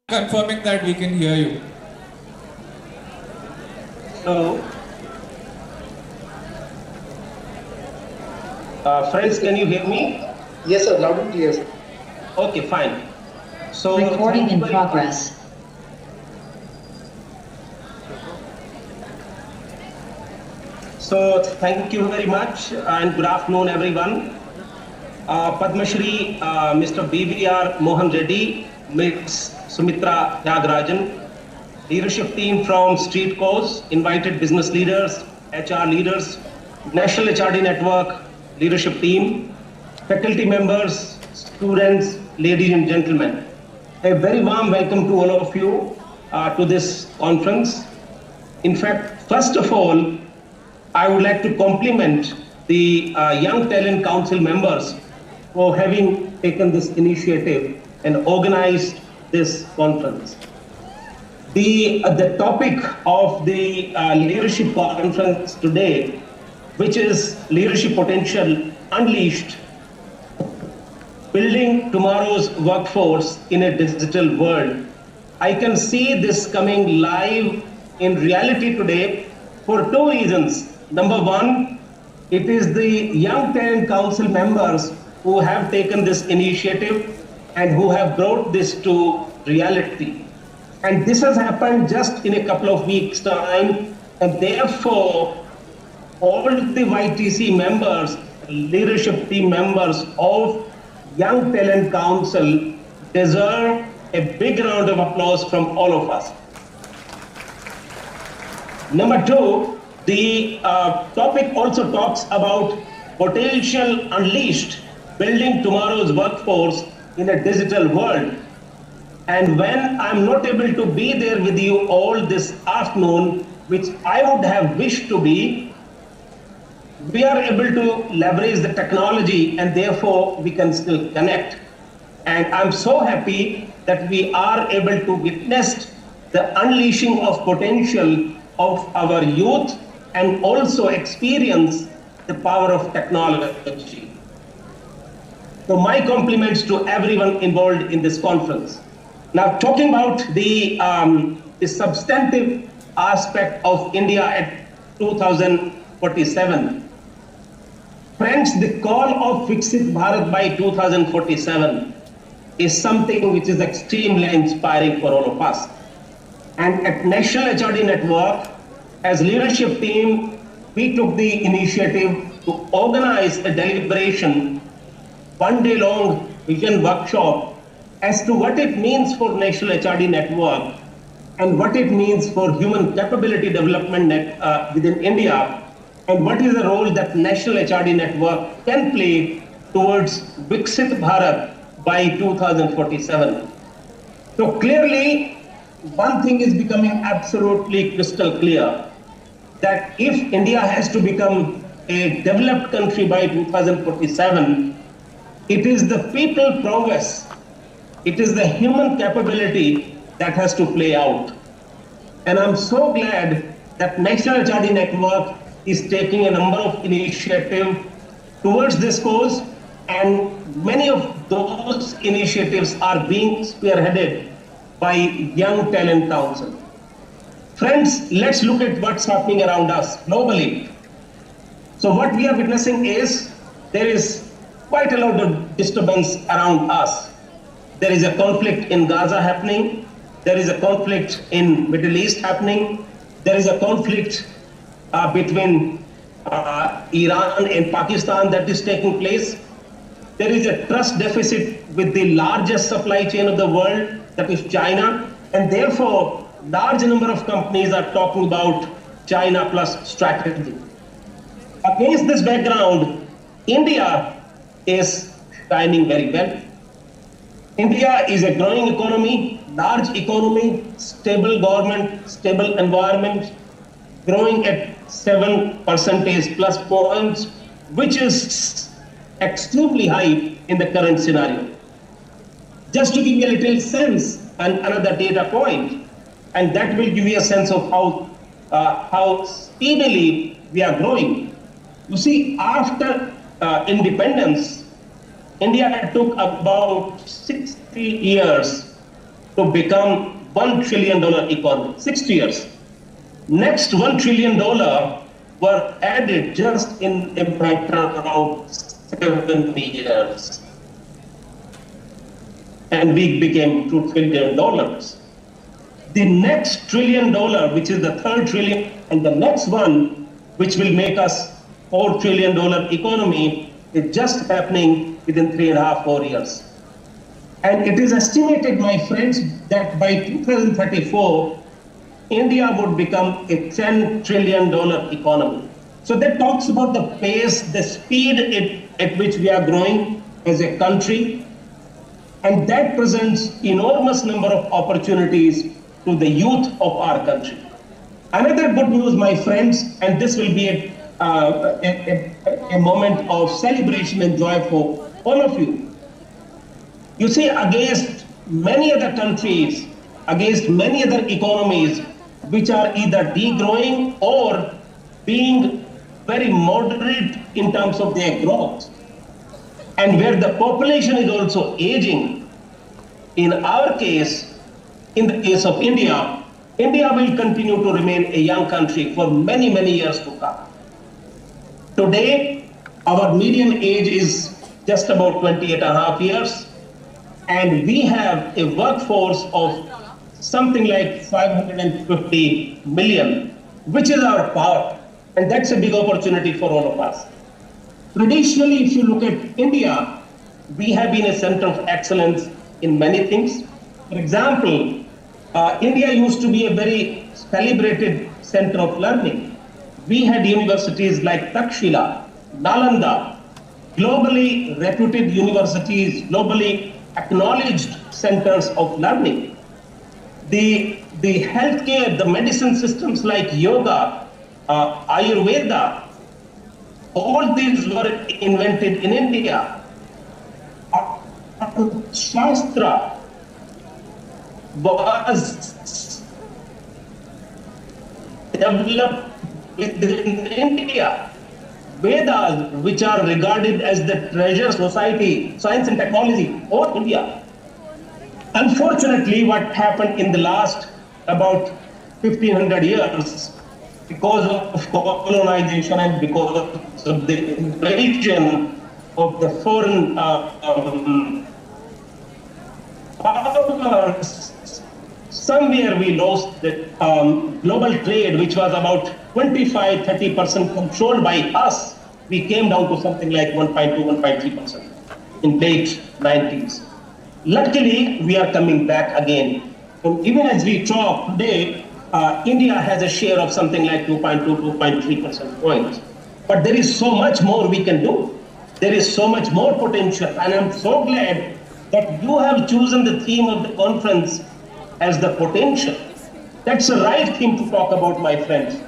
confirming that we can hear you. Hello. Friends, can you hear me? Yes, sir. Loud and clear, sir. Okay, fine. So Recording thank you in very progress. So thank you very much and good afternoon, everyone. Padma Shri, Mr. BVR Mohan Reddy, Ms. Sumitra Tyagarajan, leadership team from Street Course, invited business leaders, HR leaders, National HRD Network leadership team, faculty members, students, ladies and gentlemen. A very warm welcome to all of you to this conference. In fact, first of all, I would like to compliment the Young Talent Council members for having taken this initiative and organized this conference. The topic of the leadership conference today, which is Leadership Potential Unleashed, Building Tomorrow's Workforce in a Digital World. I can see this coming live in reality today for two reasons. Number one, it is the Young Talent Council members who have taken this initiative and who have brought this to reality. And this has happened just in a couple of weeks' time, and therefore, all the YTC members, leadership team members of Young Talent Council deserve a big round of applause from all of us. Number two, the topic also talks about potential unleashed, building tomorrow's workforce in a digital world. And when I'm not able to be there with you all this afternoon, which I would have wished to be, we are able to leverage the technology and therefore we can still connect. And I'm so happy that we are able to witness the unleashing of potential of our youth and also experience the power of technology. So my compliments to everyone involved in this conference. Now, talking about the substantive aspect of India at 2047. Friends, the call of Viksit Bharat by 2047 is something which is extremely inspiring for all of us. And at National HRD Network, as leadership team, we took the initiative to organize a deliberation, one-day-long vision workshop as to what it means for National HRD Network and what it means for human capability development within India, and what is the role that National HRD Network can play towards Viksit Bharat by 2047. So clearly, one thing is becoming absolutely crystal clear, that if India has to become a developed country by 2047, it is the people prowess, it is the human capability that has to play out. And I'm so glad that National HRD Network is taking a number of initiatives towards this cause, and many of those initiatives are being spearheaded by Young Talent Council. Friends, let's look at what's happening around us globally. So what we are witnessing is there is quite a lot of disturbance around us. There is a conflict in Gaza happening. There is a conflict in Middle East happening. There is a conflict between Iran and Pakistan that is taking place. There is a trust deficit with the largest supply chain of the world, that is China, and therefore large number of companies are talking about China plus strategy. Against this background, India is shining very well. India is a growing economy, large economy, stable government, stable environment, growing at 7% plus points, which is extremely high in the current scenario. Just to give you a little sense, and another data point, and that will give you a sense of how speedily we are growing. You see, after independence, India took about 60 years to become $1 trillion economy, 60 years. Next $1 trillion were added just in a matter of 7 years. And we became $2 trillion. The next $1 trillion, which is the third trillion, and the next one, which will make us $4 trillion economy, is just happening within 3.5, 4 years. And it is estimated, my friends, that by 2034, India would become a $10 trillion economy. So that talks about the pace, the speed at which we are growing as a country. And that presents enormous number of opportunities to the youth of our country. Another good news, my friends, and this will be a moment of celebration and joy for all of you. You see, against many other countries, against many other economies, which are either degrowing or being very moderate in terms of their growth, and where the population is also aging, in our case, in the case of India, India will continue to remain a young country for many, many years to come. Today, our median age is just about 28.5 years, and we have a workforce of something like 550 million, which is our power, and that's a big opportunity for all of us. Traditionally, if you look at India, we have been a center of excellence in many things. For example, India used to be a very celebrated center of learning. We had universities like Takshila, Nalanda, globally reputed universities, globally acknowledged centers of learning. The healthcare, the medicine systems like yoga, Ayurveda, all these were invented in India. Shastra was developed within India. Vedas, which are regarded as the treasure society, science and technology, or India. Unfortunately, what happened in the last about 1500 years, because of colonization and because of the invasion of the foreign powers, somewhere we lost the global trade, which was about 25-30% controlled by us. We came down to something like 1.2-1.3% in late 90s. Luckily, we are coming back again. And even as we talk today, India has a share of something like 2.2-2.3% points. But there is so much more we can do. There is so much more potential. And I'm so glad that you have chosen the theme of the conference as the potential. That's the right thing to talk about, my friends.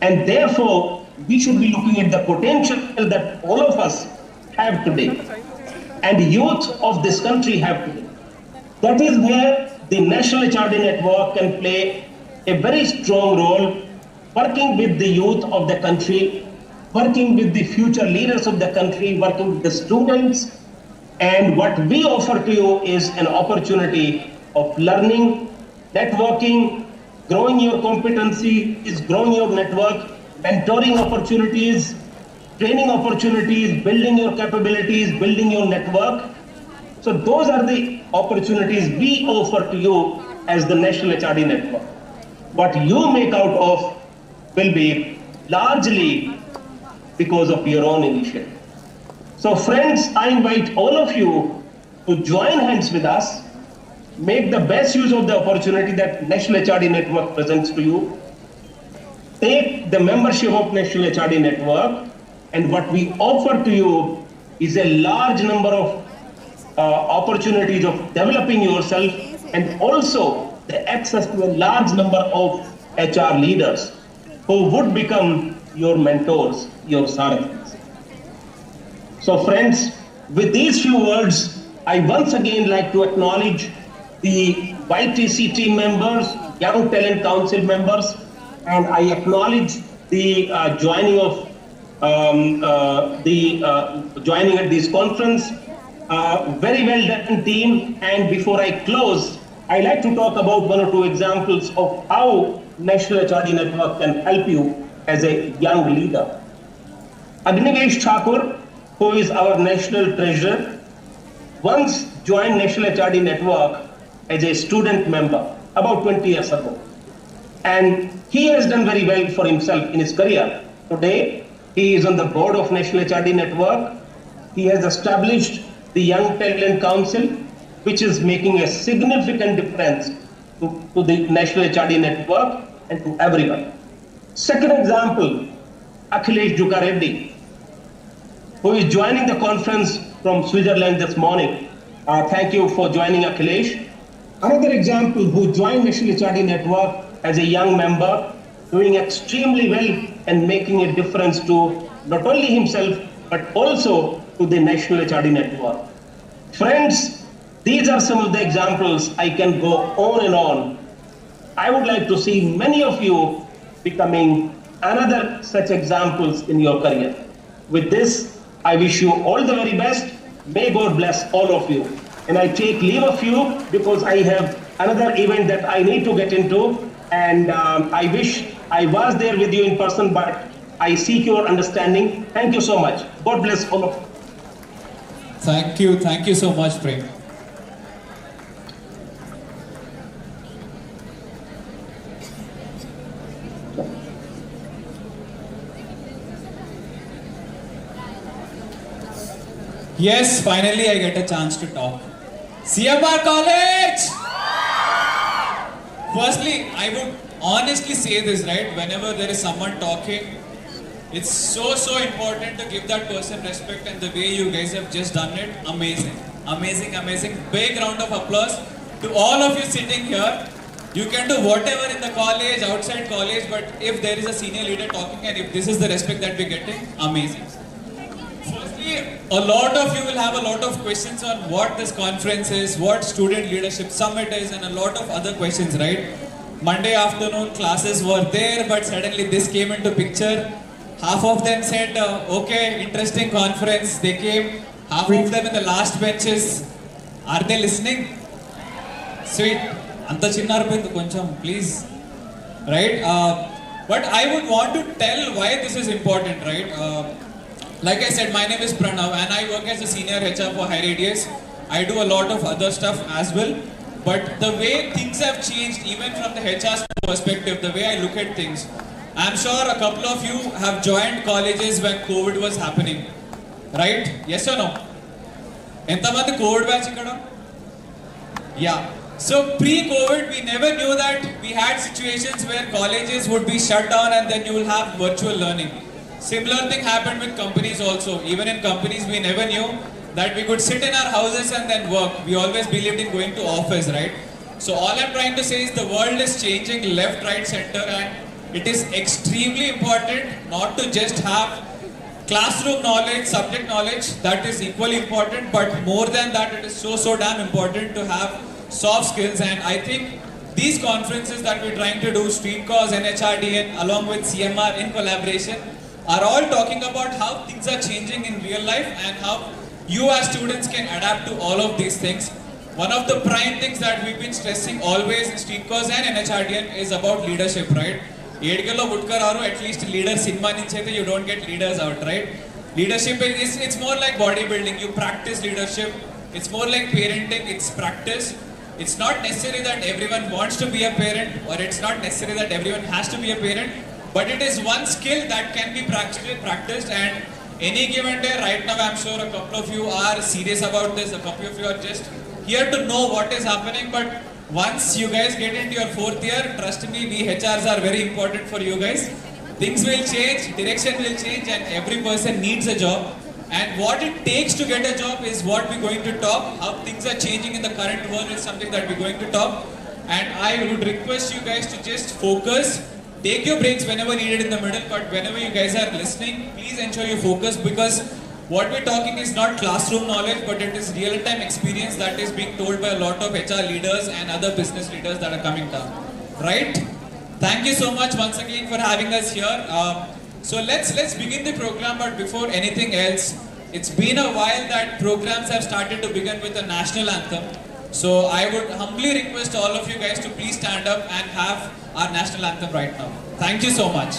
And therefore, we should be looking at the potential that all of us have today, and youth of this country have today. That is where the National HRD Network can play a very strong role, working with the youth of the country, working with the future leaders of the country, working with the students. And what we offer to you is an opportunity of learning, networking, growing your competency, growing your network, mentoring opportunities, training opportunities, building your capabilities, building your network. So those are the opportunities we offer to you as the National HRD Network. What you make out of will be largely because of your own initiative. So friends, I invite all of you to join hands with us, make the best use of the opportunity that National HRD Network presents to you. Take the membership of National HRD Network, and what we offer to you is a large number of opportunities of developing yourself, and also the access to a large number of HR leaders who would become your mentors, your sarathis. So friends, with these few words, I once again like to acknowledge the YTC team members, Young Talent Council members, and I acknowledge the joining at this conference. Very well done, team. And before I close, I like to talk about one or two examples of how National HRD Network can help you as a young leader. Agnivesh Thakur, who is our national treasurer, once joined National HRD Network as a student member about 20 years ago. And he has done very well for himself in his career. Today, he is on the board of National HRD Network. He has established the Young Talent Council, which is making a significant difference to the National HRD Network and to everyone. Second example, Akhilesh Jukareddy, who is joining the conference from Switzerland this morning. Thank you for joining, Akhilesh. Another example who joined National HRD Network as a young member, doing extremely well and making a difference to not only himself, but also to the National HRD Network. Friends, these are some of the examples. I can go on and on. I would like to see many of you becoming another such examples in your career. With this, I wish you all the very best. May God bless all of you. And I take leave of you because I have another event that I need to get into. And I wish I was there with you in person, but I seek your understanding. Thank you so much. God bless all of you. Thank you so much, Prem. Yes, finally I get a chance to talk. CMR College! Firstly, I would honestly say this, right? Whenever there is someone talking, it's so important to give that person respect, and the way you guys have just done it, amazing. Amazing. Big round of applause to all of you sitting here. You can do whatever in the college, outside college, but if there is a senior leader talking and if this is the respect that we're getting, amazing. Firstly, a lot of you will have a lot of questions on what this conference is, what student leadership summit is, and a lot of other questions, right? Monday afternoon classes were there, but suddenly this came into picture. Half of them said, okay, interesting conference. They came, half of them in the last benches. Are they listening? Sweet. Anta chinnar pindu koncham, please. Right? But I would want to tell why this is important, right? Like I said, my name is Pranav and I work as a senior HR for Hyderabad. I do a lot of other stuff as well. But the way things have changed, even from the HR's perspective, the way I look at things, I'm sure a couple of you have joined colleges when COVID was happening. Right? Yes or no? Entamandi COVID batch ikkada? Yeah. So pre-COVID, we never knew that we had situations where colleges would be shut down and then you will have virtual learning. Similar thing happened with companies also. Even in companies, we never knew that we could sit in our houses and then work. We always believed in going to office, right? So all I'm trying to say is the world is changing left, right, center, and it is extremely important not to just have classroom knowledge, subject knowledge, that is equally important, but more than that, it is so damn important to have soft skills. And I think these conferences that we're trying to do, Streetcause, NHRDN, along with CMR in collaboration, are all talking about how things are changing in real life and how you as students can adapt to all of these things. One of the prime things that we've been stressing always in Streetcause and NHRDN is about leadership, right? At least leaders in you don't get leaders out, right? Leadership is it's more like bodybuilding. You practice leadership. It's more like parenting. It's practice. It's not necessary that everyone wants to be a parent, or it's not necessary that everyone has to be a parent, but it is one skill that can be practiced. And any given day, right now I'm sure a couple of you are serious about this, a couple of you are just here to know what is happening, but once you guys get into your fourth year, trust me, we HRs are very important for you guys. Things will change, direction will change, and every person needs a job. And what it takes to get a job is what we're going to talk. How things are changing in the current world is something that we're going to talk. And I would request you guys to just focus. Take your breaks whenever needed in the middle, but whenever you guys are listening, please ensure you focus, because what we're talking is not classroom knowledge, but it is real-time experience that is being told by a lot of HR leaders and other business leaders that are coming down. Right? Thank you so much once again for having us here. So let's begin the program, but before anything else, it's been a while that programs have started to begin with a national anthem. So I would humbly request all of you guys to please stand up and have our national anthem right now. Thank you so much.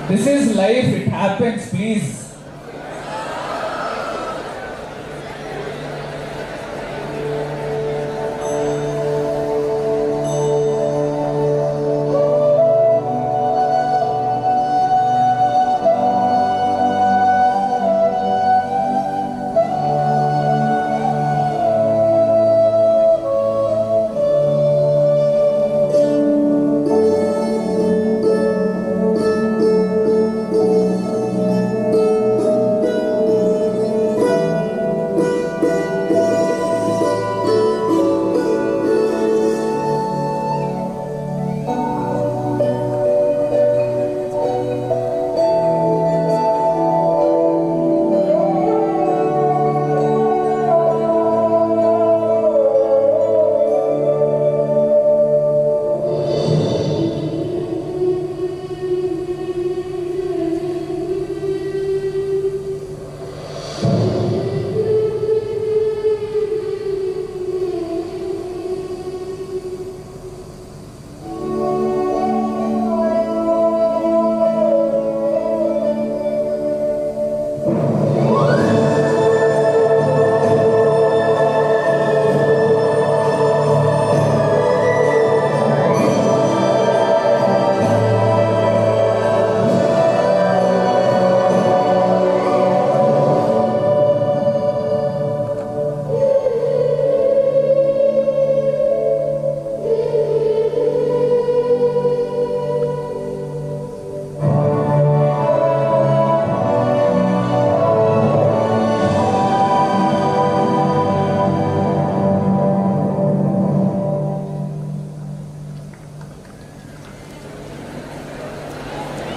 This is life, it happens, please.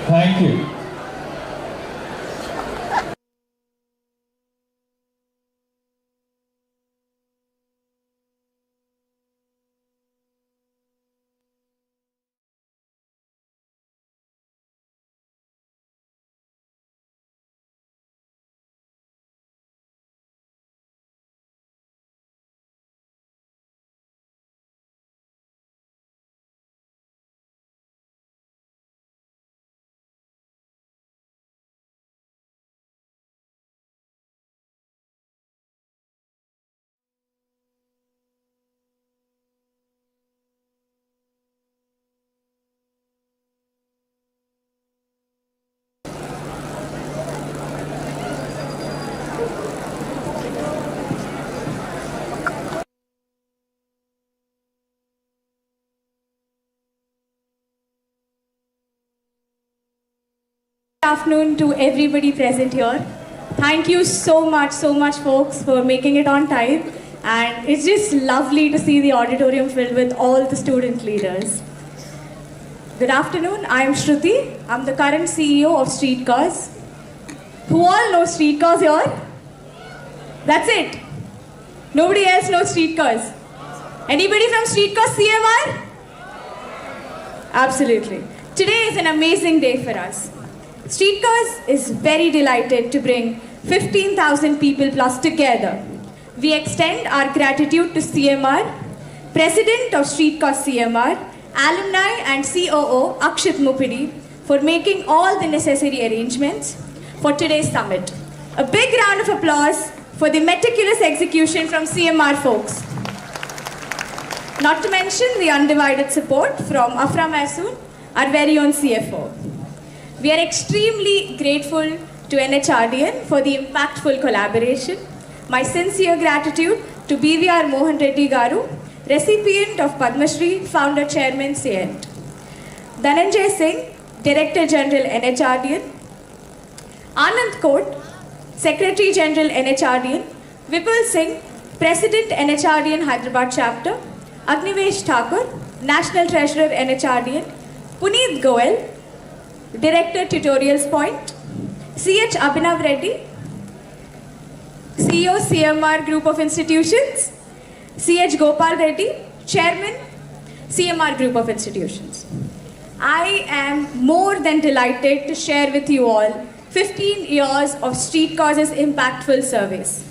Thank you. Good afternoon to everybody present here. Thank you so much folks for making it on time, and it's just lovely to see the auditorium filled with all the student leaders. Good afternoon, I am Shruti. I'm the current CEO of Streetcars. Who all know Streetcars here? That's it. Nobody else knows Streetcars. Anybody from Streetcars CMR? Absolutely. Today is an amazing day for us. Streetcars is very delighted to bring 15,000 people plus together. We extend our gratitude to CMR, President of Streetcars CMR, Alumni and COO Akshit Mupidi for making all the necessary arrangements for today's summit. A big round of applause for the meticulous execution from CMR folks. Not to mention the undivided support from Afra Masoon, our very own CFO. We are extremely grateful to NHRDN for the impactful collaboration. My sincere gratitude to BVR Mohan Reddy Garu, recipient of Padma Shri, Founder Chairman Saint. Dhananjay Singh, Director General NHRDN. Anand Kot, Secretary General NHRDN. Vipul Singh, President NHRDN Hyderabad Chapter. Agnivesh Thakur, National Treasurer NHRDN. Puneet Goel, Director Tutorials Point. CH Abhinav Reddy, CEO CMR Group of Institutions. CH Gopal Reddy, Chairman CMR Group of Institutions. I am more than delighted to share with you all 15 years of Streetcars' impactful service.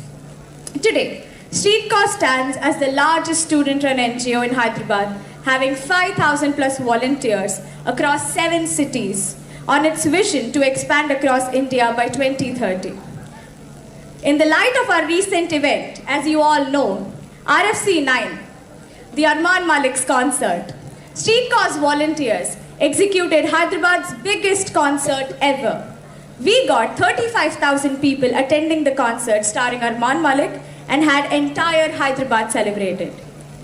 Today, Streetcars stands as the largest student-run NGO in Hyderabad, having 5,000 plus volunteers across 7 cities on its vision to expand across India by 2030. In the light of our recent event, as you all know, RFC 9, the Arman Malik's concert, Streetcars volunteers executed Hyderabad's biggest concert ever. We got 35,000 people attending the concert starring Arman Malik and had entire Hyderabad celebrated.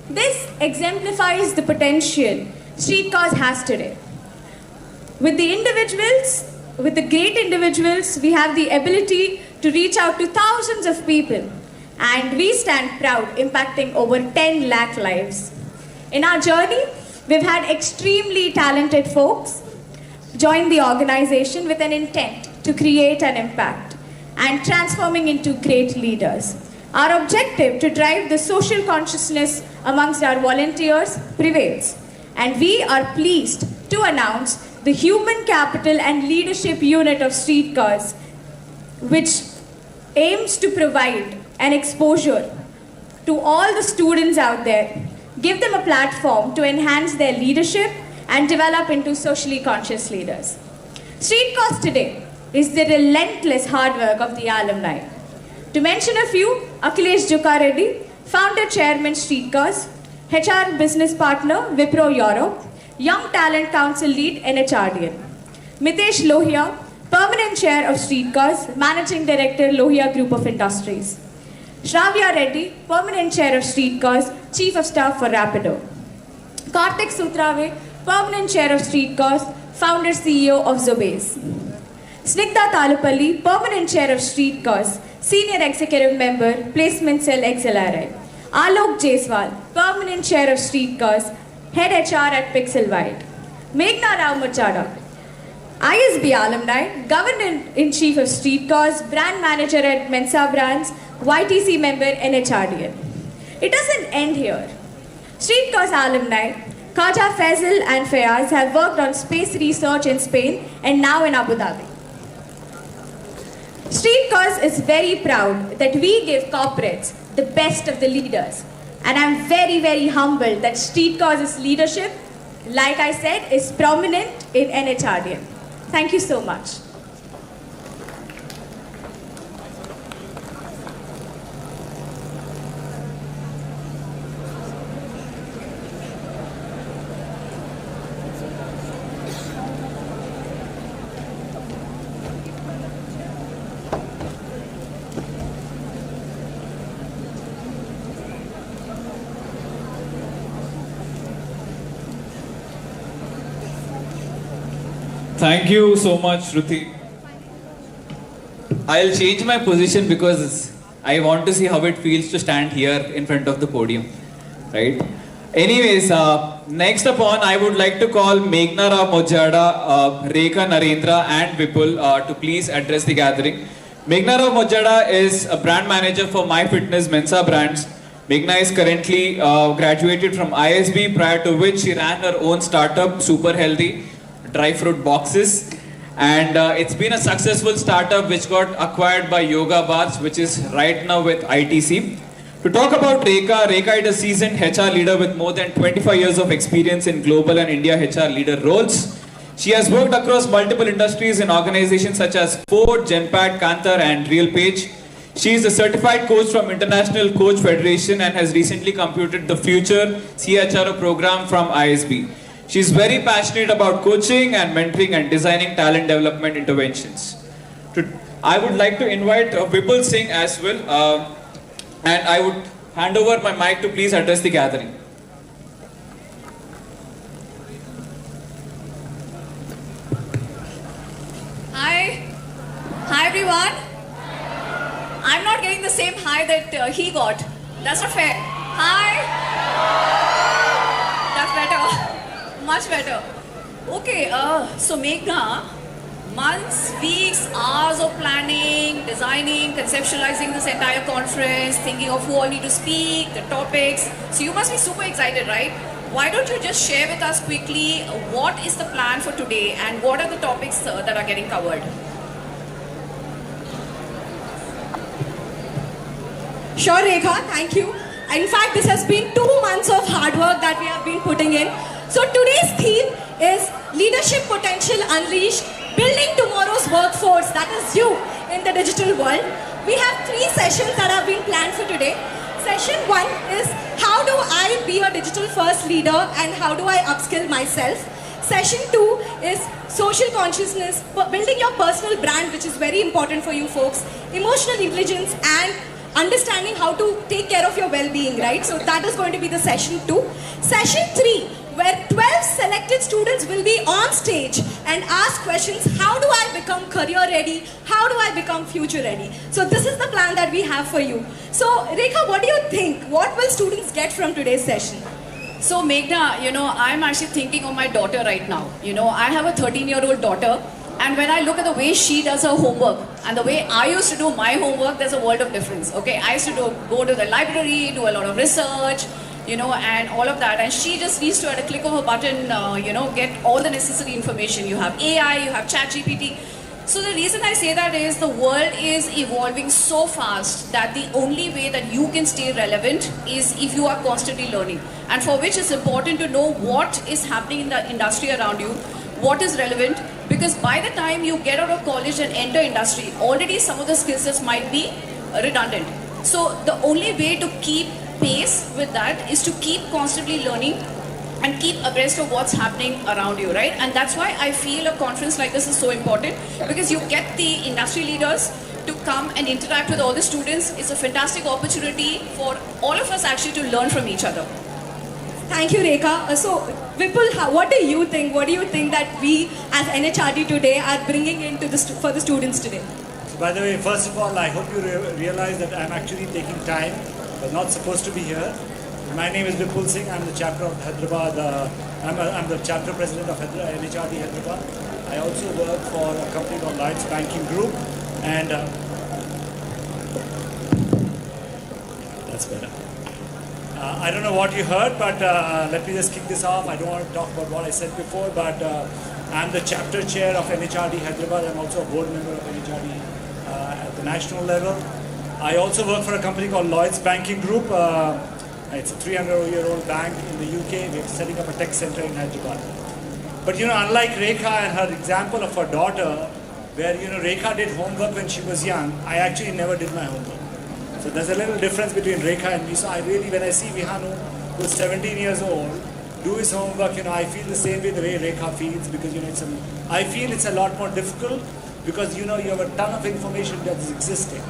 This exemplifies the potential Streetcars has today. With the great individuals, we have the ability to reach out to thousands of people, and we stand proud impacting over 10 lakh lives. In our journey, we've had extremely talented folks join the organization with an intent to create an impact and transforming into great leaders. Our objective to drive the social consciousness amongst our volunteers prevails, and we are pleased to announce the Human Capital and Leadership Unit of Streetcars, which aims to provide an exposure to all the students out there, give them a platform to enhance their leadership and develop into socially conscious leaders. Streetcars today is the relentless hard work of the alumni. To mention a few, Akhilesh Jukka Reddy, Founder Chairman Streetcars, HR Business Partner Wipro Europe, Young Talent Council Lead NHRDN. Mitesh Lohia, Permanent Chair of Streetcars, Managing Director Lohia Group of Industries. Shravya Reddy, Permanent Chair of Streetcars, Chief of Staff for Rapido. Karthik Sutrave, Permanent Chair of Streetcars, Founder CEO of Zobase. Snigdha Talupalli, Permanent Chair of Streetcars, Senior Executive Member, Placement Cell XLRI. Alok Jaiswal, Permanent Chair of Streetcars, Head HR at Pixelwide. Meghna Rao Machada, ISB Alumni, Governor-in-Chief of Streetcars, Brand Manager at Mensa Brands, YTC Member NHRDN. It doesn't end here. Streetcars alumni, Khaja Faisal and Fayaz have worked on space research in Spain and now in Abu Dhabi. Streetcars is very proud that we give corporates the best of the leaders. And I'm very, very humbled that Streetcars' leadership, like I said, is prominent in NHRDN. Thank you so much. Thank you so much, Shruti. I'll change my position because I want to see how it feels to stand here in front of the podium, right? Anyways, next upon, I would like to call Meghna Rao Mojada, Rekha Narendra, and Vipul to please address the gathering. Meghna Rao Mojada is a brand manager for My Fitness Mensa brands. Meghna is currently graduated from ISB, prior to which she ran her own startup, Super Healthy, dry fruit boxes. And it's been a successful startup which got acquired by Yoga Bars, which is right now with ITC. To talk about Rekha is a seasoned HR leader with more than 25 years of experience in global and India HR leader roles. She has worked across multiple industries in organizations such as Ford, Genpact, Kantar and RealPage. She is a certified coach from International Coach Federation and has recently completed the Future CHRO program from ISB. She is very passionate about coaching and mentoring and designing talent development interventions. I would like to invite Vipul Singh as well. And I would hand over my mic to please address the gathering. Hi. Hi everyone. I'm not getting the same hi that he got. That's not fair. Hi. That's better. Much better. Okay, so Meghna, months, weeks, hours of planning, designing, conceptualizing this entire conference, thinking of who all need to speak, the topics. So you must be super excited, right? Why don't you just share with us quickly what is the plan for today and what are the topics that are getting covered? Sure, Rekha, thank you. In fact, this has been 2 months of hard work that we have been putting in. So today's theme is Leadership Potential Unleashed, Building Tomorrow's Workforce, that is you, in the digital world. We have 3 sessions that have been planned for today. Session 1 is how do I be a digital first leader and how do I upskill myself. Session 2 is social consciousness, building your personal brand, which is very important for you folks, emotional intelligence and understanding how to take care of your well-being, right? So that is going to be the session 2. Session 3, where 12 selected students will be on stage and ask questions, how do I become career ready? How do I become future ready? So this is the plan that we have for you. So Rekha, what do you think? What will students get from today's session? So Meghna, I'm actually thinking of my daughter right now. I have a 13-year-old daughter. And when I look at the way she does her homework and the way I used to do my homework, there's a world of difference, okay? I used to go to the library, do a lot of research, and all of that. And she just needs to, at a click of a button, get all the necessary information. You have AI, you have ChatGPT. So the reason I say that is the world is evolving so fast that the only way that you can stay relevant is if you are constantly learning. And for which it's important to know what is happening in the industry around you, what is relevant, because by the time you get out of college and enter industry, already some of the skill sets might be redundant. So the only way to keep pace with that is to keep constantly learning and keep abreast of what's happening around you, right? And that's why I feel a conference like this is so important, because you get the industry leaders to come and interact with all the students. It's a fantastic opportunity for all of us actually to learn from each other. Thank you, Rekha. So, Vipul, what do you think? What do you think that we as NHRD today are bringing into for the students today? So, by the way, first of all, I hope you realize that I'm actually taking time, but not supposed to be here. My name is Vipul Singh. I'm the chapter of Hyderabad. I'm the chapter president of NHRD Hyderabad. I also work for a company called Lloyds Banking Group, and that's better. I don't know what you heard, but let me just kick this off. I don't want to talk about what I said before, but I'm the chapter chair of NHRD Hyderabad. I'm also a board member of NHRD at the national level. I also work for a company called Lloyds Banking Group. It's a 300-year-old bank in the UK. We're setting up a tech center in Hyderabad. But unlike Rekha and her example of her daughter, where Rekha did homework when she was young, I actually never did my homework. So there's a little difference between Rekha and me. So I really, when I see Vihanu, who's 17 years old, do his homework, I feel the same way the way Rekha feels, because I feel it's a lot more difficult because you have a ton of information that is existing.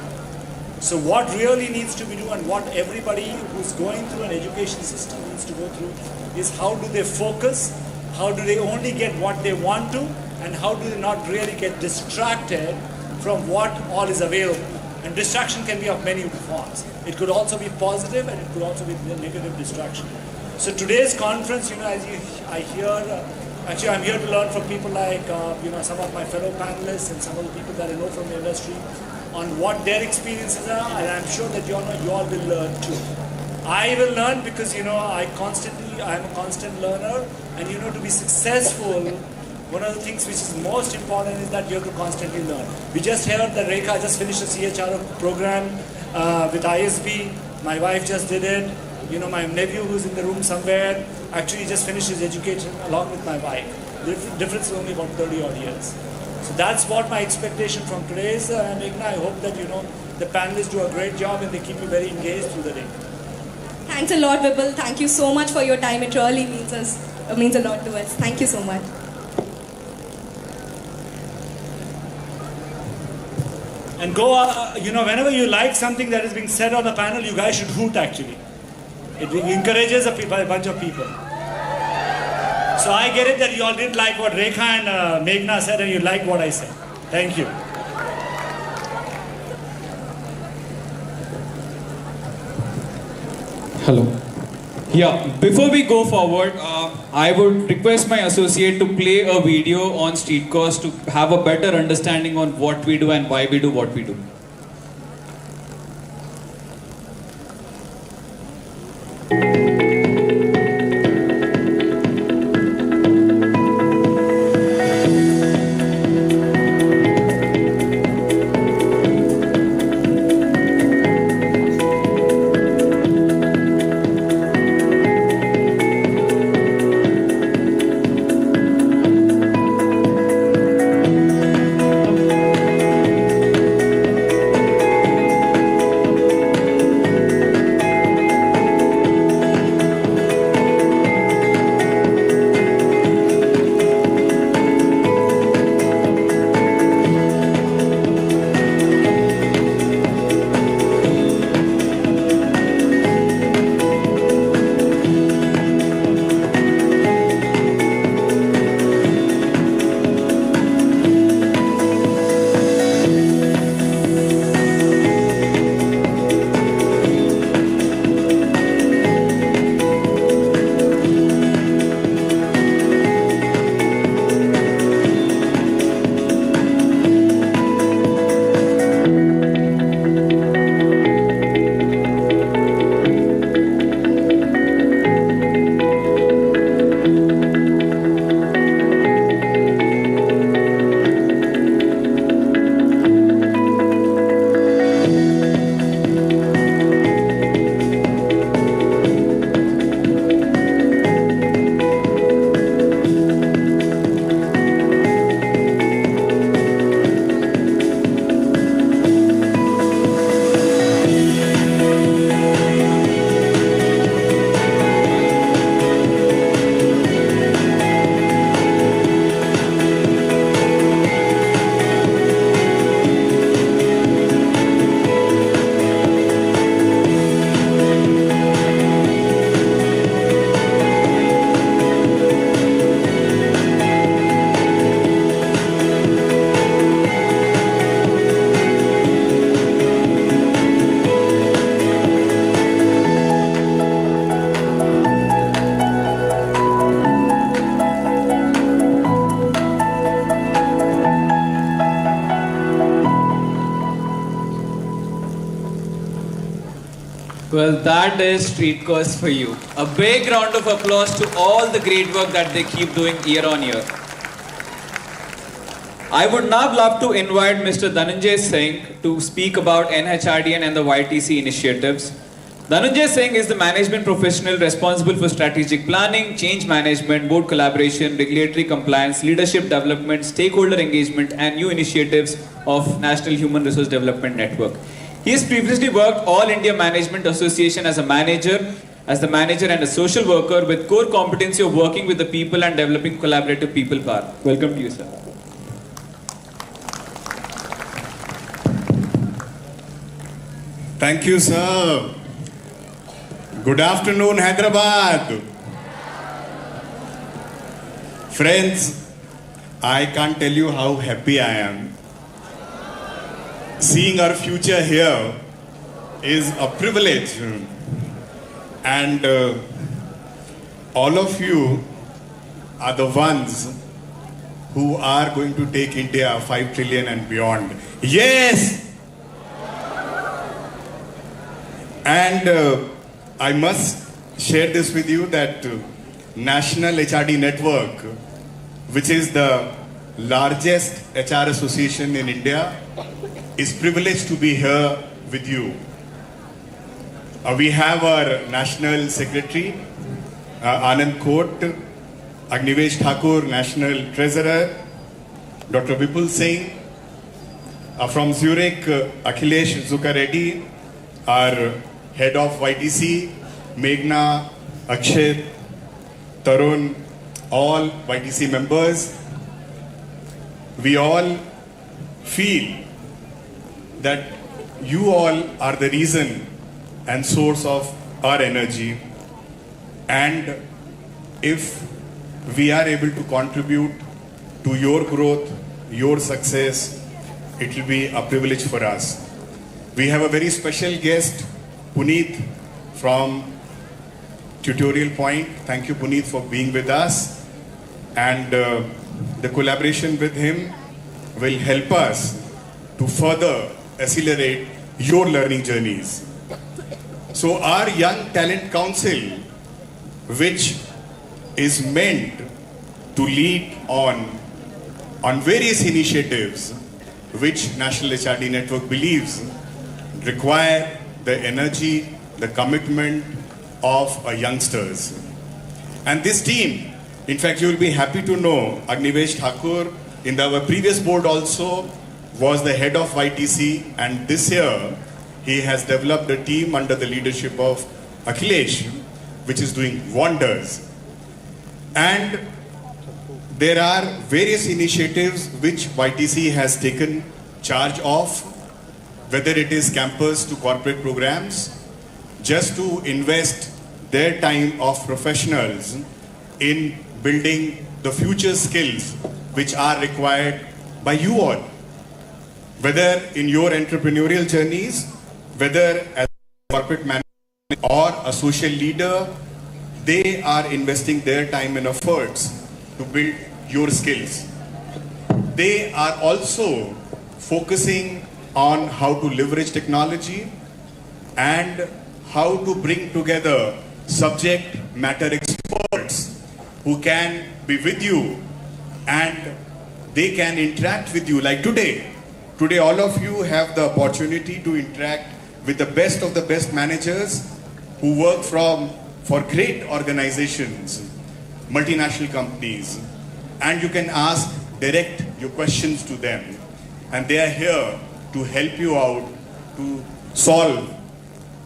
So what really needs to be done, and what everybody who's going through an education system needs to go through, is how do they focus, how do they only get what they want to, and how do they not really get distracted from what all is available. And distraction can be of many forms. It could also be positive and it could also be negative distraction. So today's conference, as I hear, actually I'm here to learn from people like, some of my fellow panelists and some of the people that I know from the industry on what their experiences are, and I'm sure that you all will learn too. I will learn because, I'm a constant learner, and to be successful, one of the things which is most important is that you have to constantly learn. We just heard that Rekha just finished a CHRO program with ISB. My wife just did it. My nephew who's in the room somewhere actually just finished his education along with my wife. The difference is only about 30 odd years. So that's what my expectation from today is. And I hope that, the panelists do a great job and they keep you very engaged through the day. Thanks a lot, Vibal. Thank you so much for your time. It really means a lot to us. Thank you so much. And go, whenever you like something that is being said on the panel, you guys should hoot actually. It encourages a bunch of people. So I get it that you all didn't like what Rekha and Meghna said and you liked what I said. Thank you. Hello. Yeah, before we go forward, I would request my associate to play a video on Street Course to have a better understanding on what we do and why we do what we do. Well, that is Street Course for you. A big round of applause to all the great work that they keep doing year on year. I would now love to invite Mr. Dhananjay Singh to speak about NHRDN and the YTC initiatives. Dhananjay Singh is the management professional responsible for strategic planning, change management, board collaboration, regulatory compliance, leadership development, stakeholder engagement, and new initiatives of National Human Resource Development Network. He has previously worked All India Management Association as the manager and a social worker with core competency of working with the people and developing collaborative people power. Welcome to you, sir. Thank you, sir. Good afternoon, Hyderabad. Friends, I can't tell you how happy I am. Seeing our future here is a privilege. And all of you are the ones who are going to take India 5 trillion and beyond. Yes! And I must share this with you that National HRD Network, which is the largest HR association in India, is privileged to be here with you. We have our National Secretary, Anand Kot, Agnivesh Thakur, National Treasurer, Dr. Vipul Singh, from Zurich, Akhilesh Zukareddy, our Head of YTC, Meghna, Akshay, Tarun, all YTC members. We all feel that you all are the reason and source of our energy, and if we are able to contribute to your growth, your success, it will be a privilege for us. We have a very special guest, Puneet from Tutorial Point. Thank you, Puneet, for being with us, and the collaboration with him will help us to further accelerate your learning journeys. So our Young Talent Council, which is meant to lead on various initiatives which National HRD Network believes require the energy, the commitment of youngsters. And this team, in fact, you will be happy to know, Agnivesh Thakur in our previous board also was the head of YTC, and this year he has developed a team under the leadership of Akhilesh, which is doing wonders. And there are various initiatives which YTC has taken charge of, whether it is campus to corporate programs, just to invest their time of professionals in building the future skills which are required by you all. Whether in your entrepreneurial journeys, whether as a corporate manager or a social leader, they are investing their time and efforts to build your skills. They are also focusing on how to leverage technology and how to bring together subject matter experts who can be with you and they can interact with you. Like today all of you have the opportunity to interact with the best of the best managers who work for great organizations, multinational companies, and you can direct your questions to them, and they are here to help you out to solve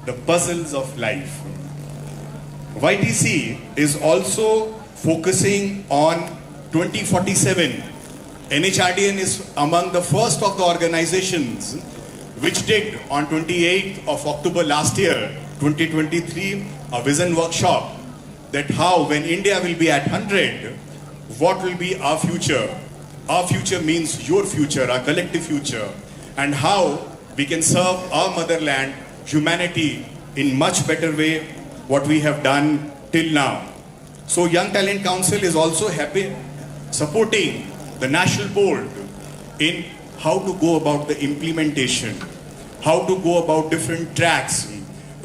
the puzzles of life. YTC is also focusing on 2047. NHRDN is among the first of the organizations which did on 28th of October last year, 2023, a vision workshop that how when India will be at 100, what will be our future? Our future means your future, our collective future, and how we can serve our motherland, humanity in much better way what we have done till now. So Young Talent Council is also happy supporting the national board in how to go about the implementation, how to go about different tracks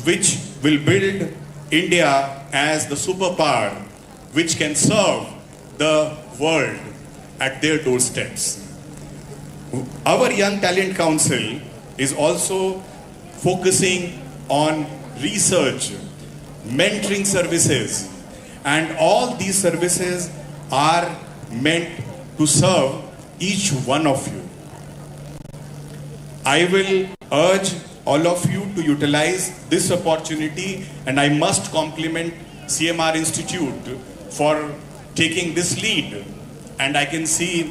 which will build India as the superpower which can serve the world at their doorsteps. Our Young Talent Council is also focusing on research, mentoring services, and all these services are meant to serve each one of you. I will urge all of you to utilize this opportunity, and I must compliment CMR Institute for taking this lead. And I can see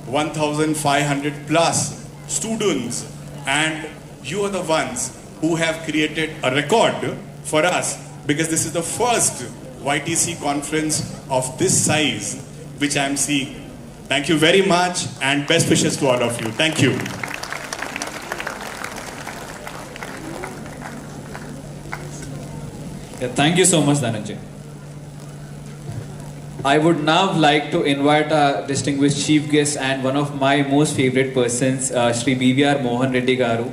1,500 plus students, and you are the ones who have created a record for us, because this is the first YTC conference of this size which I am seeing. Thank you very much, and best wishes to all of you. Thank you. Yeah, thank you so much, Dhananjay. I would now like to invite our distinguished chief guest and one of my most favorite persons, Shri BVR Mohan Reddy Garu,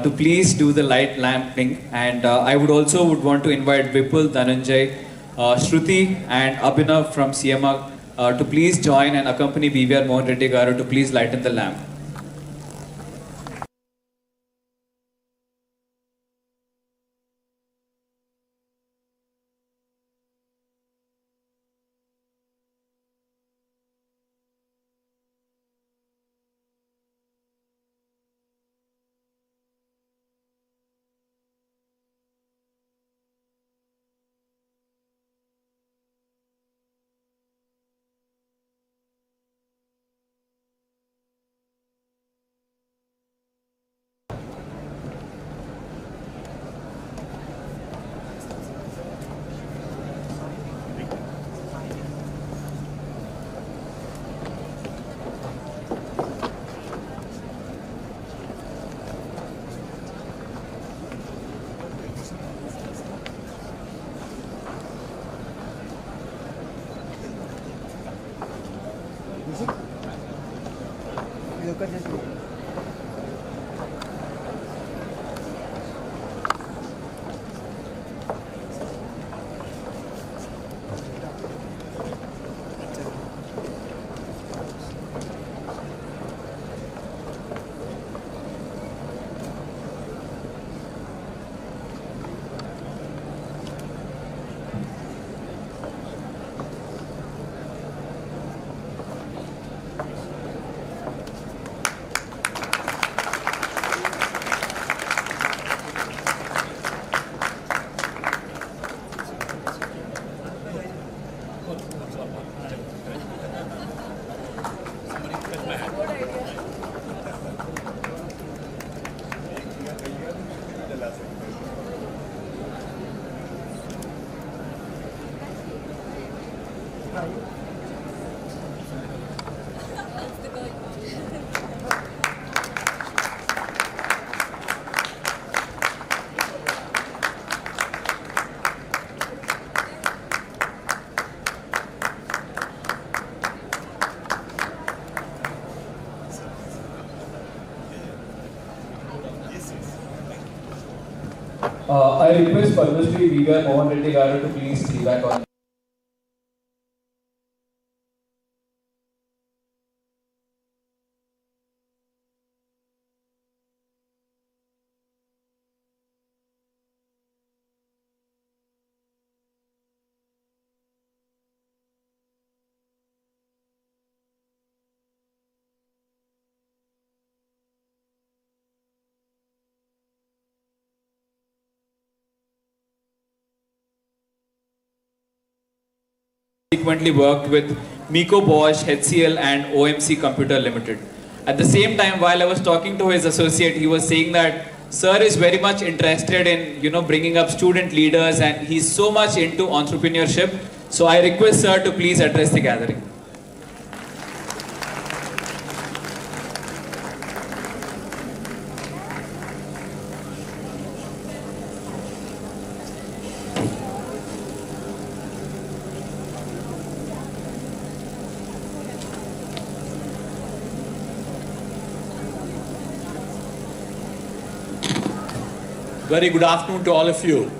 to please do the light lamping. And I would also want to invite Vipul, Dhananjay, Shruti and Abhinav from CMR to please join and accompany BVR Mohan Reddy Garu to please lighten the lamp. I request Padma Shri BVR Mohan Reddy Garu to please see back on. Subsequently worked with Miko Bosch, HCL and OMC Computer Limited. At the same time, while I was talking to his associate, he was saying that Sir is very much interested in bringing up student leaders and he's so much into entrepreneurship. So I request Sir to please address the gathering. Very good afternoon to all of you.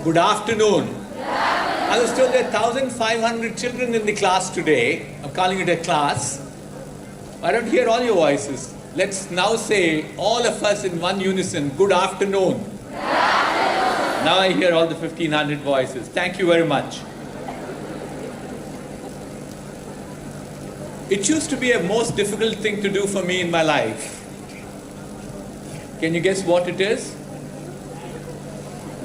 Good afternoon. I was told there are 1,500 children in the class today. I'm calling it a class. I don't hear all your voices. Let's now say, all of us in one unison, good afternoon. Good afternoon. Now I hear all the 1,500 voices. Thank you very much. It used to be a most difficult thing to do for me in my life. Can you guess what it is?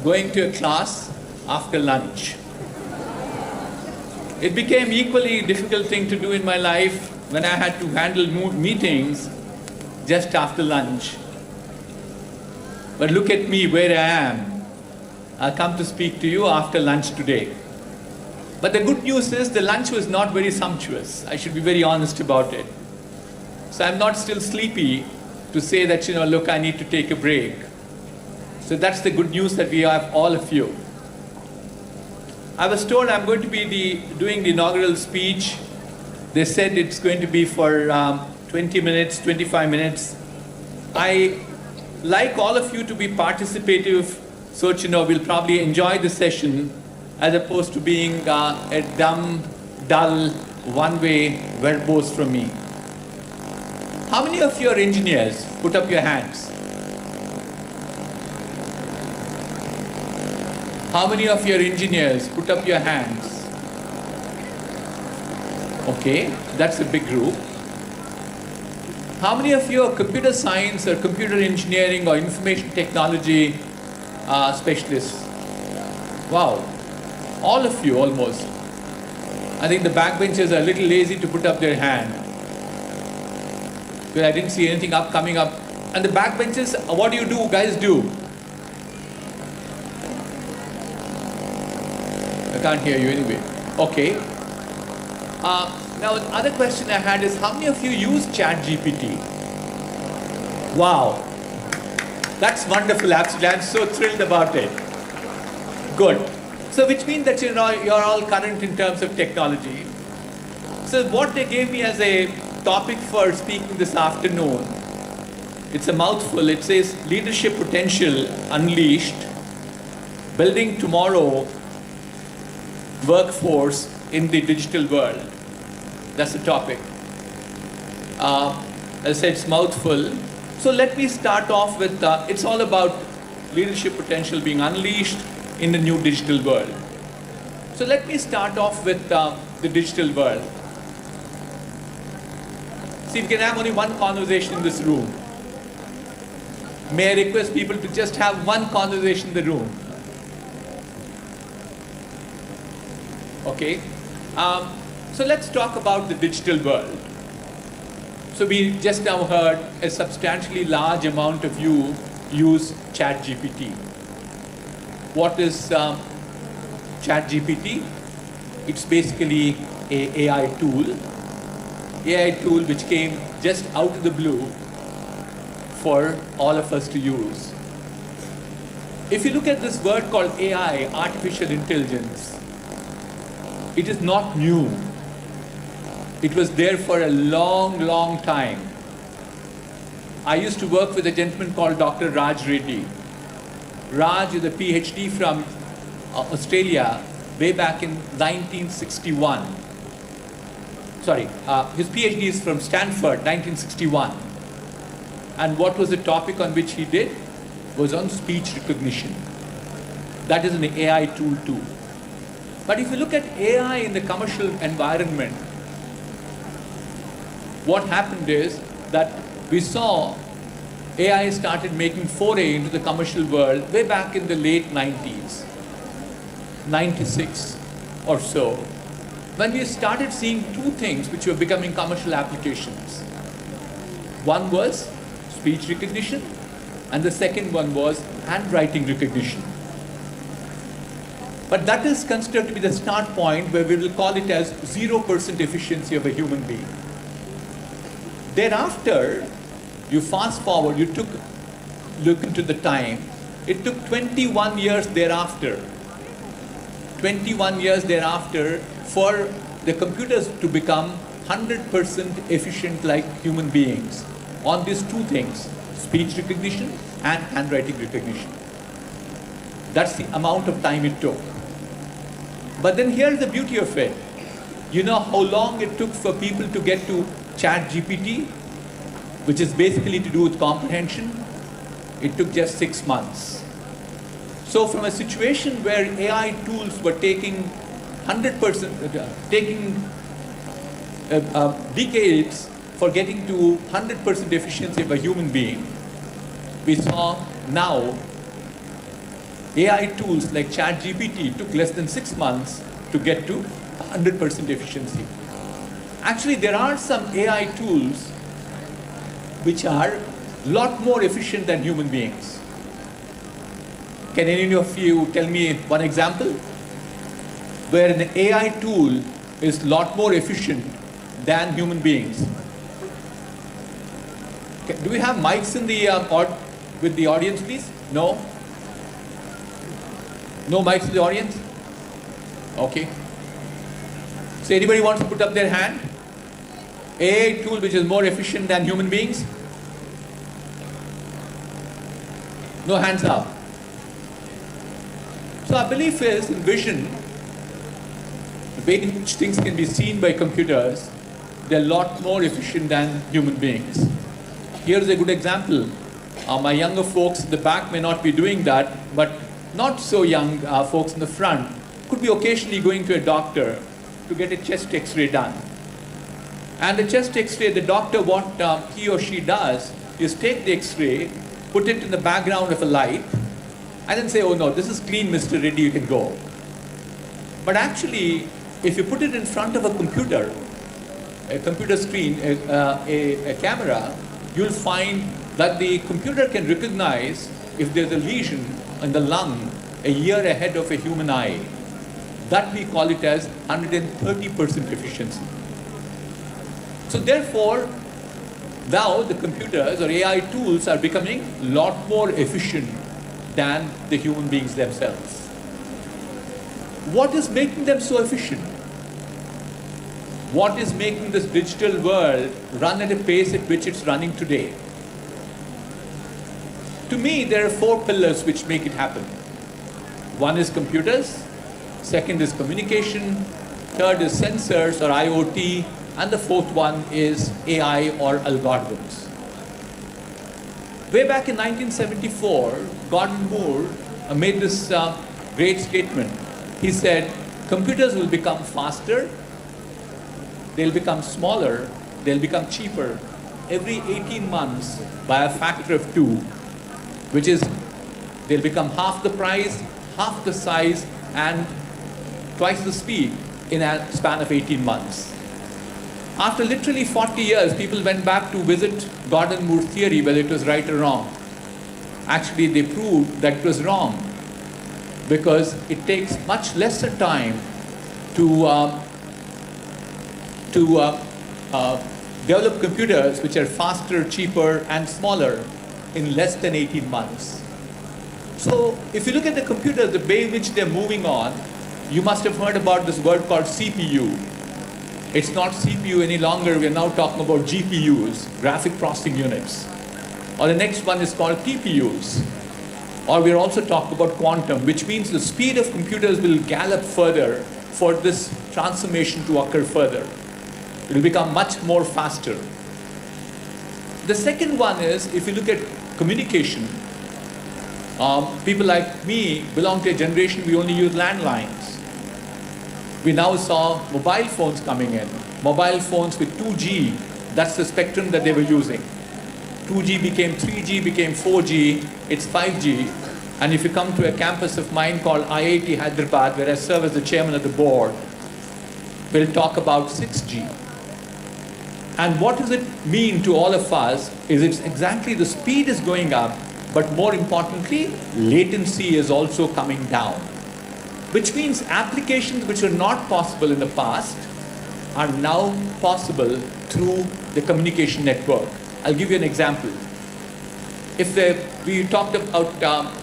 Going to a class after lunch. It became equally difficult thing to do in my life when I had to handle meetings just after lunch. But look at me where I am. I come to speak to you after lunch today. But the good news is the lunch was not very sumptuous. I should be very honest about it. So I'm not still sleepy to say that, look, I need to take a break. So that's the good news that we have all of you. I was told I'm going to be doing the inaugural speech. They said it's going to be for 20 minutes, 25 minutes. I like all of you to be participative, so that, we'll probably enjoy the session as opposed to being a dumb, dull, one-way verbose from me. How many of you are engineers? Put up your hands. How many of you are engineers? Put up your hands. Okay, that's a big group. How many of you are computer science or computer engineering or information technology specialists? Wow, all of you almost. I think the backbenchers are a little lazy to put up their hand. Because I didn't see anything coming up. And the backbenchers, what do you guys do? I can't hear you anyway. Okay. Now, the other question I had is, how many of you use ChatGPT? Wow. That's wonderful, absolutely. I'm so thrilled about it. Good. So, which means that you're all current in terms of technology. So, what they gave me as a topic for speaking this afternoon, it's a mouthful. It says, Leadership Potential Unleashed, Building Tomorrow Workforce in the Digital World. That's the topic. As I said, it's mouthful. So let me start off with, it's all about leadership potential being unleashed in the new digital world. So let me start off with the digital world. See, we can have only one conversation in this room. May I request people to just have one conversation in the room? Okay. So let's talk about the digital world. So we just now heard a substantially large amount of you use ChatGPT. What is ChatGPT? It's basically an AI tool which came just out of the blue for all of us to use. If you look at this word called AI, artificial intelligence, it is not new. It was there for a long, long time. I used to work with a gentleman called Dr. Raj Reddy. Raj is a PhD from Australia way back in 1961. Sorry, his PhD is from Stanford, 1961. And what was the topic on which he did? Was on speech recognition. That is an AI tool too. But if you look at AI in the commercial environment, what happened is that we saw AI started making foray into the commercial world way back in the late 90s, 96 or so, when we started seeing two things which were becoming commercial applications. One was speech recognition, and the second one was handwriting recognition. But that is considered to be the start point where we will call it as 0% efficiency of a human being. Thereafter, you fast forward, look into the time, it took 21 years thereafter. 21 years thereafter for the computers to become 100% efficient like human beings on these two things, speech recognition and handwriting recognition. That's the amount of time it took. But then here's the beauty of it. You know how long it took for people to get to ChatGPT, which is basically to do with comprehension? It took just 6 months. So from a situation where AI tools were taking 100%, decades for getting to 100% efficiency of a human being, we saw now AI tools like ChatGPT took less than 6 months to get to 100% efficiency. Actually, there are some AI tools which are a lot more efficient than human beings. Can any of you tell me one example where an AI tool is a lot more efficient than human beings? Do we have mics in the with the audience, please? No? No mics in the audience? Okay? So anybody wants to put up their hand? AI tool which is more efficient than human beings? No hands up. So our belief is in vision, the way in which things can be seen by computers, they're a lot more efficient than human beings. Here's a good example. My younger folks in the back may not be doing that, but not so young folks in the front could be occasionally going to a doctor to get a chest x-ray done. And the chest x-ray, the doctor, what he or she does is take the x-ray, put it in the background of a light, and then say, oh no, this is clean, Mr. Reddy, you can go. But actually, if you put it in front of a computer screen, a camera, you'll find that the computer can recognize if there's a lesion in the lung a year ahead of a human eye. That we call it as 130% efficiency. So therefore, now the computers or AI tools are becoming a lot more efficient than the human beings themselves. What is making them so efficient? What is making this digital world run at a pace at which it's running today? To me, there are 4 pillars which make it happen. One is computers, second is communication, third is sensors or IoT, and the fourth one is AI or algorithms. Way back in 1974, Gordon Moore made this great statement. He said, computers will become faster, they'll become smaller, they'll become cheaper every 18 months by a factor of 2, which is they'll become half the price, half the size, and twice the speed in a span of 18 months. After literally 40 years, people went back to visit Gordon Moore's theory, whether it was right or wrong. Actually, they proved that it was wrong because it takes much lesser time to develop computers which are faster, cheaper, and smaller in less than 18 months. So if you look at the computers, the way in which they're moving on, you must have heard about this word called CPU. It's not CPU any longer, we're now talking about GPUs, graphic processing units. Or the next one is called TPUs. Or we're also talking about quantum, which means the speed of computers will gallop further for this transformation to occur further. It will become much more faster. The second one is, if you look at communication, people like me belong to a generation we only use landlines. We now saw mobile phones coming in. Mobile phones with 2G, that's the spectrum that they were using. 2G became 3G, became 4G, it's 5G. And if you come to a campus of mine called IIT Hyderabad, where I serve as the chairman of the board, we'll talk about 6G. And what does it mean to all of us is it's exactly the speed is going up, but more importantly, latency is also coming down. Which means applications which were not possible in the past are now possible through the communication network. I'll give you an example. We talked about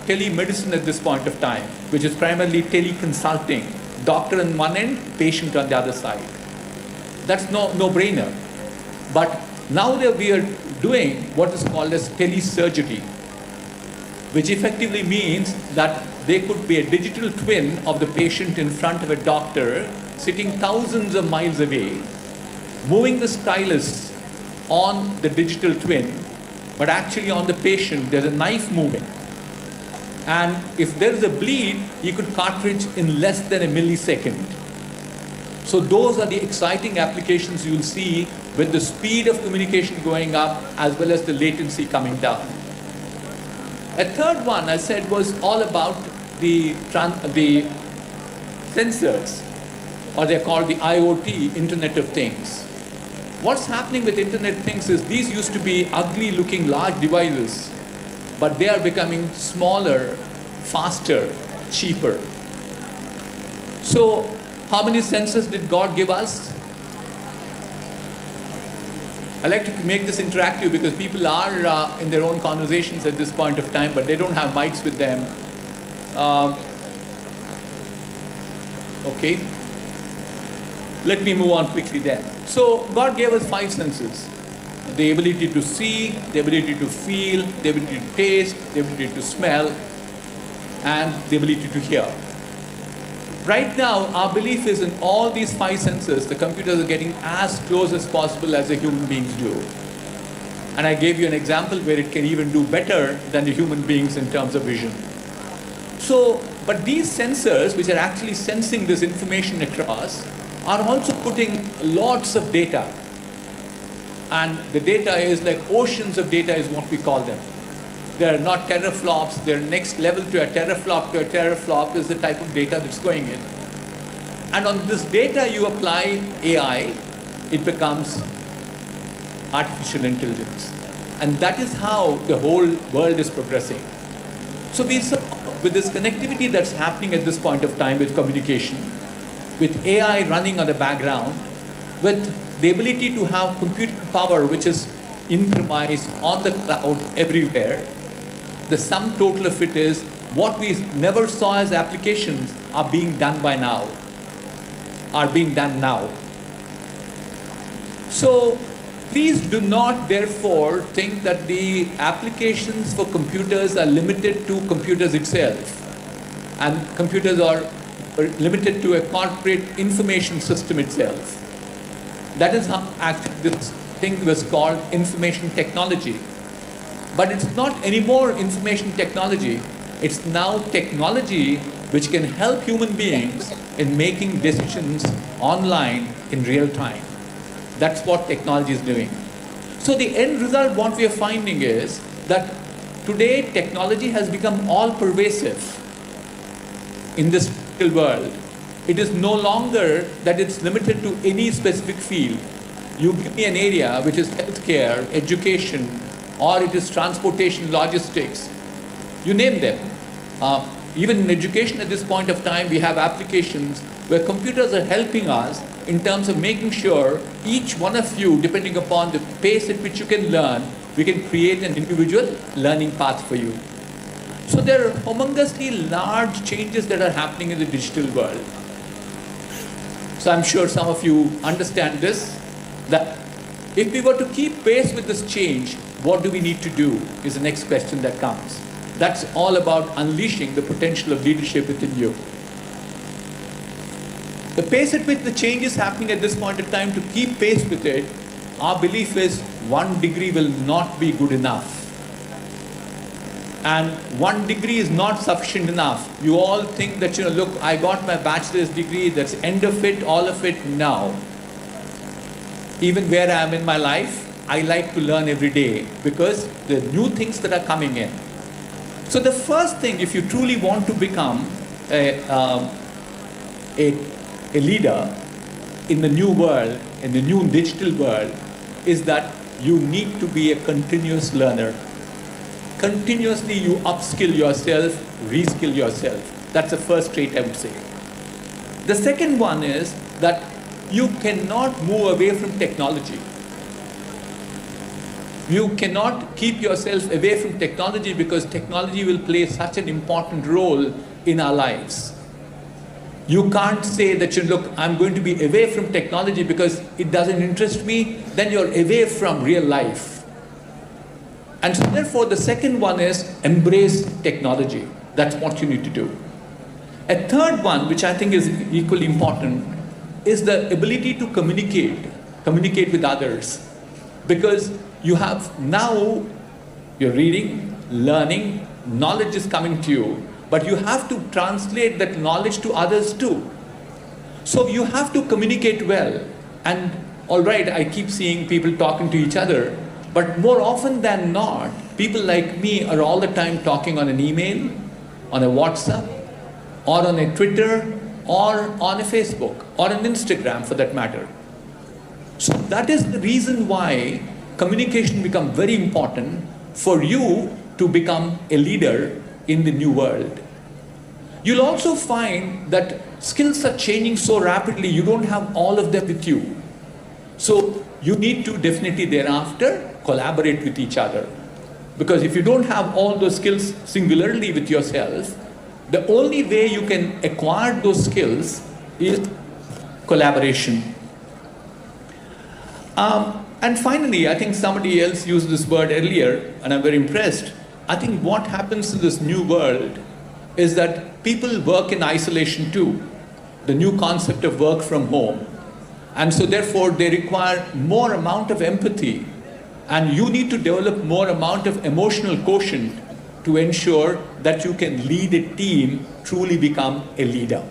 telemedicine at this point of time, which is primarily teleconsulting, doctor on one end, patient on the other side. That's no-brainer. But now that we are doing what is called as telesurgery, which effectively means that there could be a digital twin of the patient in front of a doctor sitting thousands of miles away, moving the stylus on the digital twin, but actually on the patient there's a knife moving. And if there is a bleed, you could cartridge in less than a millisecond. So those are the exciting applications you'll see with the speed of communication going up as well as the latency coming down. A third one I said was all about the sensors, or they're called the IoT, Internet of Things. What's happening with Internet of Things is these used to be ugly looking large devices, but they are becoming smaller, faster, cheaper. So how many sensors did God give us? I like to make this interactive because people are in their own conversations at this point of time, but they don't have mics with them. Okay? Let me move on quickly then. So God gave us 5 senses. The ability to see, the ability to feel, the ability to taste, the ability to smell, and the ability to hear. Right now, our belief is in all these 5 senses, the computers are getting as close as possible as the human beings do. And I gave you an example where it can even do better than the human beings in terms of vision. So, but these sensors, which are actually sensing this information across, are also putting lots of data. And the data is like oceans of data is what we call them. They are not teraflops, they're next level to a teraflop is the type of data that's going in. And on this data you apply AI, it becomes artificial intelligence. And that is how the whole world is progressing. So with this connectivity that's happening at this point of time with communication, with AI running on the background, with the ability to have computing power which is in-premise, on the cloud, everywhere, the sum total of it is what we never saw as applications are being done now. So please do not therefore think that the applications for computers are limited to computers itself, and computers are limited to a corporate information system itself. That is how actually this thing was called information technology. But it's not anymore information technology. It's now technology which can help human beings in making decisions online in real time. That's what technology is doing. So the end result, what we are finding is that today technology has become all pervasive in this digital world. It is no longer that it's limited to any specific field. You give me an area which is healthcare, education, or it is transportation, logistics, you name them. Even in education at this point of time, we have applications where computers are helping us in terms of making sure each one of you, depending upon the pace at which you can learn, we can create an individual learning path for you. So there are humongously large changes that are happening in the digital world. So I'm sure some of you understand this, that if we were to keep pace with this change, what do we need to do is the next question that comes. That's all about unleashing the potential of leadership within you. The pace at which the change is happening at this point in time, to keep pace with it, our belief is 1 degree will not be good enough. And 1 degree is not sufficient enough. You all think that, look, I got my bachelor's degree, that's end of it, all of it. Now, even where I am in my life, I like to learn every day because the new things that are coming in. So the first thing, if you truly want to become a leader in the new world, in the new digital world, is that you need to be a continuous learner. Continuously you upskill yourself, reskill yourself. That's the first trait I would say. The second one is that you cannot move away from technology. You cannot keep yourself away from technology because technology will play such an important role in our lives. You can't say that, look, I'm going to be away from technology because it doesn't interest me, then you're away from real life. And so therefore the second one is embrace technology. That's what you need to do. A third one, which I think is equally important, is the ability to communicate with others. Because you have now, you're reading, learning, knowledge is coming to you, but you have to translate that knowledge to others too. So you have to communicate well. And all right, I keep seeing people talking to each other, but more often than not, people like me are all the time talking on an email, on a WhatsApp, or on a Twitter, or on a Facebook, or an Instagram for that matter. So that is the reason why communication becomes very important for you to become a leader in the new world. You'll also find that skills are changing so rapidly, you don't have all of them with you. So you need to definitely thereafter collaborate with each other. Because if you don't have all those skills singularly with yourself, the only way you can acquire those skills is collaboration. And finally, I think somebody else used this word earlier, and I'm very impressed. I think what happens in this new world is that people work in isolation too. The new concept of work from home. And so therefore they require more amount of empathy, and you need to develop more amount of emotional quotient to ensure that you can lead a team, truly become a leader.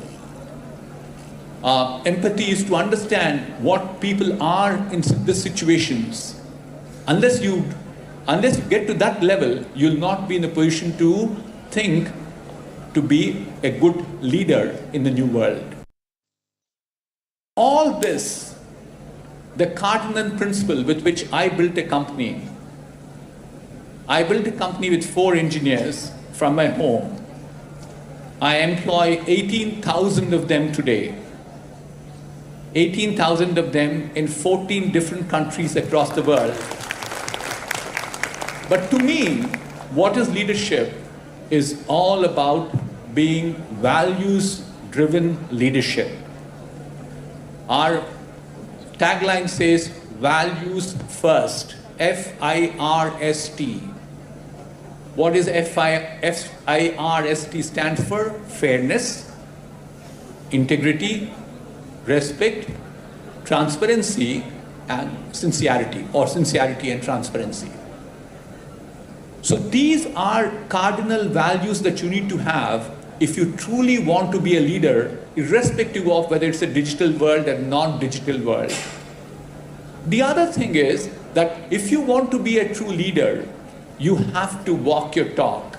Empathy is to understand what people are in these situations. Unless you get to that level, you'll not be in a position to think to be a good leader in the new world. All this, the cardinal principle with which I built a company. I built a company with 4 engineers from my home. I employ 18,000 of them today. 18,000 of them in 14 different countries across the world. But to me, what is leadership is all about being values-driven leadership. Our tagline says, values first, F-I-R-S-T. What is F-I-R-S-T stands for? Fairness, integrity, respect, transparency, and sincerity, or sincerity and transparency. So these are cardinal values that you need to have if you truly want to be a leader, irrespective of whether it's a digital world or non-digital world. The other thing is that if you want to be a true leader, you have to walk your talk.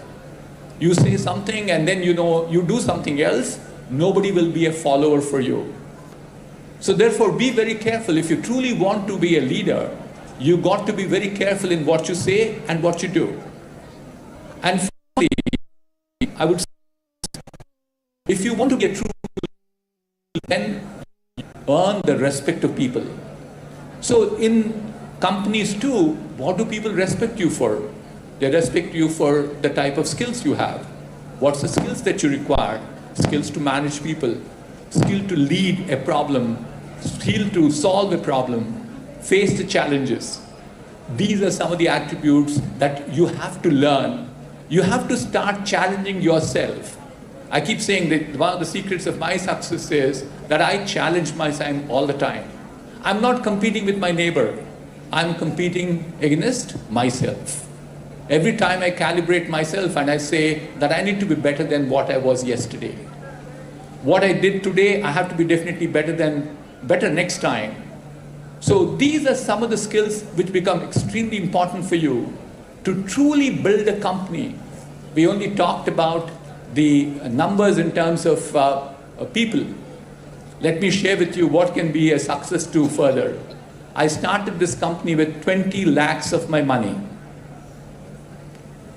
You say something and then you do something else, nobody will be a follower for you. So therefore, be very careful. If you truly want to be a leader, you got to be very careful in what you say and what you do. And finally, I would say, if you want to be a true leader, then earn the respect of people. So in companies too, what do people respect you for? They respect you for the type of skills you have. What's the skills that you require? Skills to manage people, skill to lead a problem, skill to solve a problem, face the challenges. These are some of the attributes that you have to learn. You have to start challenging yourself. I keep saying that one of the secrets of my success is that I challenge myself all the time. I'm not competing with my neighbor. I'm competing against myself. Every time I calibrate myself and I say that I need to be better than what I was yesterday. What I did today, I have to be definitely better next time. So these are some of the skills which become extremely important for you to truly build a company. We only talked about the numbers in terms of people. Let me share with you what can be a success to further. I started this company with 20 lakhs of my money.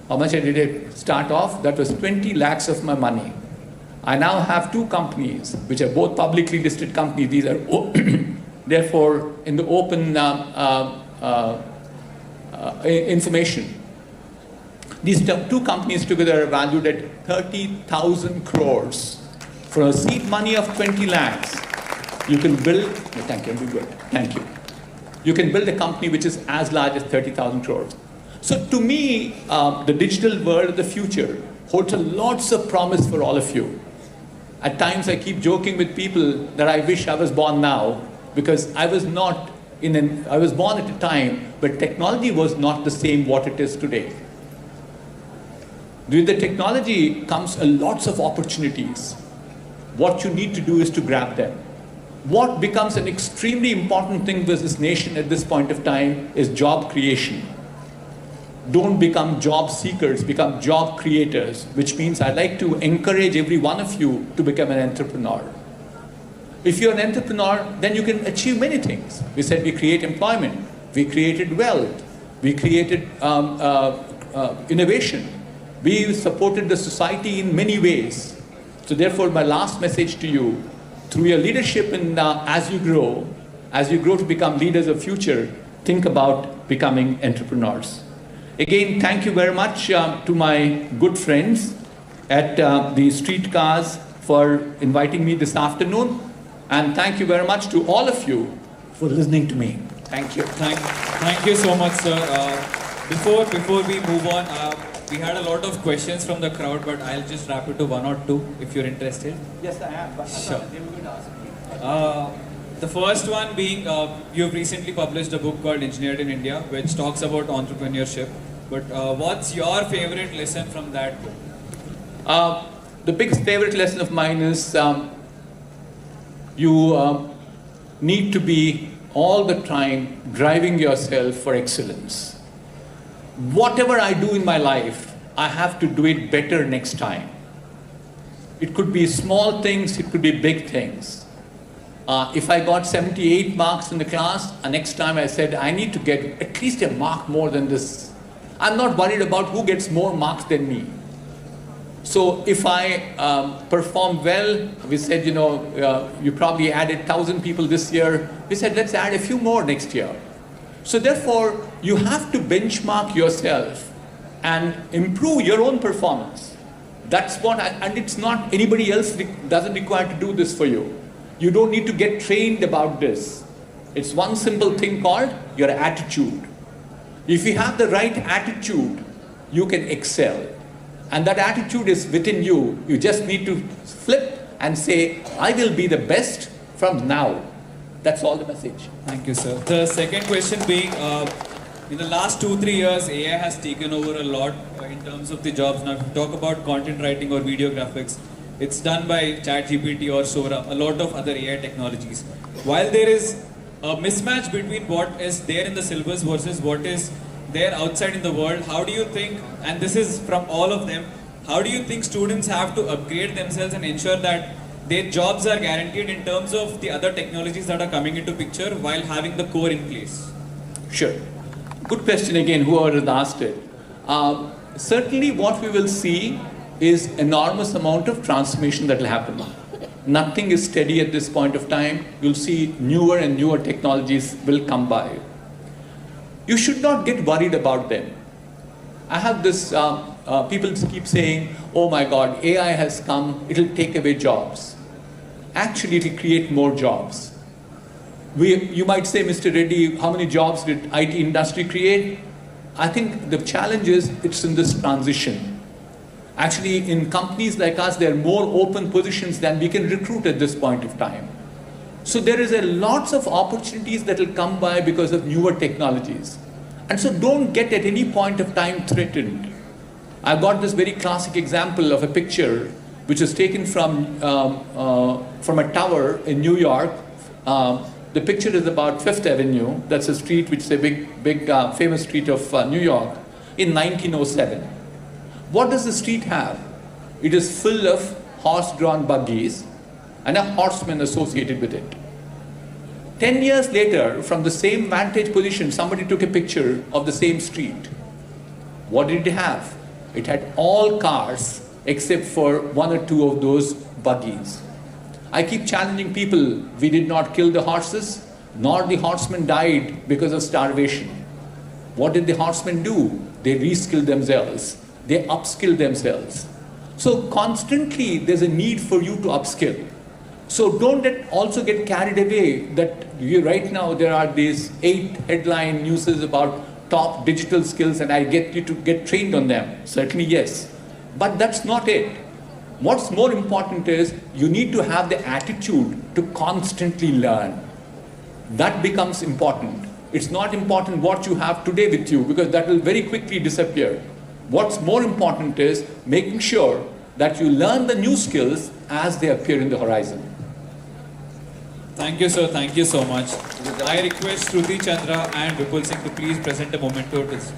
How much I did it start off? That was 20 lakhs of my money. I now have 2 companies, which are both publicly listed companies. These are therefore in the open information. These 2 companies together are valued at 30,000 crores. For a seed money of 20 lakhs, you can build, thank you, I'm good, thank you. You can build a company which is as large as 30,000 crores. So to me, the digital world of the future holds lots of promise for all of you. At times I keep joking with people that I wish I was born now, because I was born at a time but technology was not the same what it is today. With the technology comes lots of opportunities. What you need to do is to grab them. What becomes an extremely important thing for this nation at this point of time is job creation. Don't become job seekers, become job creators, which means I'd like to encourage every one of you to become an entrepreneur. If you're an entrepreneur, then you can achieve many things. We said we create employment, we created wealth, we created innovation, we supported the society in many ways. So therefore, my last message to you, through your leadership and as you grow to become leaders of future, think about becoming entrepreneurs. Again, thank you very much to my good friends at the Streetcars for inviting me this afternoon. And thank you very much to all of you for listening to me. Thank you. Thank you so much, sir. Before we move on, we had a lot of questions from the crowd, but I'll just wrap it to one or two if you're interested. Yes, I am. But Sure. they were going to ask me. The first one being, you've recently published a book called Engineered in India, which talks about entrepreneurship. But what's your favorite lesson from that book? The biggest favorite lesson of mine is you need to be all the time driving yourself for excellence. Whatever I do in my life, I have to do it better next time. It could be small things, it could be big things. If I got 78 marks in the class, next time I said, I need to get at least a mark more than this. I'm not worried about who gets more marks than me. So if I perform well, we said, you probably added 1,000 people this year. We said, let's add a few more next year. So therefore, you have to benchmark yourself and improve your own performance. That's what, and it's not anybody else doesn't require to do this for you. You don't need to get trained about this. It's one simple thing called your attitude. If you have the right attitude, you can excel. And that attitude is within you. You just need to flip and say, I will be the best from now. That's all the message. Thank you, sir. The second question being, in the last 2-3 years, AI has taken over a lot in terms of the jobs. Now, if you talk about content writing or video graphics, it's done by ChatGPT or Sora, a lot of other AI technologies. While there is a mismatch between what is there in the syllabus versus what is there outside in the world, how do you think, and this is from all of them, how do you think students have to upgrade themselves and ensure that their jobs are guaranteed in terms of the other technologies that are coming into picture while having the core in place? Sure. Good question again, whoever has asked it. Certainly what we will see is enormous amount of transformation that will happen. Nothing is steady at this point of time. You'll see newer and newer technologies will come by. You should not get worried about them. I have this, people keep saying, oh my God, AI has come, it'll take away jobs. Actually, it'll create more jobs. You might say, Mr. Reddy, how many jobs did IT industry create? I think the challenge is, it's in this transition. Actually, in companies like us, there are more open positions than we can recruit at this point of time. So there is lots of opportunities that will come by because of newer technologies. And so don't get at any point of time threatened. I got this very classic example of a picture which was taken from a tower in New York. The picture is about Fifth Avenue. That's a street which is a big famous street of New York in 1907. What does the street have? It is full of horse-drawn buggies and a horseman associated with it. 10 years later, from the same vantage position, somebody took a picture of the same street. What did it have? It had all cars except for one or two of those buggies. I keep challenging people, we did not kill the horses, nor the horsemen died because of starvation. What did the horsemen do? They reskilled themselves. They upskill themselves. So constantly there's a need for you to upskill. So don't also get carried away that right now there are these 8 headline newses about top digital skills and I get you to get trained on them. Certainly yes. But that's not it. What's more important is you need to have the attitude to constantly learn. That becomes important. It's not important what you have today with you because that will very quickly disappear. What's more important is making sure that you learn the new skills as they appear in the horizon. Thank you, sir. Thank you so much. I request Shruti Chandra and Vipul Singh to please present a memento to this.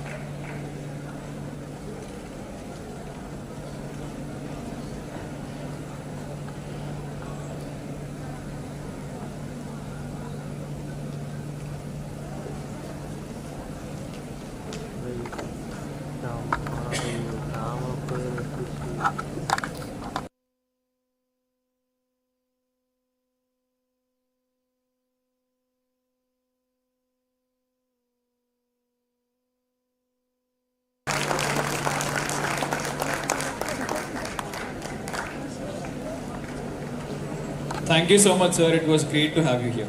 Thank you so much, sir. It was great to have you here.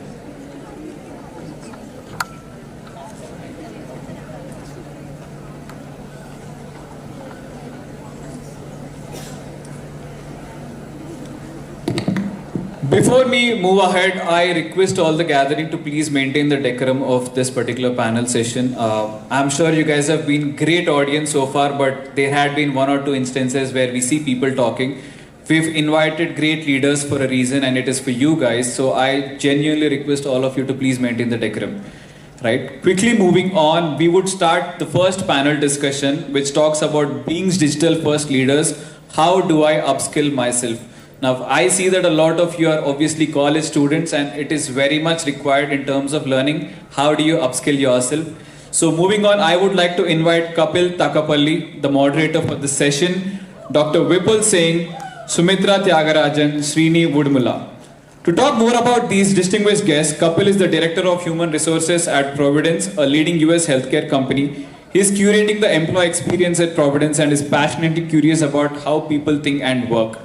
Before we move ahead, I request all the gathering to please maintain the decorum of this particular panel session. I'm sure you guys have been great audience so far, but there had been one or two instances where we see people talking. We've invited great leaders for a reason, and it is for you guys. So I genuinely request all of you to please maintain the decorum. Right. Quickly moving on, we would start the first panel discussion, which talks about being digital first leaders. How do I upskill myself? Now, I see that a lot of you are obviously college students, and it is very much required in terms of learning. How do you upskill yourself? So moving on, I would like to invite Kapil Takapalli, the moderator for this session, Dr. Vipul Singh, Sumitra Tyagarajan, Srini Woodmula. To talk more about these distinguished guests, Kapil is the Director of Human Resources at Providence, a leading US healthcare company. He is curating the employee experience at Providence and is passionately curious about how people think and work.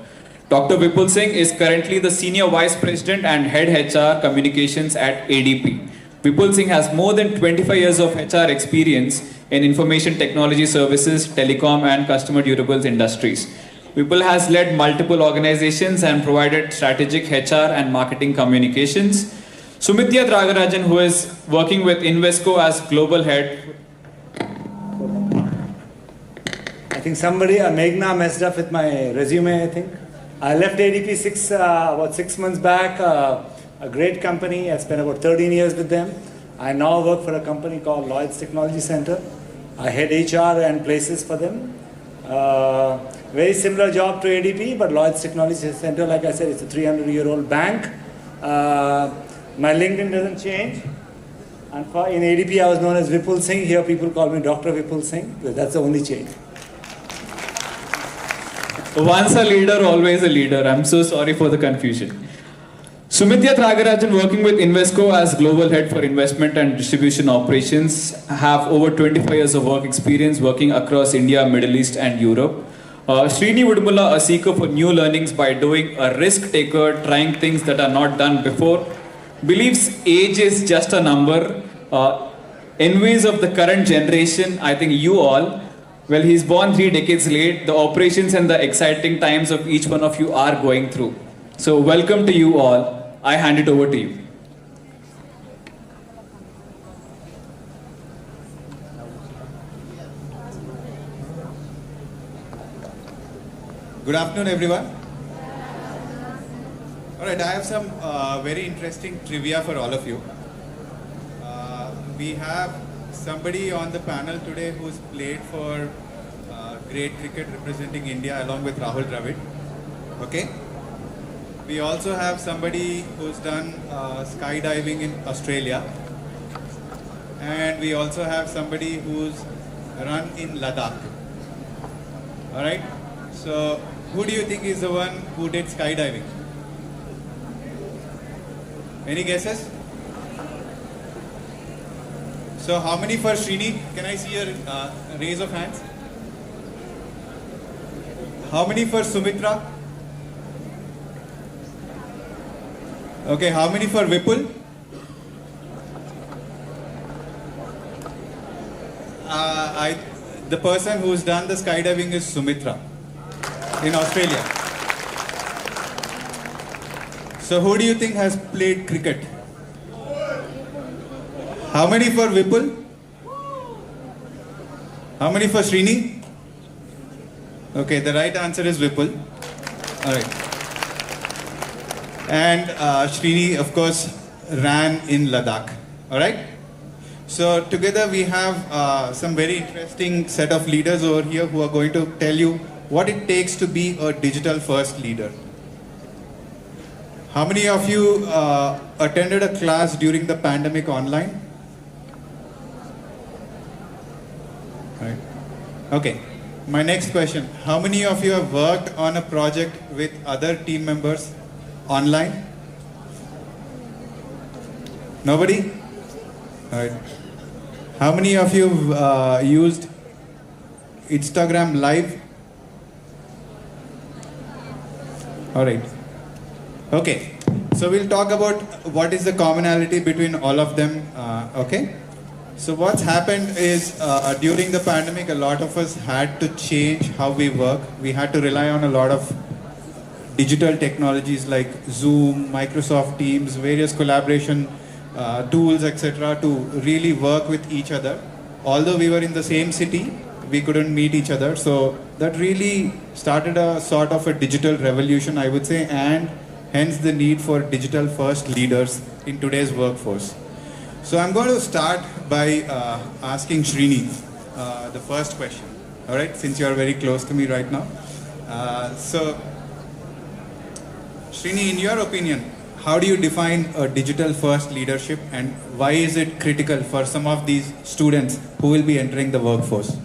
Dr. Vipul Singh is currently the Senior Vice President and Head HR Communications at ADP. Vipul Singh has more than 25 years of HR experience in information technology services, telecom and customer durables industries. Vipul has led multiple organizations and provided strategic HR and marketing communications. Sumitra Tyagarajan, who is working with Invesco as Global Head. I think somebody, Meghna, messed up with my resume, I think. I left ADP about 6 months back, a great company. I spent about 13 years with them. I now work for a company called Lloyd's Technology Center. I head HR and places for them. Very similar job to ADP, but Lloyd's Technology Center, like I said, it's a 300-year-old bank. My LinkedIn doesn't change. And in ADP, I was known as Vipul Singh. Here, people call me Dr. Vipul Singh. That's the only change. Once a leader, always a leader. I'm so sorry for the confusion. Sumitra Tyagarajan, working with Invesco as Global Head for Investment and Distribution Operations, have over 25 years of work experience working across India, Middle East and Europe. Srini Woodmula, a seeker for new learnings by doing a risk taker, trying things that are not done before, believes age is just a number. Envies of the current generation, I think you all. Well, he's born 3 decades late. The operations and the exciting times of each one of you are going through. So welcome to you all. I hand it over to you. Good afternoon, everyone. All right, I have some very interesting trivia for all of you. We have somebody on the panel today who's played for great cricket representing India along with Rahul Dravid. Okay. We also have somebody who's done skydiving in Australia. And we also have somebody who's run in Ladakh. All right. So who do you think is the one who did skydiving? Any guesses? So how many for Srini? Can I see a raise of hands? How many for Sumitra? Okay, how many for Vipul? The person who's done the skydiving is Sumitra in Australia. So who do you think has played cricket? How many for Vipul? How many for Srini? Okay, the right answer is Vipul. All right. And Srini, of course, ran in Ladakh. All right. So together we have some very interesting set of leaders over here who are going to tell you what it takes to be a digital first leader. How many of you attended a class during the pandemic online? Right. Okay. My next question. How many of you have worked on a project with other team members online? Nobody? All right. How many of you used Instagram Live? All right. Okay. So we'll talk about what is the commonality between all of them, okay? So what's happened is during the pandemic, a lot of us had to change how we work. We had to rely on a lot of digital technologies like Zoom, Microsoft Teams, various collaboration tools, etc. to really work with each other. Although we were in the same city, we couldn't meet each other. So that really started a sort of a digital revolution, I would say, and hence the need for digital first leaders in today's workforce. So I'm going to start by asking Srini the first question, all right, since you are very close to me right now. So Srini, in your opinion, how do you define a digital first leadership, and why is it critical for some of these students who will be entering the workforce?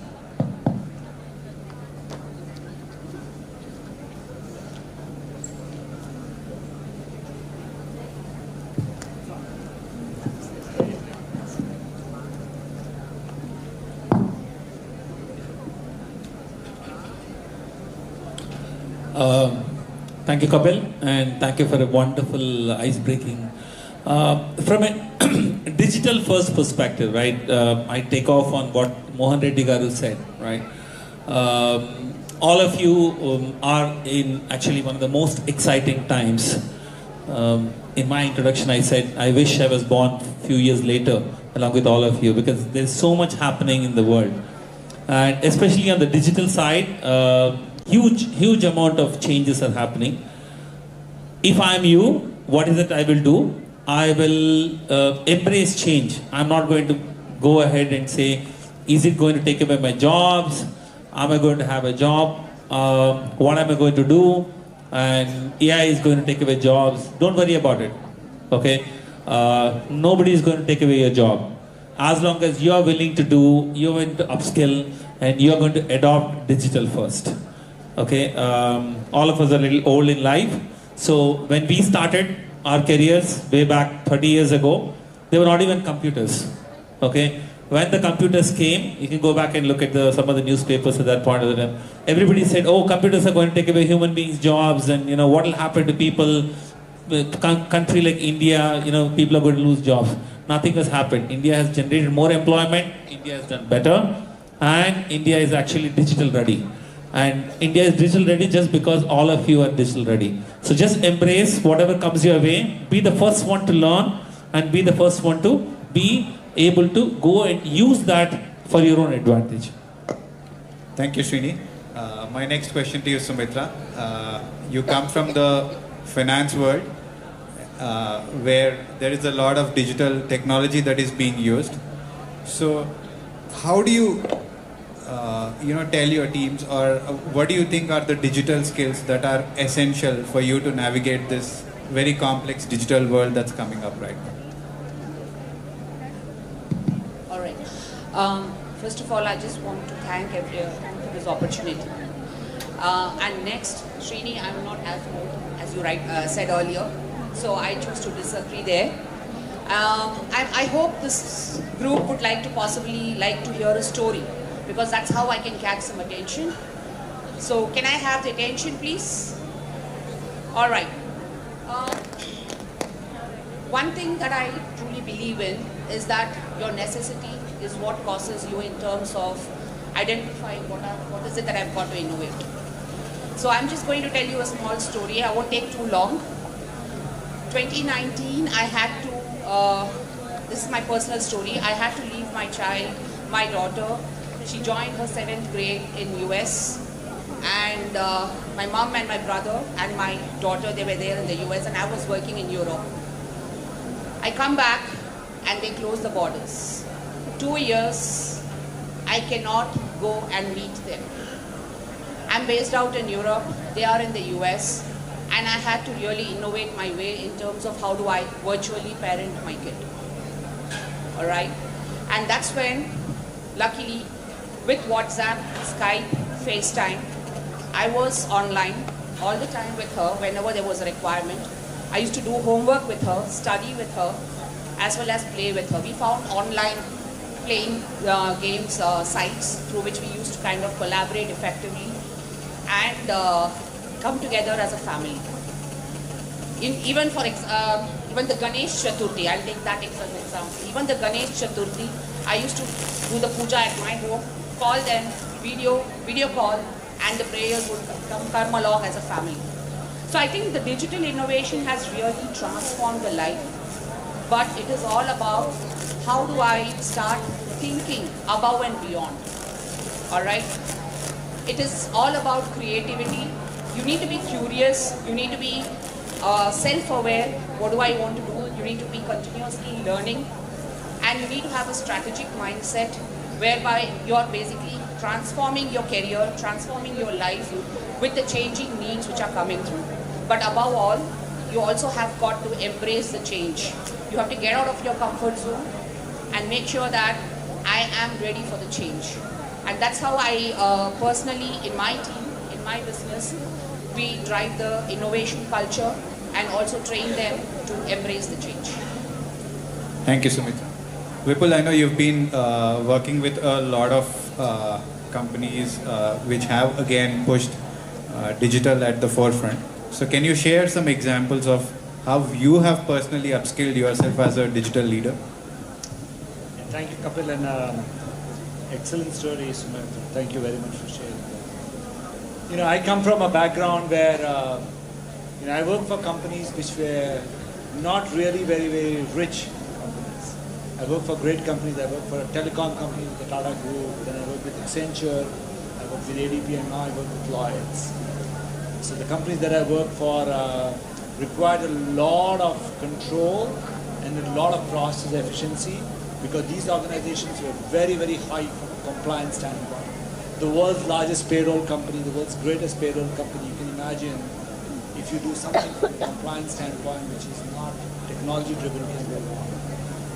Thank you, Kapil, and thank you for a wonderful ice-breaking. From a digital first perspective, right, I take off on what Mohan Reddy Garu said, right. All of you are in actually one of the most exciting times. In my introduction, I said, I wish I was born a few years later, along with all of you, because there's so much happening in the world. And especially on the digital side, huge amount of changes are happening. If I'm you, what is it I will do? I will embrace change. I'm not going to go ahead and say, is it going to take away my jobs? Am I going to have a job? What am I going to do? And AI is going to take away jobs. Don't worry about it. Okay? Nobody is going to take away your job. As long as you are willing to do, you're going to upskill, and you're going to adopt digital first. Okay, all of us are a little old in life. So when we started our careers way back 30 years ago, there were not even computers. Okay, when the computers came, you can go back and look at some of the newspapers at that point of the time. Everybody said, "Oh, computers are going to take away human beings' jobs, and you know what will happen to people." Country like India, you know, people are going to lose jobs. Nothing has happened. India has generated more employment. India has done better, and India is actually digital ready. And India is digital ready just because all of you are digital ready. So just embrace whatever comes your way. Be the first one to learn, and be the first one to be able to go and use that for your own advantage. Thank you, Srini. My next question to you, Sumitra. You come from the finance world where there is a lot of digital technology that is being used. So how do you tell your teams, or what do you think are the digital skills that are essential for you to navigate this very complex digital world that's coming up right now? All right. First of all, I just want to thank everyone for this opportunity. And next, Srini, I'm not as old as you said earlier, so I choose to disagree there. I hope this group would like to hear a story, because that's how I can catch some attention. So can I have the attention, please? All right. One thing that I truly believe in is that your necessity is what causes you in terms of identifying what is it that I've got to innovate. So I'm just going to tell you a small story. I won't take too long. 2019, I had to, this is my personal story, I had to leave my child, my daughter. She joined her 7th grade in US, and my mom and my brother and my daughter, they were there in the US, and I was working in Europe. I come back and they close the borders. 2 years, I cannot go and meet them. I'm based out in Europe, they are in the US, and I had to really innovate my way in terms of how do I virtually parent my kid. All right? And that's when, luckily, with WhatsApp, Skype, FaceTime, I was online all the time with her whenever there was a requirement. I used to do homework with her, study with her, as well as play with her. We found online playing games sites through which we used to kind of collaborate effectively and come together as a family. Even the Ganesh Chaturthi, I'll take that as an example. Even the Ganesh Chaturthi, I used to do the puja at my home, call them, video call, and the prayers would come along as a family. So I think the digital innovation has really transformed the life, but it is all about how do I start thinking above and beyond. All right? It is all about creativity. You need to be curious, you need to be self-aware. What do I want to do? You need to be continuously learning, and you need to have a strategic mindset whereby you're basically transforming your career, transforming your life with the changing needs which are coming through. But above all, you also have got to embrace the change. You have to get out of your comfort zone and make sure that I am ready for the change. And that's how I personally, in my team, in my business, we drive the innovation culture and also train them to embrace the change. Thank you, Sumitra. Vipul, I know you've been working with a lot of companies which have again pushed digital at the forefront. So can you share some examples of how you have personally upskilled yourself as a digital leader? Thank you, Kapil, and excellent story, Sumitra. Thank you very much for sharing that. I come from a background where I work for companies which were not really very, very rich companies. I work for great companies. I work for a telecom company with the Tata Group, then I work with Accenture, I work with ADP, and now I work with Lloyds. So the companies that I work for required a lot of control and a lot of process efficiency, because these organizations were very, very high from a compliance standpoint. The world's largest payroll company, the world's greatest payroll company, you can imagine if you do something from a compliance standpoint which is not technology driven, can go wrong.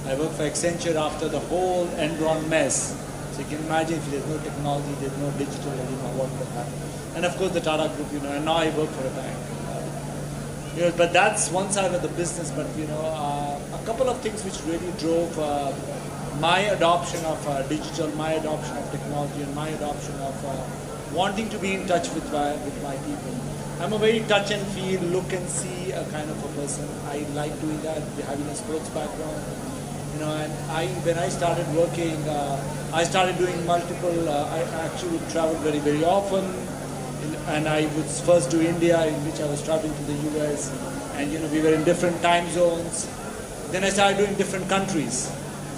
I work for Accenture after the whole Enron mess. So you can imagine if there's no technology, there's no digital, what will happen. And of course the Tata Group, and now I work for a bank. But that's one side of the business, but a couple of things which really drove my adoption of digital, my adoption of technology, and my adoption of wanting to be in touch with my people. I'm a very touch and feel, look and see a kind of a person. I like doing that, having a sports background. And when I started working, I started doing multiple, I actually would travel very, very often. And I would first do India, in which I was traveling to the US, and we were in different time zones. Then I started doing different countries.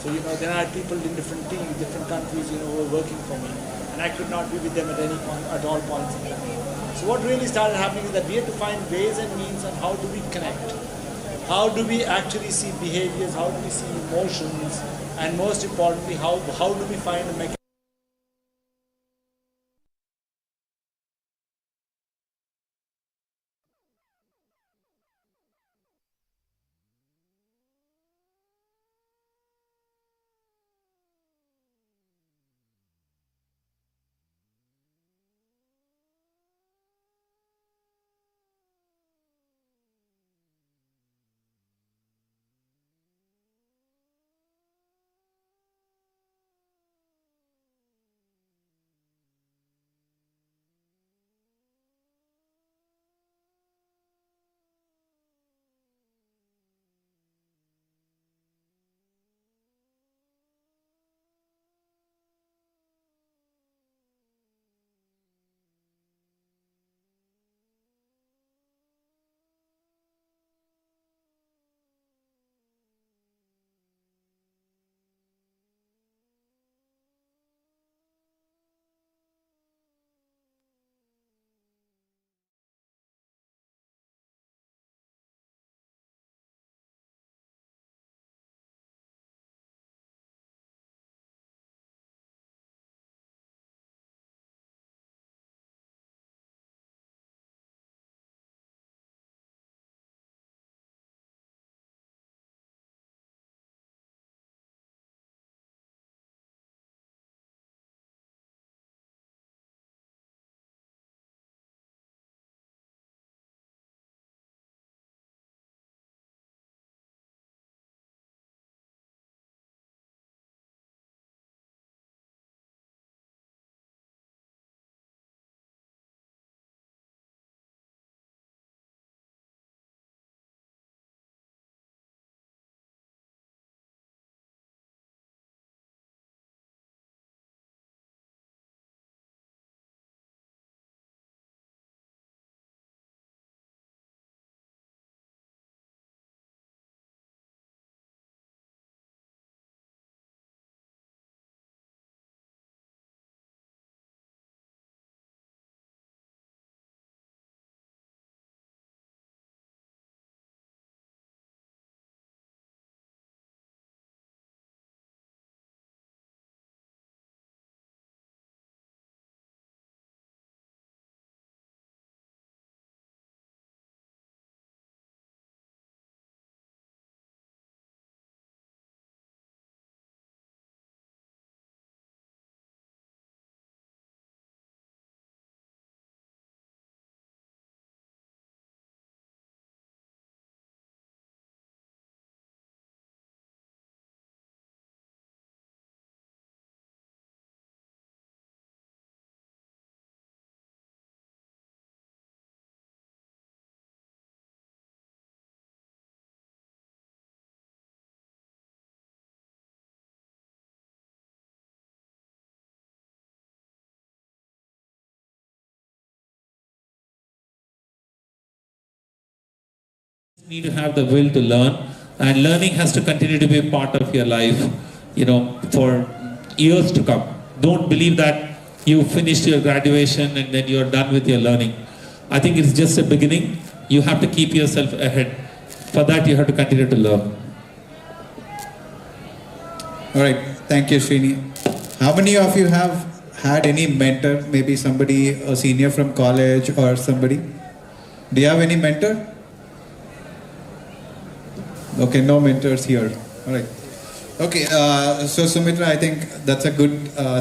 So then I had people in different teams, different countries, who were working for me, and I could not be with them at any point, at all points in time. So what really started happening is that we had to find ways and means on how do we connect, how do we actually see behaviors, how do we see emotions, and most importantly, how do we find a mechanism. need to have the will to learn, and learning has to continue to be a part of your life, for years to come. Don't believe that you finished your graduation and then you're done with your learning. I think it's just a beginning. You have to keep yourself ahead. For that, you have to continue to learn. All right, thank you, Srini. How many of you have had any mentor, maybe somebody, a senior from college or somebody? Do you have any mentor? Okay, no mentors here. All right. Okay, so Sumitra, I think that's a good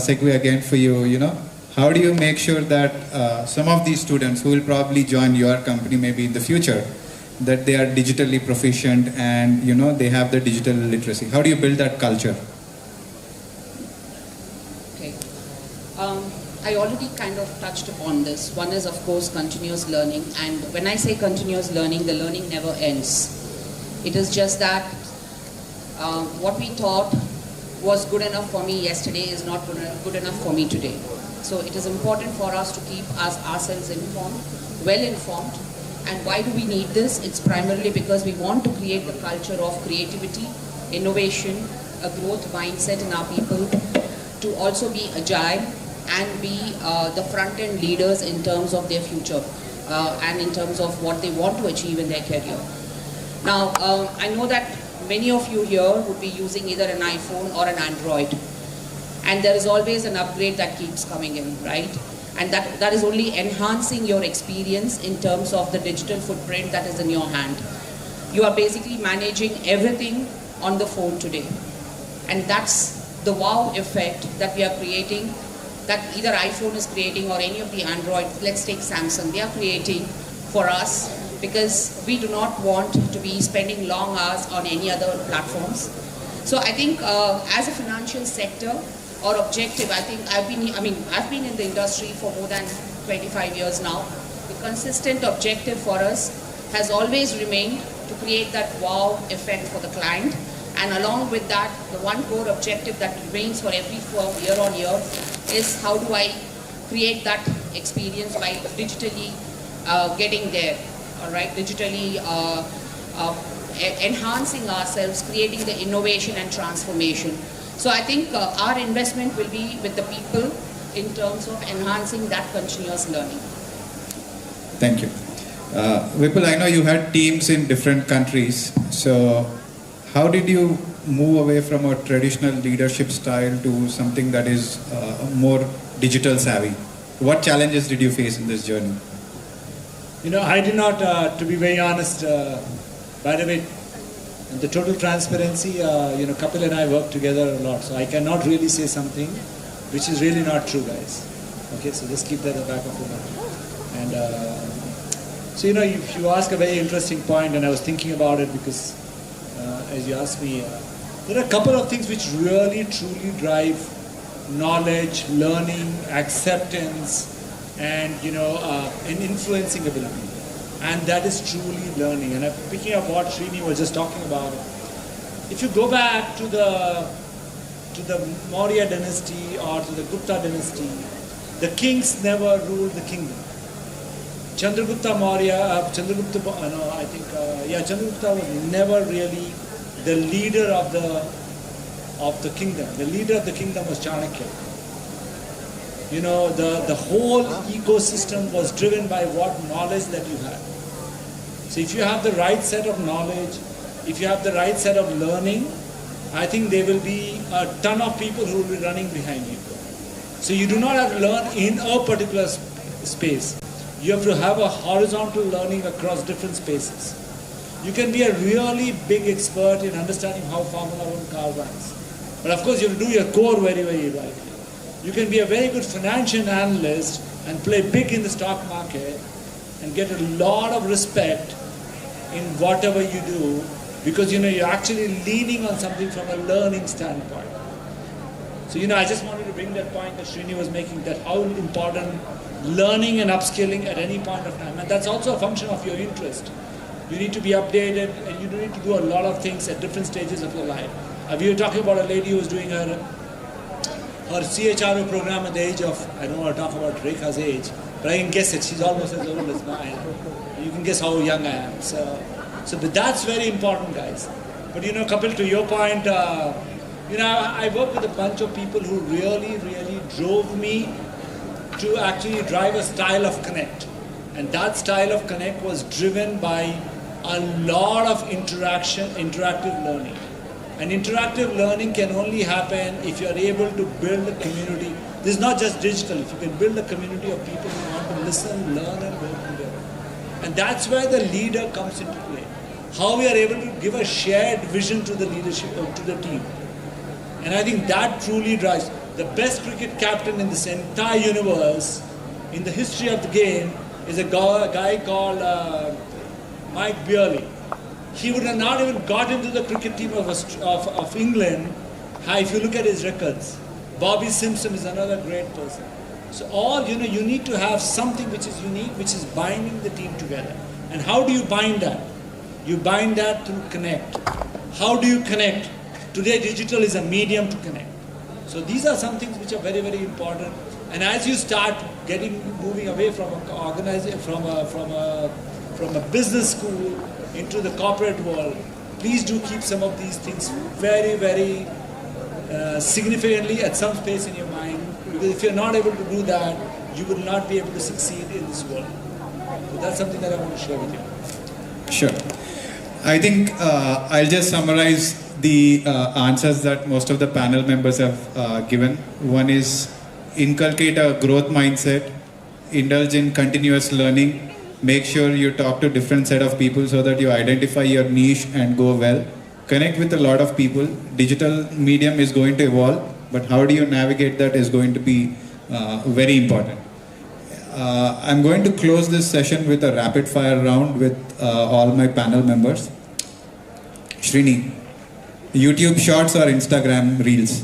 segue again for you, How do you make sure that some of these students who will probably join your company maybe in the future, that they are digitally proficient and, they have the digital literacy? How do you build that culture? Okay. I already kind of touched upon this. One is, of course, continuous learning. And when I say continuous learning, the learning never ends. It is just that what we thought was good enough for me yesterday is not good enough for me today. So it is important for us to keep ourselves informed, well informed. And why do we need this? It's primarily because we want to create the culture of creativity, innovation, a growth mindset in our people, to also be agile and be the front-end leaders in terms of their future and in terms of what they want to achieve in their career. Now, I know that many of you here would be using either an iPhone or an Android. And there is always an upgrade that keeps coming in, right? And that is only enhancing your experience in terms of the digital footprint that is in your hand. You are basically managing everything on the phone today. And that's the wow effect that we are creating, that either iPhone is creating or any of the Android, let's take Samsung, they are creating for us, because we do not want to be spending long hours on any other platforms. So I think as a financial sector or objective, I've been in the industry for more than 25 years now. The consistent objective for us has always remained to create that wow effect for the client. And along with that, the one core objective that remains for every firm year on year is how do I create that experience by digitally getting there. All right, digitally enhancing ourselves, creating the innovation and transformation. So I think our investment will be with the people in terms of enhancing that continuous learning. Thank you. Vipul, I know you had teams in different countries. So how did you move away from a traditional leadership style to something that is more digital savvy? What challenges did you face in this journey? I did not, to be very honest, by the way, the total transparency, Kapil and I work together a lot, so I cannot really say something which is really not true, guys. Okay, so just keep that at the back of your mind. And so, if you ask a very interesting point, and I was thinking about it because, as you asked me, there are a couple of things which really, truly drive knowledge, learning, acceptance, and influencing ability, and that is truly learning. And I'm picking up what Srini was just talking about. If you go back to the Maurya dynasty or to the Gupta dynasty, the kings never ruled the kingdom. Chandragupta was never really the leader of the kingdom. The leader of the kingdom was Chanakya. The whole ecosystem was driven by what knowledge that you had. So if you have the right set of knowledge, if you have the right set of learning, I think there will be a ton of people who will be running behind you. So you do not have to learn in a particular space. You have to have a horizontal learning across different spaces. You can be a really big expert in understanding how Formula 1 car runs. But of course you have to do your core very, very right. You can be a very good financial analyst and play big in the stock market and get a lot of respect in whatever you do, because you're actually leaning on something from a learning standpoint. So I just wanted to bring that point that Srini was making, that how important learning and upskilling at any point of time, and that's also a function of your interest. You need to be updated, and you need to do a lot of things at different stages of your life. We were talking about a lady who was doing her CHRO program at the age of, I don't want to talk about Rekha's age, but I can guess it. She's almost as old as mine. You can guess how young I am. So So but that's very important, guys. But Kapil, to your point, I work with a bunch of people who really drove me to actually drive a style of connect. And that style of connect was driven by a lot of interactive learning. And interactive learning can only happen if you're able to build a community. This is not just digital. If you can build a community of people who want to listen, learn and work together. And that's where the leader comes into play. How we are able to give a shared vision to the leadership, to the team. And I think that truly drives. The best cricket captain in this entire universe, in the history of the game, is a guy called Mike Beerley. He would have not even got into the cricket team of England if you look at his records. Bobby Simpson is another great person. So you need to have something which is unique, which is binding the team together. And how do you bind that? You bind that through connect. How do you connect? Today digital is a medium to connect. So these are some things which are very important. And as you start moving away from a business school into the corporate world, please do keep some of these things very significantly at some space in your mind. Because if you're not able to do that, you will not be able to succeed in this world. So that's something that I want to share with you. Sure. I think I'll just summarize the answers that most of the panel members have given. One is inculcate a growth mindset, indulge in continuous learning, make sure you talk to different set of people so that you identify your niche and go well. Connect with a lot of people. Digital medium is going to evolve, but how do you navigate that is going to be very important. I'm going to close this session with a rapid fire round with all my panel members. Srini, YouTube Shorts or Instagram Reels?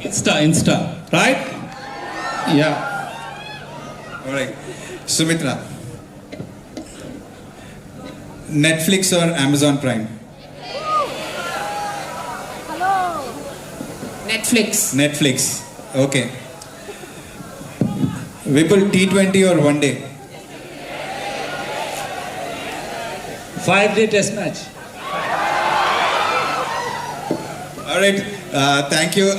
Insta, right? Yeah. All right. Sumitra, Netflix or Amazon Prime? Netflix. Okay. Vipul, T20 or one day? 5-day test match. All right. Thank you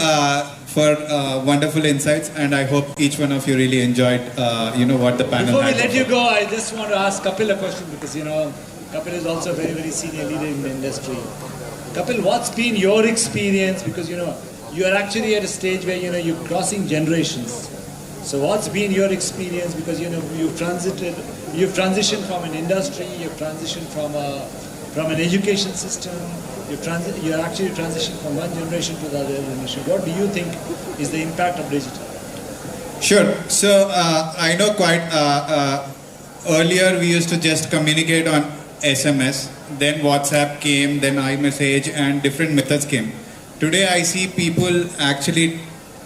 for wonderful insights, and I hope each one of you really enjoyed, what the panel Before we had let to you offer. go, I just want to ask Kapil a question because, Kapil is also a very senior leader in the industry. Kapil, what's been your experience? Because, you are actually at a stage where, you're crossing generations. So what's been your experience? Because, you've transitioned from an industry, you've transitioned from an education system, you're actually transitioning from one generation to the other generation. What do you think is the impact of digital? Sure. So I know quite earlier we used to just communicate on SMS, then WhatsApp came, then iMessage, and different methods came. Today I see people actually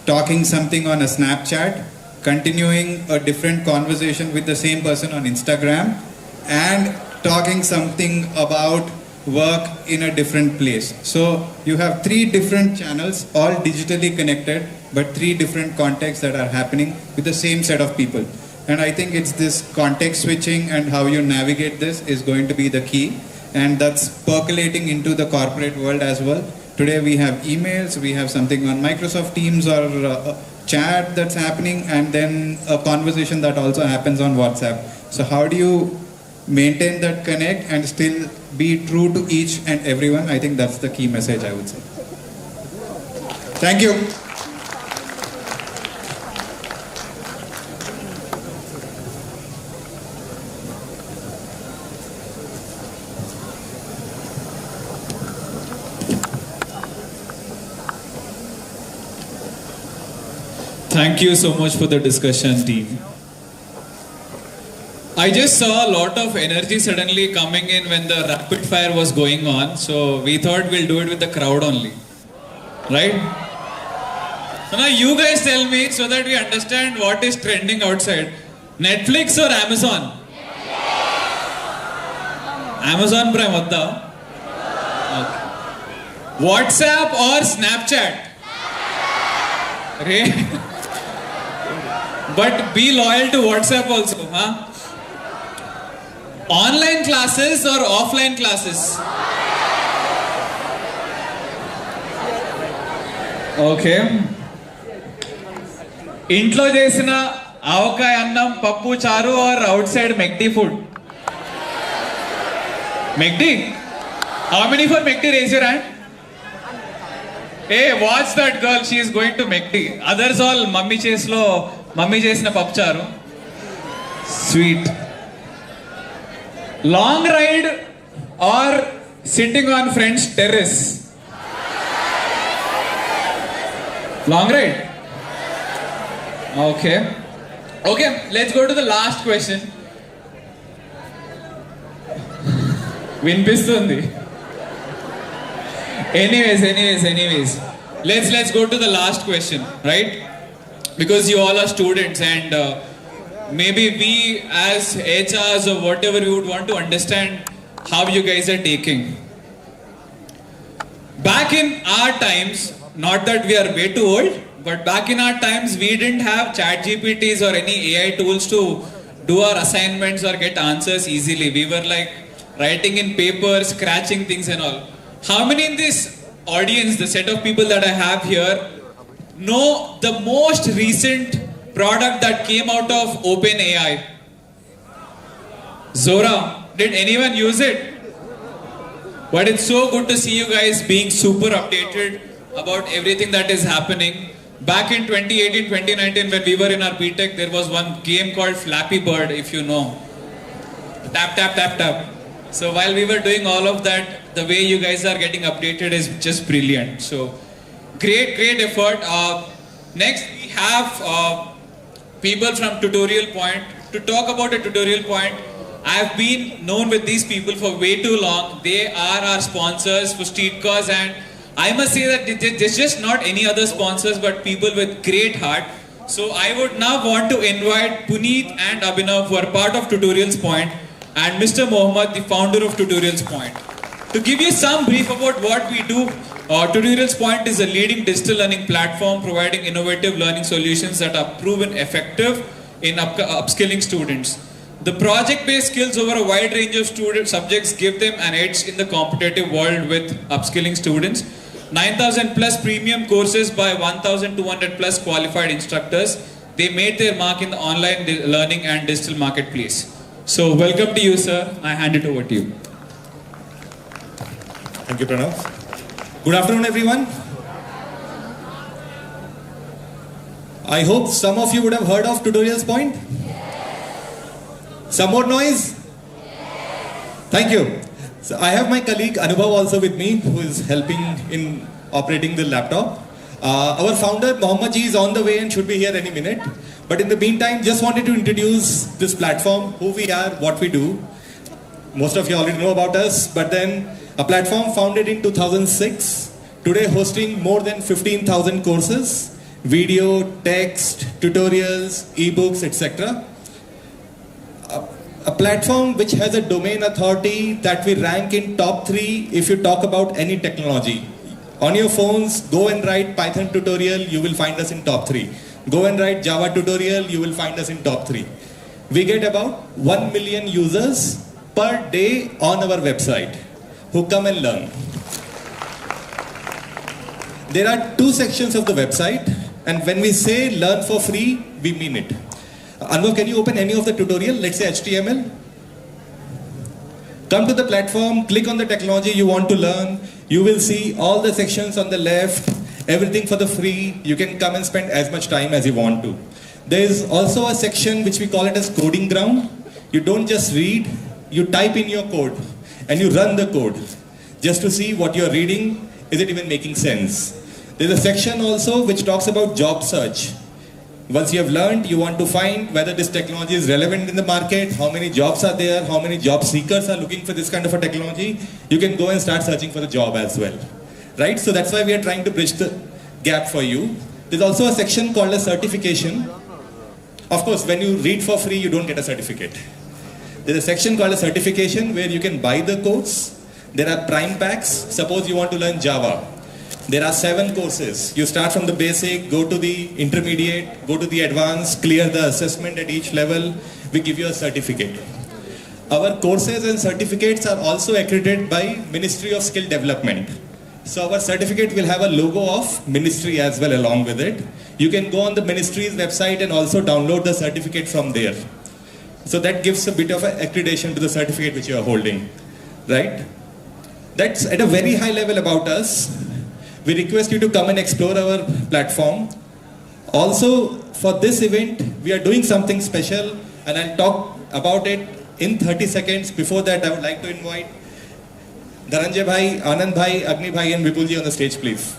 talking something on a Snapchat, continuing a different conversation with the same person on Instagram, and talking something about work in a different place. So you have 3 different channels, all digitally connected, but 3 different contexts that are happening with the same set of people. And I think it's this context switching and how you navigate this is going to be the key. And that's percolating into the corporate world as well. Today we have emails, we have something on Microsoft Teams or chat that's happening, and then a conversation that also happens on WhatsApp. So how do you maintain that connect and still be true to each and everyone? I think that's the key message I would say. Thank you. Thank you so much for the discussion, team. I just saw a lot of energy suddenly coming in when the rapid fire was going on, so we thought we'll do it with the crowd only. Right? So now you guys tell me so that we understand what is trending outside. Netflix or Amazon? Amazon Prime, what the? Okay. WhatsApp or Snapchat? Okay. But be loyal to WhatsApp also, huh? Online classes or offline classes? Okay. ఇంట్లో చేసిన ఆవకాయ అన్నం పప్పు చారు or outside McD food? McD? How many for McD? Raise your hand. Hey, watch that girl. She is going to McD. Others all mummy చేసిన పప్పు చారు. Sweet. Long ride or sitting on friend's terrace? Long ride? Okay. Okay, let's go to the last question. వినిపిస్తుంది. Anyways. Let's go to the last question, right? Because you all are students and maybe we as HRs or whatever we would want to understand how you guys are taking. Back in our times, not that we are way too old, but back in our times we didn't have chat GPTs or any AI tools to do our assignments or get answers easily. We were like writing in papers, scratching things and all. How many in this audience, the set of people that I have here, know the most recent product that came out of OpenAI? Zora. Did anyone use it? But it's so good to see you guys being super updated about everything that is happening. Back in 2018, 2019, when we were in our BTech, there was one game called Flappy Bird, if you know. Tap. So while we were doing all of that, the way you guys are getting updated is just brilliant. So great effort. Next, we have people from Tutorial Point to talk about a Tutorial Point. I have been known with these people for way too long. They are our sponsors for Street Cause, and I must say that there's just not any other sponsors but people with great heart. So I would now want to invite Puneet and Abhinav, who are part of Tutorials Point, and Mr. Mohammed, the founder of Tutorials Point. To give you some brief about what we do, Tutorials Point is a leading digital learning platform providing innovative learning solutions that are proven effective in upskilling students. The project-based skills over a wide range of student subjects give them an edge in the competitive world with upskilling students. 9,000 plus premium courses by 1,200 plus qualified instructors. They made their mark in the online learning and digital marketplace. So welcome to you, sir. I hand it over to you. Thank you, Pranav. Good afternoon, everyone. I hope some of you would have heard of Tutorials Point. Some more noise? Thank you. So I have my colleague Anubhav also with me, who is helping in operating the laptop. Our founder Mohammed ji is on the way and should be here any minute. But in the meantime, just wanted to introduce this platform, who we are, what we do. Most of you already know about us, but then a platform founded in 2006, today hosting more than 15,000 courses, video, text, tutorials, ebooks, etc. A platform which has a domain authority that we rank in top 3 if you talk about any technology. On your phones, go and write Python tutorial, you will find us in top 3. Go and write Java tutorial, you will find us in top 3. We get about 1 million users per day on our website who come and learn. There are 2 sections of the website, and when we say learn for free, we mean it. Anwar, can you open any of the tutorial? Let's say HTML. Come to the platform, click on the technology you want to learn. You will see all the sections on the left, everything for the free. You can come and spend as much time as you want to. There is also a section which we call it as coding ground. You don't just read, you type in your code and you run the code just to see what you're reading, is it even making sense. There's a section also which talks about job search. Once you have learned, you want to find whether this technology is relevant in the market, how many jobs are there, how many job seekers are looking for this kind of a technology. You can go and start searching for the job as well. Right? So that's why we are trying to bridge the gap for you. There's also a section called a certification. Of course, when you read for free, you don't get a certificate. There's a section called a certification where you can buy the course. There are prime packs. Suppose you want to learn Java. There are 7 courses. You start from the basic, go to the intermediate, go to the advanced, clear the assessment at each level. We give you a certificate. our courses and certificates are also accredited by Ministry of Skill Development. So our certificate will have a logo of ministry as well along with it. You can go on the ministry's website and also download the certificate from there. So that gives a bit of an accreditation to the certificate which you are holding, right? That's at a very high level about us. We request you to come and explore our platform. Also, for this event, we are doing something special, and I'll talk about it in 30 seconds. Before that, I would like to invite Dhananjay Bhai, Anand Bhai, Agni Bhai and Vipul ji on the stage, please.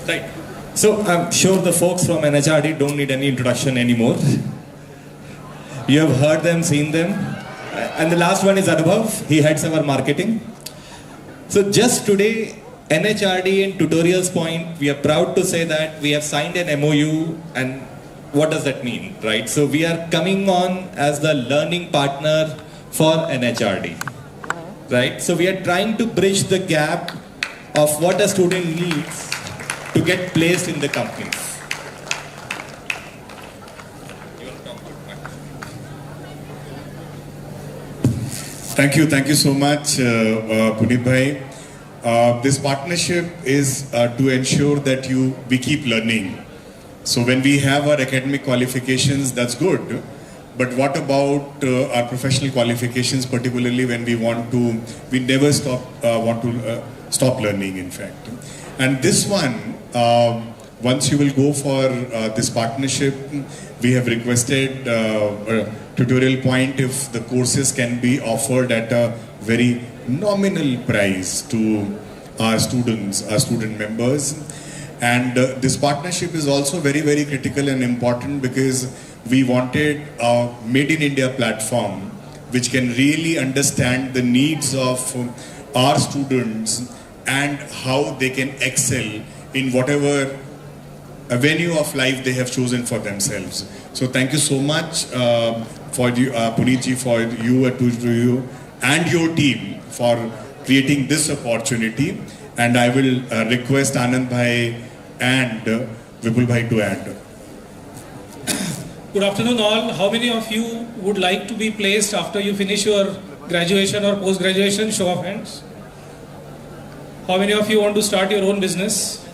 Right. So I'm sure the folks from NHRD don't need any introduction anymore. You have heard them, seen them. And the last one is Anubhav. He heads our marketing. So just today, NHRD and Tutorials Point, we are proud to say that we have signed an MOU. And what does that mean, right? So we are coming on as the learning partner for NHRD, right? So we are trying to bridge the gap of what a student needs to get placed in the companies. Thank you so much, Puneet Bhai. This partnership is to ensure that we keep learning. So when we have our academic qualifications, that's good. But what about our professional qualifications, particularly when we never want to stop learning, in fact. And this one, once you will go for this partnership, we have requested Tutorial Point if the courses can be offered at a very nominal price to our students, our student members. And this partnership is also very, very critical and important because we wanted a Made in India platform which can really understand the needs of our students and how they can excel in whatever avenue of life they have chosen for themselves. So thank you so much for you, Puneet ji, for you and your team for creating this opportunity. And I will request Anand Bhai and Vipul Bhai to add. Good afternoon all. How many of you would like to be placed after you finish your graduation or post-graduation? Show of hands. How many of you want to start your own business?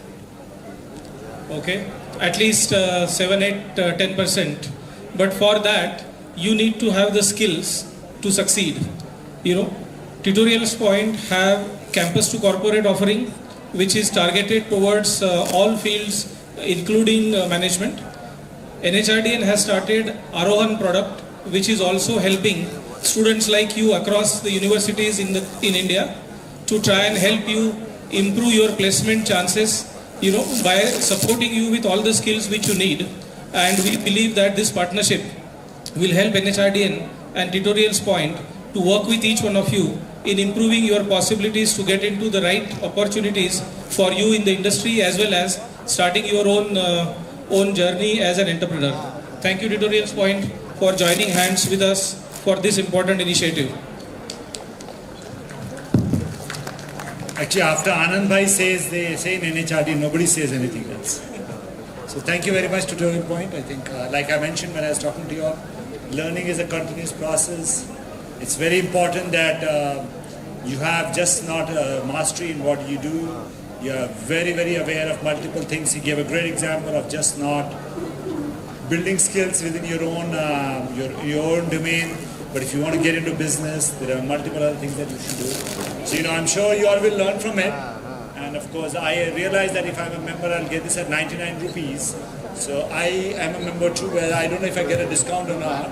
Okay, at least 7, 8, 10%. But for that, you need to have the skills to succeed. You know, Tutorials Point have campus to corporate offering, which is targeted towards all fields, including management. NHRDN has started Arohan product, which is also helping students like you across the universities in India to try and help you improve your placement chances, you know, by supporting you with all the skills which you need. And we believe that this partnership will help NHRDN and Tutorials Point to work with each one of you in improving your possibilities to get into the right opportunities for you in the industry, as well as starting your own journey as an entrepreneur. Thank you, Tutorials Point, for joining hands with us for this important initiative. Actually, after Anand Bhai says, they say in NHRD, nobody says anything else. So thank you very much, Tutorial Point. I think, like I mentioned when I was talking to you all, learning is a continuous process. It's very important that you have just not a mastery in what you do. You are very, very aware of multiple things. He gave a great example of just not building skills within your own domain. But if you want to get into business, there are multiple other things that you should do. So, you know, I'm sure you all will learn from it. And of course, I realize that if I'm a member, I'll get this at 99 rupees. So I am a member too, where I don't know if I get a discount or not.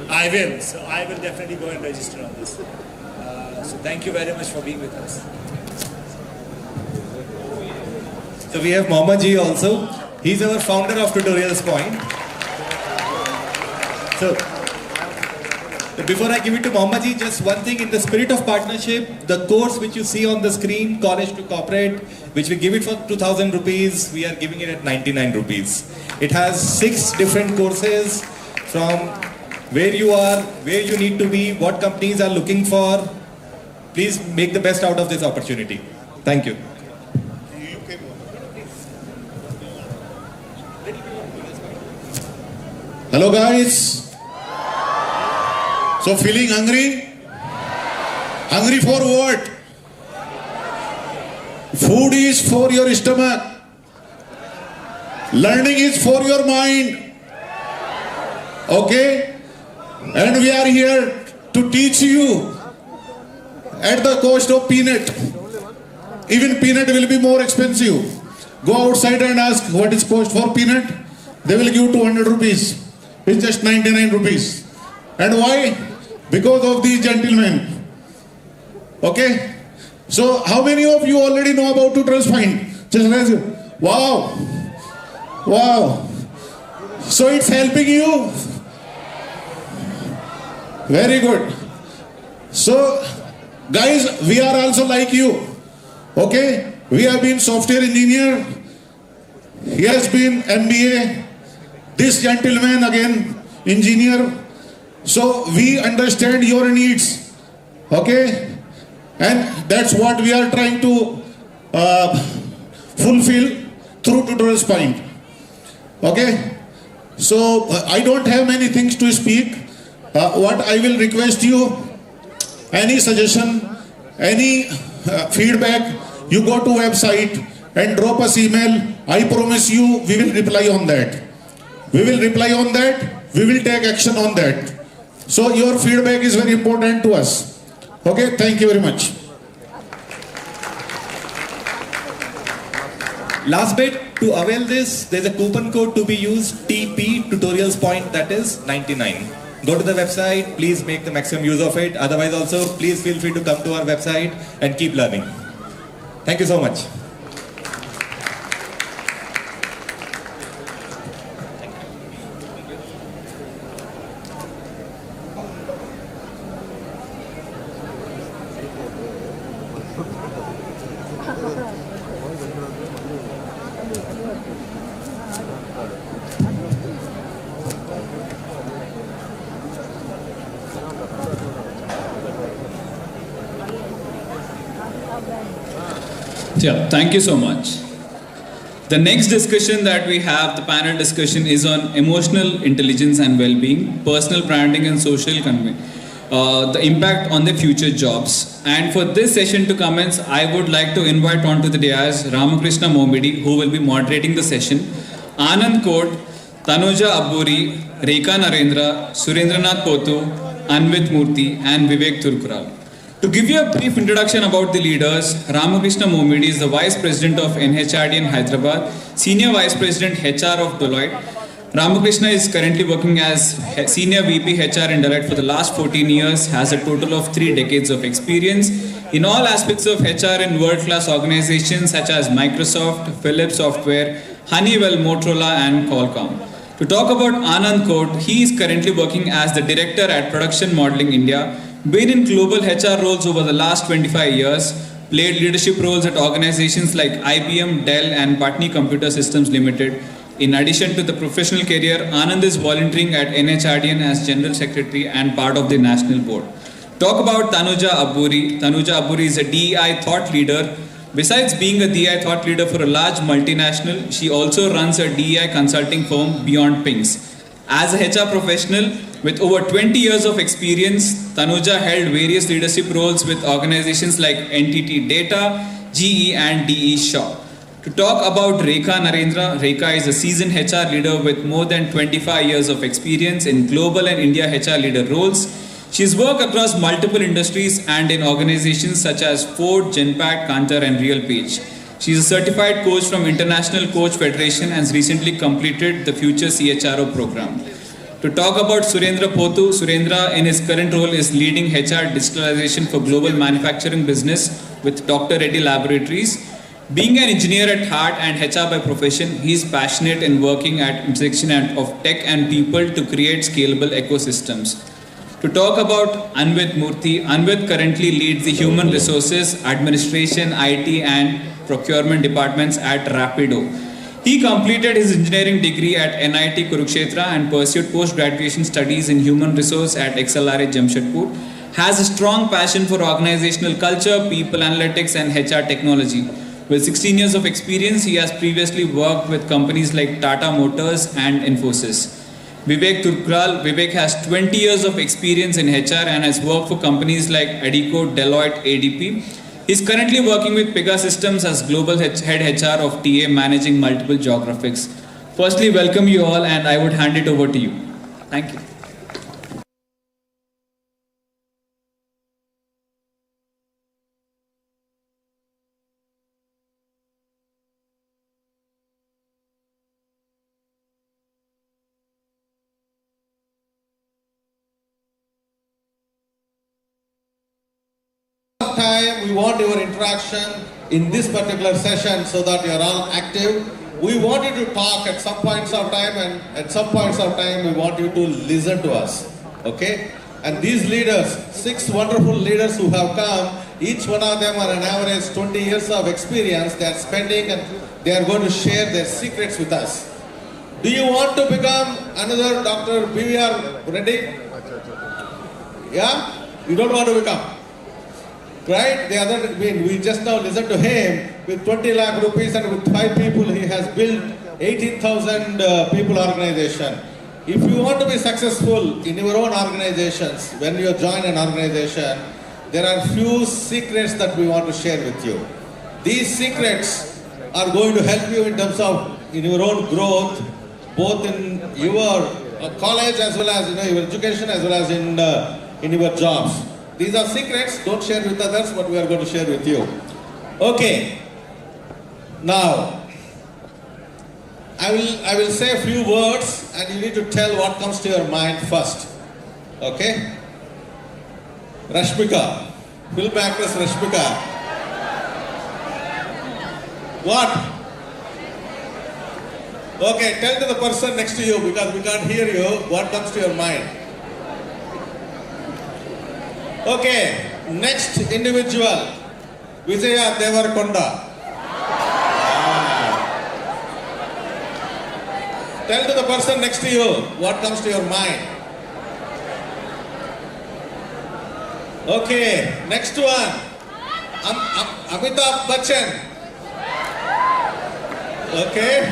I will. So I will definitely go and register on this. So thank you very much for being with us. So we have Mohammed Ji also. He's our founder of Tutorials Point. So before I give it to Mohammed Ji, just one thing in the spirit of partnership, the course which you see on the screen, College to Corporate, which we give it for 2,000 rupees, we are giving it at 99 rupees. It has 6 different courses from where you are, where you need to be, what companies are looking for. Please make the best out of this opportunity. Thank you. Hello guys. So feeling hungry? Hungry for what? Food is for your stomach. Learning is for your mind. Okay? And we are here to teach you at the cost of peanut. Even peanut will be more expensive. Go outside and ask what is cost for peanut. They will give 200 rupees. It's just 99 rupees. And why? Because of these gentlemen. Okay? So how many of you already know about Tutorials Point? Just raise it. Wow. Wow. So it's helping you? Very good. So guys, we are also like you. Okay? We have been software engineer. He has been MBA. This gentleman again, engineer. So we understand your needs. Okay? And that's what we are trying to fulfill through Tutorials Point. Okay? So I don't have many things to speak. What I will request you, any suggestion, any feedback, you go to website and drop us email. I promise you we will reply on that. We will reply on that. We will take action on that. So your feedback is very important to us. Okay, thank you very much. Last bit, to avail this, there's a coupon code to be used, TP Tutorials Point, that is 99. Go to the website, please make the maximum use of it. Otherwise also, please feel free to come to our website and keep learning. Thank you so much. Yeah, thank you so much. The next discussion that we have, the panel discussion, is on emotional intelligence and well-being, personal branding and social the impact on the future jobs. And for this session to commence, I would like to invite onto the dais Ramakrishna Momidi, who will be moderating the session, Anand Kot, Tanuja Abburi, Rekha Narendra, Surendranath Pothu, Anvit Murthy, and Vivek Turkural. To give you a brief introduction about the leaders, Ramakrishna Momidi is the Vice President of NHRD in Hyderabad, Senior Vice President HR of Deloitte. Ramakrishna is currently working as Senior VP HR in Deloitte for the last 14 years, has a total of 3 decades of experience in all aspects of HR in world-class organizations such as Microsoft, Philips Software, Honeywell, Motorola, and Qualcomm. To talk about Anand Kot, he is currently working as the Director at Production Modeling India, been in global HR roles over the last 25 years, played leadership roles at organizations like IBM, Dell, and Patni Computer Systems Limited. In addition to the professional career, Anand is volunteering at NHRDN as General Secretary and part of the National Board. Talk about Tanuja Abburi. Tanuja Abburi is a DEI thought leader. Besides being a DEI thought leader for a large multinational, she also runs a DEI consulting firm, Beyond Pings. As a HR professional with over 20 years of experience, Tanuja held various leadership roles with organizations like NTT Data, GE, and DE Shaw. To talk about Rekha Narendra, Rekha is a seasoned HR leader with more than 25 years of experience in global and India HR leader roles. She's worked across multiple industries and in organizations such as Ford, Genpact, Kantar, and RealPage. She's a certified coach from International Coach Federation and has recently completed the Future CHRO program. To talk about Surendra Pothu, Surendra in his current role is leading HR digitalization for global manufacturing business with Dr. Reddy Laboratories. Being an engineer at heart and HR by profession, he is passionate in working at intersection of tech and people to create scalable ecosystems. To talk about Anvit Murthy, Anvit currently leads the Human Resources, Administration, IT and Procurement departments at Rapido. He completed his engineering degree at NIT Kurukshetra and pursued post-graduation studies in Human Resource at XLRA Jamshedpur. Has a strong passion for organizational culture, people analytics and HR technology. With 16 years of experience, he has previously worked with companies like Tata Motors and Infosys. Vivek Turkral, Vivek has 20 years of experience in HR and has worked for companies like Adico, Deloitte, ADP. He is currently working with Pegasystems as Global Head HR of TA, managing multiple geographics. Firstly, welcome you all, and I would hand it over to you. Thank you. Time we want your interaction in this particular session so that you are all active. We want you to talk at some points of time, and at some points of time we want you to listen to us. Okay? And these leaders, 6 wonderful leaders who have come, each one of them are an average 20 years of experience they are spending, and they are going to share their secrets with us. Do you want to become another Dr. B.V.R. Reddy? Yeah? You don't want to become? Right? The other, we just now listened to him. With 20 lakh rupees and with 5 people, he has built 18,000 people organization. If you want to be successful in your own organizations, when you join an organization, there are few secrets that we want to share with you. These secrets are going to help you in terms of in your own growth, both in your college as well as your education as well as in your jobs. These are secrets, don't share with others, but we are going to share with you. Okay. Now, I will say a few words and you need to tell what comes to your mind first. Okay? Rashmika. Film actress Rashmika. What? Okay, tell to the person next to you because we can't hear you. What comes to your mind? Okay, next individual, Vijaya Devarakonda. Tell to the person next to you what comes to your mind. Okay, next one, Amitabh Bachchan. Okay.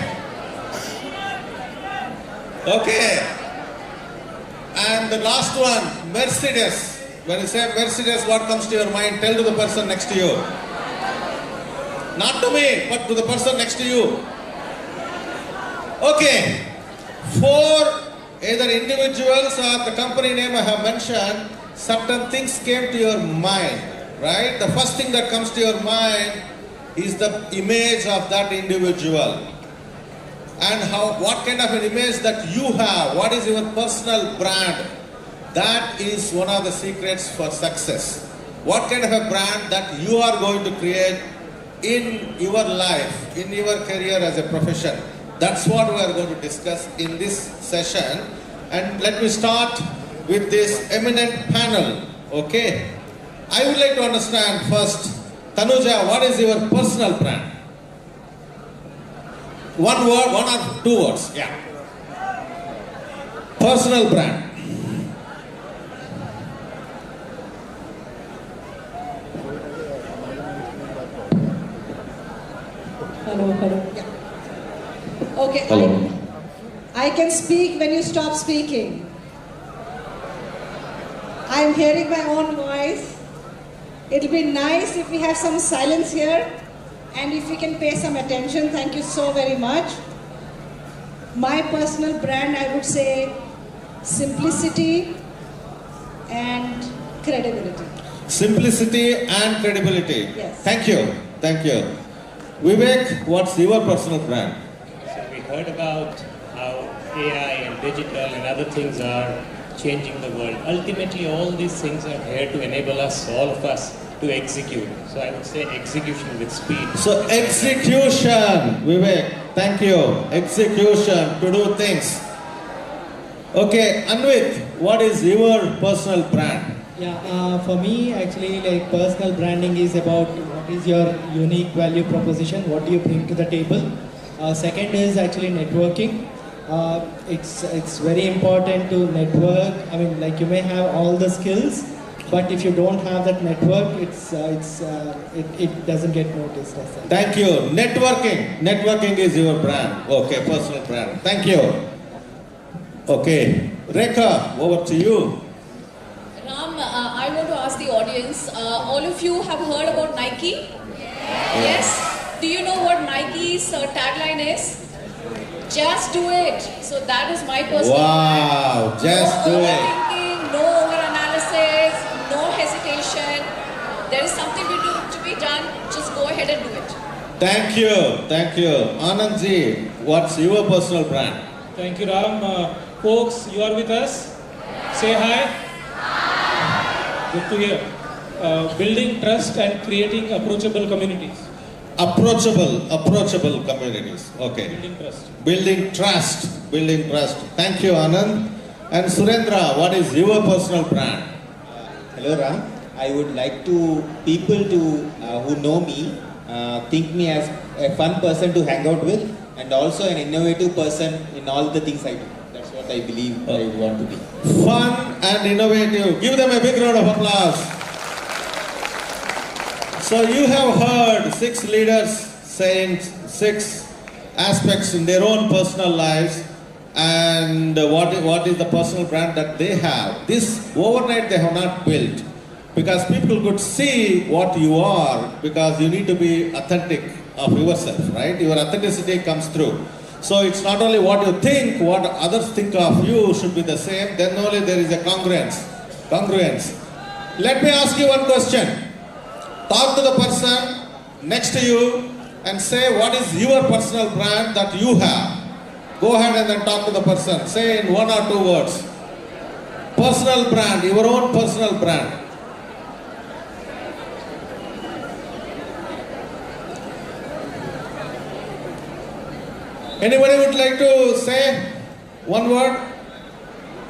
Okay. And the last one, Mercedes. When you say Mercedes, what comes to your mind? Tell to the person next to you. Not to me, but to the person next to you. Okay. 4 either individuals or the company name I have mentioned, certain things came to your mind, right? The first thing that comes to your mind is the image of that individual. And what kind of an image that you have, what is your personal brand? That is one of the secrets for success. What kind of a brand that you are going to create in your life, in your career as a profession. That's what we are going to discuss in this session. And let me start with this eminent panel. Okay. I would like to understand first, Tanuja, what is your personal brand? One word, 1 or 2 words. Yeah. Personal brand. Hello. Yeah. Okay. Hello. I can speak when you stop speaking. I'm hearing my own voice. It'll be nice if we have some silence here and if we can pay some attention. Thank you so very much. My personal brand, I would say simplicity and credibility. Simplicity and credibility. Yes. Thank you. Thank you. Vivek, what's your personal brand? So we heard about how AI and digital and other things are changing the world. Ultimately, all these things are here to enable us, all of us, to execute. So I would say execution with speed. So execution, Vivek, thank you. Execution, to do things. Okay, Anvit, what is your personal brand? Yeah, for me actually like personal branding is about what is your unique value proposition, what do you bring to the table. Second is actually networking. It's very important to network. I mean, like you may have all the skills, but if you don't have that network, it doesn't get noticed. Thank you. Networking. Networking is your brand. Okay, personal brand. Thank you. Okay, Rekha, over to you. Ram, I want to ask the audience, all of you have heard about Nike? Yes? Do you know what Nike's tagline is? Just do it. So that is my personal Wow, brand. just do it. No overthinking, no overanalysis, no hesitation. There is something to be done, just go ahead and do it. Thank you. Thank you. Anandji, what's your personal brand? Thank you, Ram. Folks, you are with us? Say hi. Good to hear. Building trust and creating approachable communities. Approachable communities. Okay. Building trust. Thank you, Anand. And Surendra, what is your personal brand? Hello, Ram. I would like people who know me think me as a fun person to hang out with, and also an innovative person in all the things I do. That's what I believe I want to be. Fun and innovative. Give them a big round of applause. So you have heard 6 leaders saying 6 aspects in their own personal lives, and what is the personal brand that they have. This overnight they have not built, because people could see what you are, because you need to be authentic of yourself, right? Your authenticity comes through. So it's not only what you think, what others think of you should be the same, then only there is a congruence. Let me ask you one question. Talk to the person next to you and say what is your personal brand that you have. Go ahead and then talk to the person. Say in 1 or 2 words. Personal brand, your own personal brand. Anybody would like to say one word?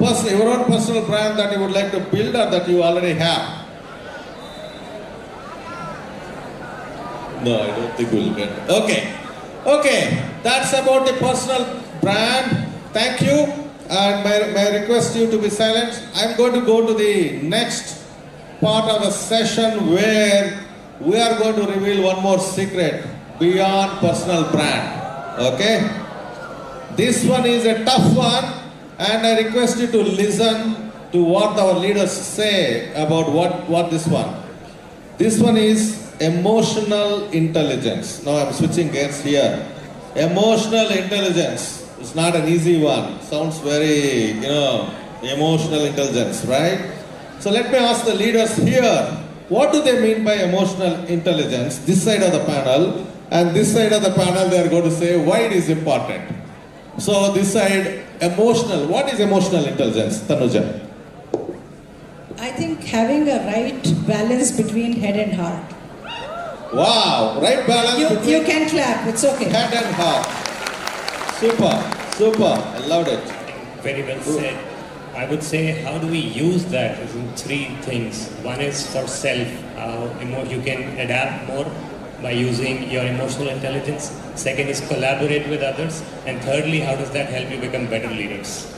Your own personal brand that you would like to build or that you already have? No, I don't think we'll get it. Okay, that's about the personal brand. Thank you. And may I request you to be silent. I'm going to go to the next part of the session where we are going to reveal one more secret beyond personal brand. Okay? This one is a tough one, and I request you to listen to what our leaders say about what this one. This one is emotional intelligence. Now I'm switching gears here. Emotional intelligence. It's not an easy one. Sounds very, emotional intelligence, right? So let me ask the leaders here, what do they mean by emotional intelligence? This side of the panel, and this side of the panel they are going to say why it is important. So this side, emotional. What is emotional intelligence, Tanuja? I think having a right balance between head and heart. Wow, right balance between... You can clap, it's okay. Head and heart. Super, I loved it. Very well said. I would say, how do we use that? Is in 3 things. One is for self, you can adapt more by using your emotional intelligence. Second is collaborate with others. And thirdly, how does that help you become better leaders?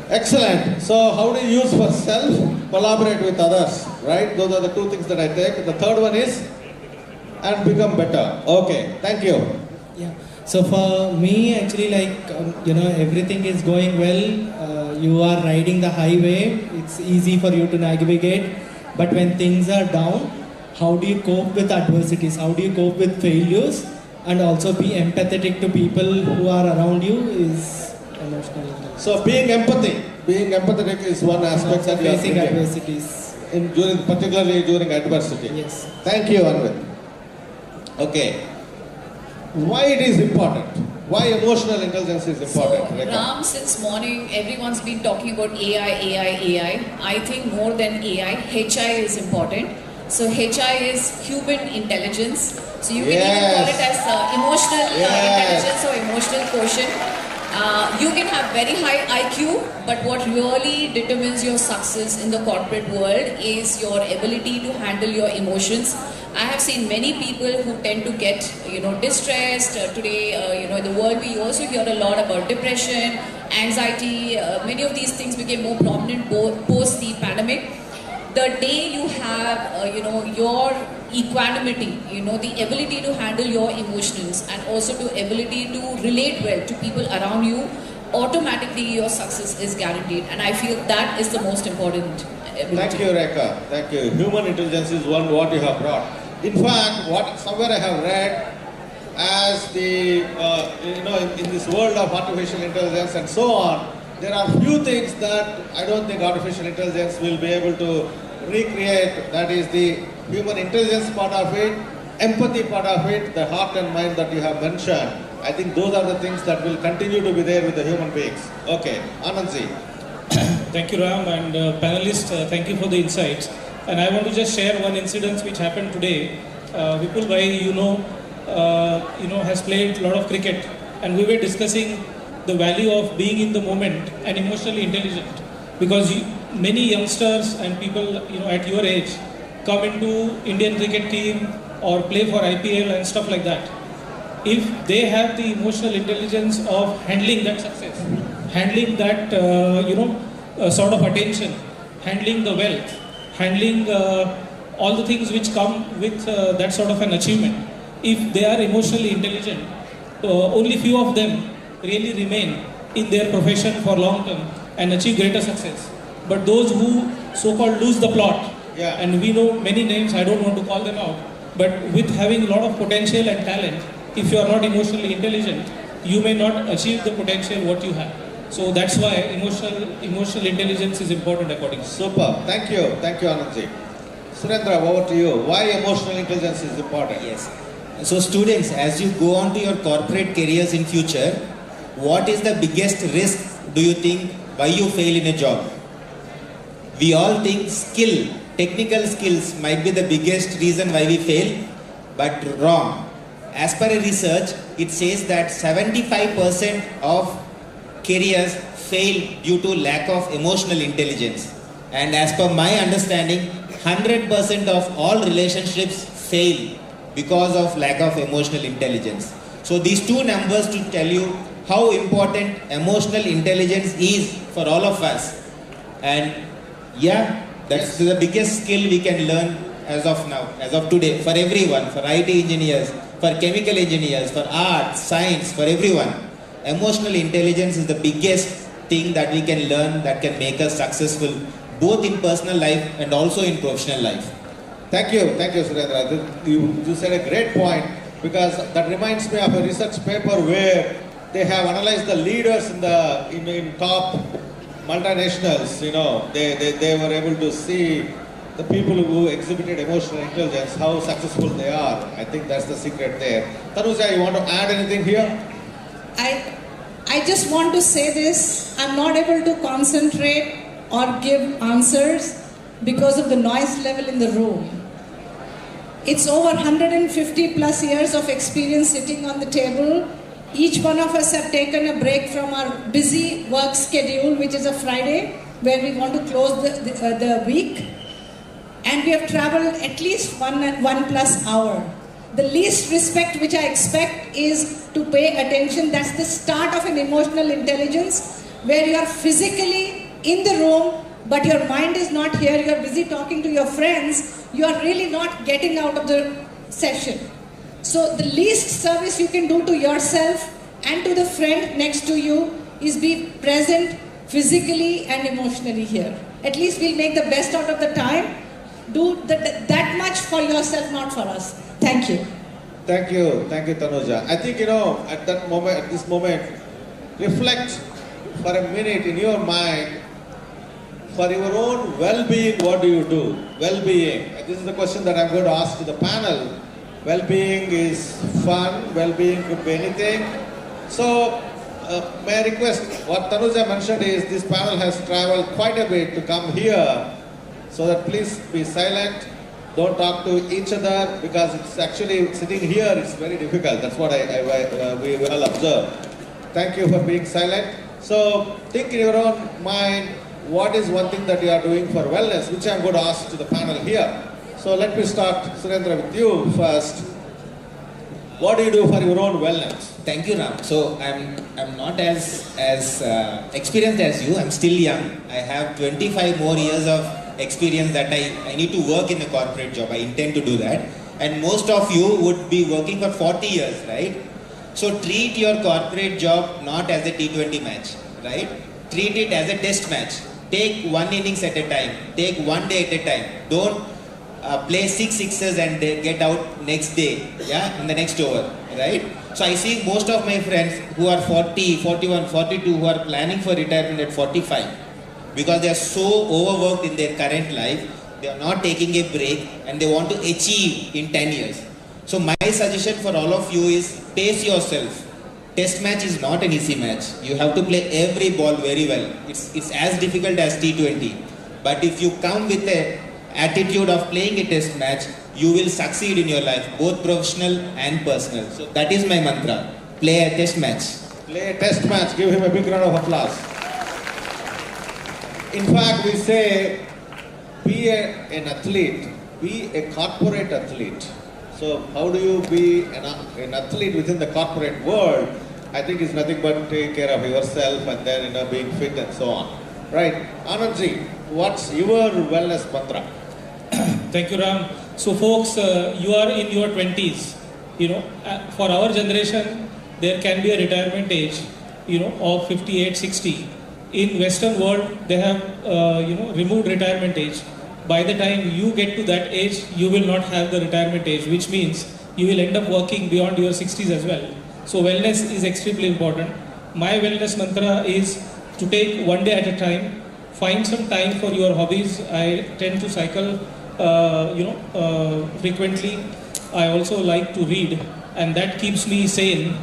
Excellent. So how do you use for self? Collaborate with others, right? Those are the 2 things that I take. The third one is, and become better. Okay, thank you. Yeah. So for me, actually, everything is going well. You are riding the highway. It's easy for you to navigate. But when things are down, how do you cope with adversities? How do you cope with failures? And also be empathetic to people who are around you is emotional. So being empathetic is one aspect that you are facing adversities. Particularly during adversity. Yes. Thank you, Anvit. Okay. Why it is important? Why emotional intelligence is important? So, Rekha? Ram, since morning, everyone's been talking about AI, AI, AI. I think more than AI, HI is important. So, HI is human intelligence. So, you can even call it as emotional intelligence or emotional quotient. You can have very high IQ, but what really determines your success in the corporate world is your ability to handle your emotions. I have seen many people who tend to get, distressed. Today, in the world, we also hear a lot about depression, anxiety. Many of these things became more prominent post the pandemic. The day you have, your equanimity, the ability to handle your emotions and also the ability to relate well to people around you, automatically your success is guaranteed. And I feel that is the most important ability. Thank you, Rekha. Thank you. Human intelligence is what you have brought. In fact, somewhere I have read, as the in this world of artificial intelligence and so on, there are few things that I don't think artificial intelligence will be able to recreate. That is the human intelligence part of it, empathy part of it, the heart and mind that you have mentioned. I think those are the things that will continue to be there with the human beings. Okay, Anandji. Thank you, Ram, and panelists, thank you for the insights. And I want to just share one incident which happened today. Vipul Bhai, has played a lot of cricket, and we were discussing the value of being in the moment and emotionally intelligent, because many youngsters and people at your age come into Indian cricket team or play for IPL and stuff like that. If they have the emotional intelligence of handling that success, handling that sort of attention, handling the wealth, handling all the things which come with that sort of an achievement, if they are emotionally intelligent, only few of them really remain in their profession for long term and achieve greater success. But those who so-called lose the plot, and we know many names, I don't want to call them out, but with having a lot of potential and talent, if you are not emotionally intelligent, you may not achieve the potential what you have. So that's why emotional intelligence is important according to me. Super. Thank you, Anandji. Surendra, over to you. Why emotional intelligence is important? Yes. So students, as you go on to your corporate careers in future, what is the biggest risk do you think why you fail in a job? We all think technical skills might be the biggest reason why we fail, but wrong. As per a research, it says that 75% of careers fail due to lack of emotional intelligence. And as per my understanding, 100% of all relationships fail because of lack of emotional intelligence. So these two numbers to tell you how important emotional intelligence is for all of us. And that's the biggest skill we can learn as of now, as of today, for everyone, for IT engineers, for chemical engineers, for art, science, for everyone. Emotional intelligence is the biggest thing that we can learn that can make us successful both in personal life and also in professional life. Thank you, Surendra. You said a great point, because that reminds me of a research paper where they have analyzed the leaders in top multinationals. They were able to see the people who exhibited emotional intelligence, how successful they are. I think that's the secret there. Tanuja, you want to add anything here? I just want to say this. I'm not able to concentrate or give answers because of the noise level in the room. It's over 150 plus years of experience sitting on the table. Each one of us have taken a break from our busy work schedule, which is a Friday, where we want to close the week. And we have traveled at least one plus hour. The least respect which I expect is to pay attention. That's the start of an emotional intelligence, where you are physically in the room, but your mind is not here. You are busy talking to your friends. You are really not getting out of the session. So the least service you can do to yourself and to the friend next to you is be present physically and emotionally here. At least we'll make the best out of the time. Do that much for yourself, not for us. Thank you. Thank you, Tanuja. I think, at this moment, reflect for a minute in your mind, for your own well-being, what do you do? Well-being. This is the question that I'm going to ask to the panel. Well-being is fun. Well-being could be anything. So, may I request, what Tanuja mentioned is this panel has traveled quite a bit to come here, so that please be silent, don't talk to each other, because it's actually sitting here, it's very difficult. That's what we all observe. Thank you for being silent. So, think in your own mind, what is one thing that you are doing for wellness, which I'm going to ask to the panel here. So let me start, Surendra, with you first. What do you do for your own wellness? Thank you, Ram. So I'm not as experienced as you. I'm still young. I have 25 more years of experience that I need to work in a corporate job. I intend to do that. And most of you would be working for 40 years, right? So treat your corporate job not as a T20 match, right? Treat it as a test match. Take one innings at a time. Take one day at a time. Don't play 6 sixes and get out next day, in the next over, right? So I see most of my friends who are 40, 41, 42 who are planning for retirement at 45 because they are so overworked in their current life, they are not taking a break and they want to achieve in 10 years. So my suggestion for all of you is pace yourself. Test match is not an easy match. You have to play every ball very well. It's as difficult as T20. But if you come with a attitude of playing a test match, you will succeed in your life, both professional and personal. So that is my mantra. Play a test match. Play a test match. Give him a big round of applause. In fact, we say, be an athlete. Be a corporate athlete. So how do you be an athlete within the corporate world? I think it's nothing but take care of yourself and then being fit and so on. Right. Anandji, what's your wellness mantra? Thank you, Ram. So folks, you are in your 20s. For our generation, there can be a retirement age, of 58, 60. In Western world, they have, removed retirement age. By the time you get to that age, you will not have the retirement age, which means you will end up working beyond your 60s as well. So wellness is extremely important. My wellness mantra is to take one day at a time. Find some time for your hobbies. I tend to cycle, frequently. I also like to read, and that keeps me sane,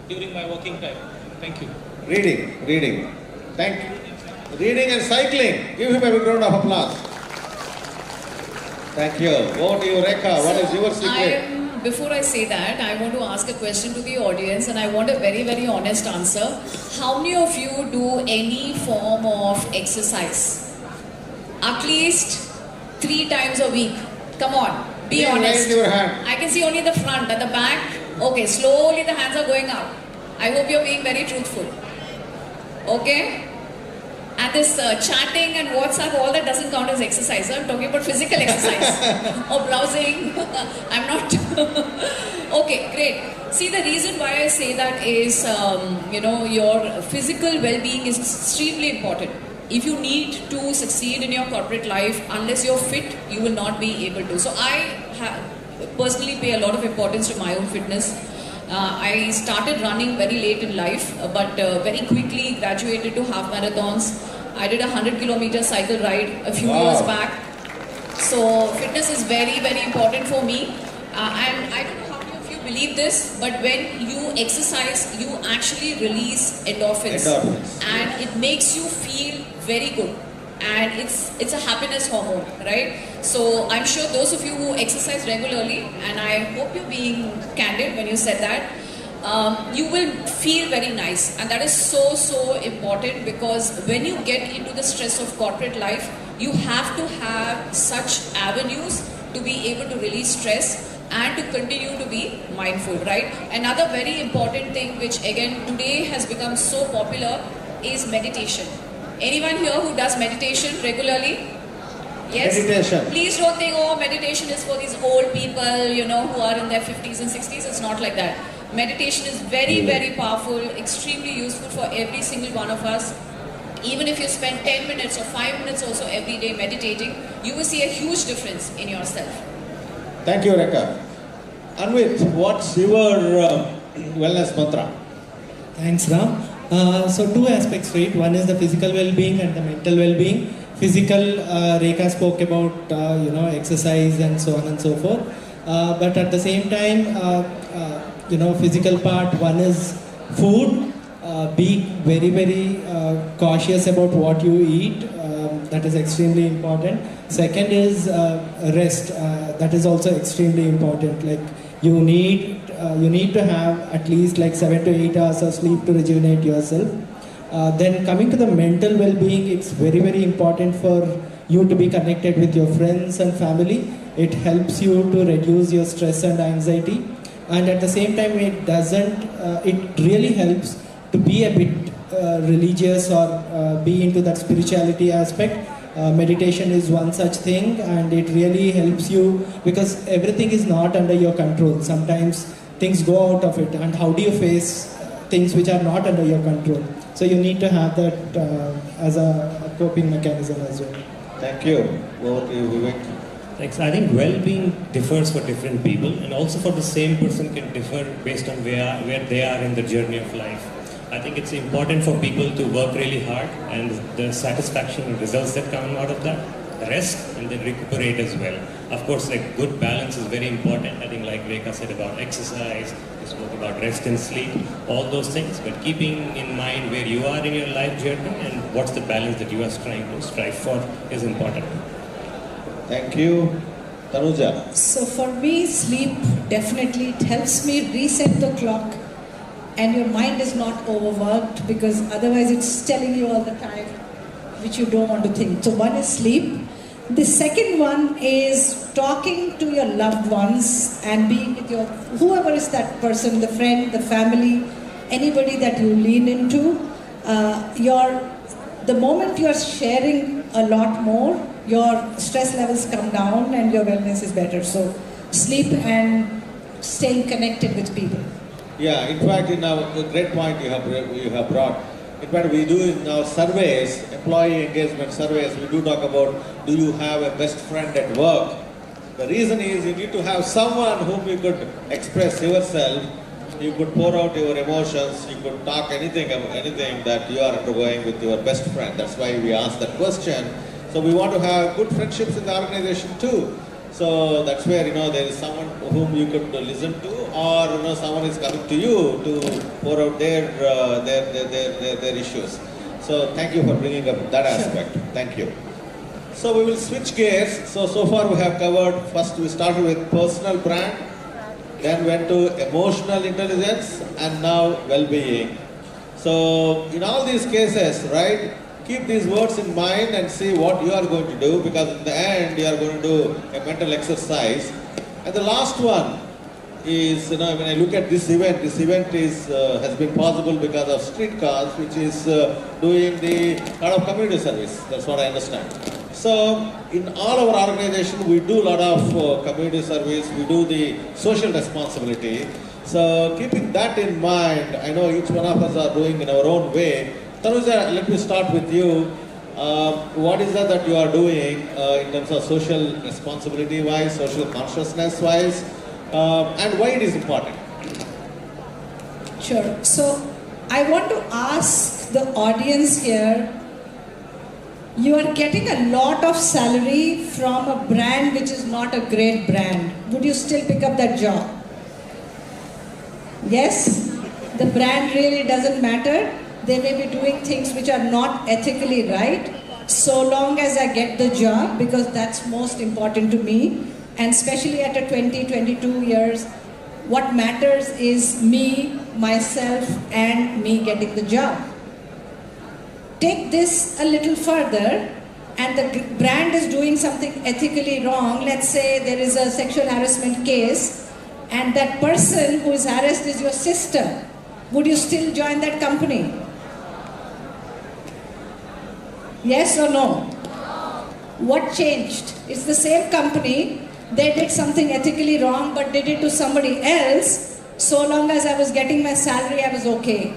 during my working time. Thank you. Reading. Thank you. Reading and cycling. Give him a big round of applause. Thank you. Over to you, Rekha. What is your secret? Before I say that, I want to ask a question to the audience, and I want a very, very honest answer. How many of you do any form of exercise? At least 3 times a week. Come on, be honest. Raise your hand. I can see only the front. At the back, okay, slowly the hands are going up. I hope you're being very truthful. Okay? And this chatting and WhatsApp, all that doesn't count as exercise. I'm talking about physical exercise or browsing. I'm not. Okay, great. See, the reason why I say that is, your physical well-being is extremely important. If you need to succeed in your corporate life, unless you're fit, you will not be able to. So I personally pay a lot of importance to my own fitness. I started running very late in life, but very quickly graduated to half marathons. I did a 100-kilometer cycle ride a few years back. So fitness is very, very important for me. And I don't know how many of you believe this, but when you exercise, you actually release endorphins. And it makes you feel very good. And it's a happiness hormone, right? So I'm sure those of you who exercise regularly, and I hope you're being candid when you said that, you will feel very nice. And that is so important, because when you get into the stress of corporate life, you have to have such avenues to be able to release stress and to continue to be mindful, right? Another very important thing, which again today has become so popular, is meditation. Anyone here who does meditation regularly? Yes? Meditation. Please don't think, oh, meditation is for these old people, who are in their 50s and 60s. It's not like that. Meditation is very, very powerful, extremely useful for every single one of us. Even if you spend 10 minutes or 5 minutes also every day meditating, you will see a huge difference in yourself. Thank you, Rekha. Anvit, what's your wellness mantra? Thanks, Ram. So 2 aspects, right? One is the physical well-being and the mental well-being. Physical, Rekha spoke about, exercise and so on and so forth. But at the same time, physical part, one is Food, be very, very cautious about what you eat. That is extremely important. Second is rest. That is also extremely important. Like you need to have at least like 7 to 8 hours of sleep to rejuvenate yourself. Then coming to the mental well-being, it's very, very important for you to be connected with your friends and family. It helps you to reduce your stress and anxiety. And at the same time, it really helps to be a bit religious or be into that spirituality aspect. Meditation is one such thing, and it really helps you because everything is not under your control. Sometimes things go out of it, and how do you face things which are not under your control? So you need to have that as a coping mechanism as well. Thank you. Over to you, Vivek. Thanks. I think well-being differs for different people, and also for the same person can differ based on where they are in the journey of life. I think it's important for people to work really hard, and the satisfaction and results that come out of that, rest and then recuperate as well. Of course, like good balance is very important. I think like Rekha said about exercise, we spoke about rest and sleep, all those things, but keeping in mind where you are in your life journey and what's the balance that you are trying to strive for is important. Thank you. Tanuja. So for me, sleep definitely it helps me reset the clock, and your mind is not overworked because otherwise it's telling you all the time which you don't want to think. So one is sleep. The second one is talking to your loved ones and being with your, whoever is that person, the friend, the family, anybody that you lean into. The moment you are sharing a lot more, your stress levels come down and your wellness is better. So sleep and staying connected with people. Yeah, in fact, a great point you have brought. In fact, we do in our surveys, employee engagement surveys, we do talk about, do you have a best friend at work? The reason is you need to have someone whom you could express yourself, you could pour out your emotions, you could talk anything that you are undergoing with your best friend. That's why we asked that question. So we want to have good friendships in the organization too. So that's where, there is someone whom you could listen to, or, someone is coming to you to pour out their issues. So thank you for bringing up that aspect. Thank you. So we will switch gears. So far we have covered, first we started with personal brand, then went to emotional intelligence, and now well-being. So in all these cases, right, keep these words in mind and see what you are going to do, because in the end you are going to do a mental exercise. And the last one is, when I look at this event has been possible because of streetcars, which is doing the lot of community service. That's what I understand. So in all our organization, we do a lot of community service, we do the social responsibility. So keeping that in mind, I know each one of us are doing in our own way. Tanuja, let me start with you. What is that you are doing in terms of social responsibility wise, social consciousness wise, and why it is important? Sure. So I want to ask the audience here, you are getting a lot of salary from a brand which is not a great brand. Would you still pick up that job? Yes? The brand really doesn't matter. They may be doing things which are not ethically right, so long as I get the job, because that's most important to me. And especially at a 22 years, what matters is me, myself, and me getting the job. Take this a little further, and the brand is doing something ethically wrong. Let's say there is a sexual harassment case, and that person who is harassed is your sister. Would you still join that company? Yes or no? What changed? It's the same company. They did something ethically wrong, but did it to somebody else. So long as I was getting my salary, I was okay.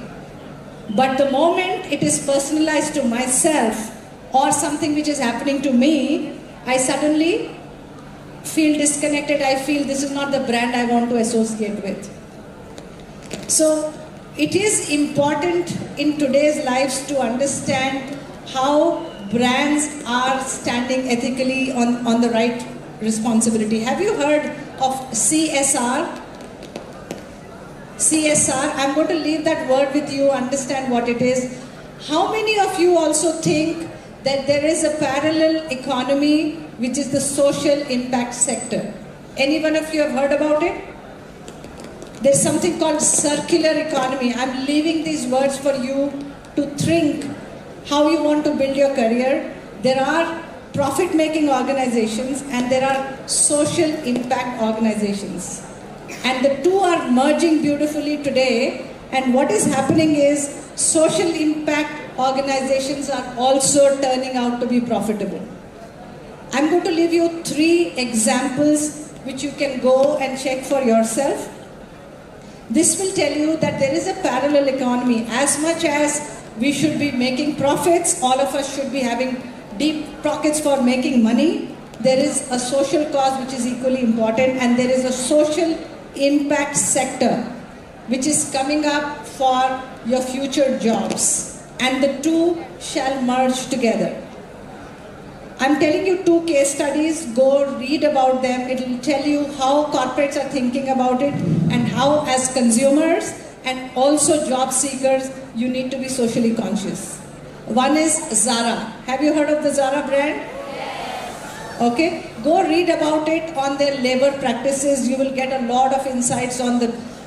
But the moment it is personalized to myself or something which is happening to me, I suddenly feel disconnected. I feel this is not the brand I want to associate with. So it is important in today's lives to understand how brands are standing ethically on the right responsibility. Have you heard of CSR? CSR. I'm going to leave that word with you, understand what it is. How many of you also think that there is a parallel economy which is the social impact sector? Any one of you have heard about it? There's something called circular economy. I'm leaving these words for you to think how you want to build your career. There are profit-making organizations and there are social impact organizations. And the two are merging beautifully today. And what is happening is social impact organizations are also turning out to be profitable. I'm going to leave you 3 examples which you can go and check for yourself. This will tell you that there is a parallel economy. As much as we should be making profits, all of us should be having deep pockets for making money. There is a social cause which is equally important, and there is a social impact sector which is coming up for your future jobs, and the two shall merge together. I'm telling you 2 case studies. Go read about them. It will tell you how corporates are thinking about it and how, as consumers and also job seekers, you need to be socially conscious. One is Zara. Have you heard of the Zara brand? Yes. Okay. Go read about it on their labor practices. You will get a lot of insights on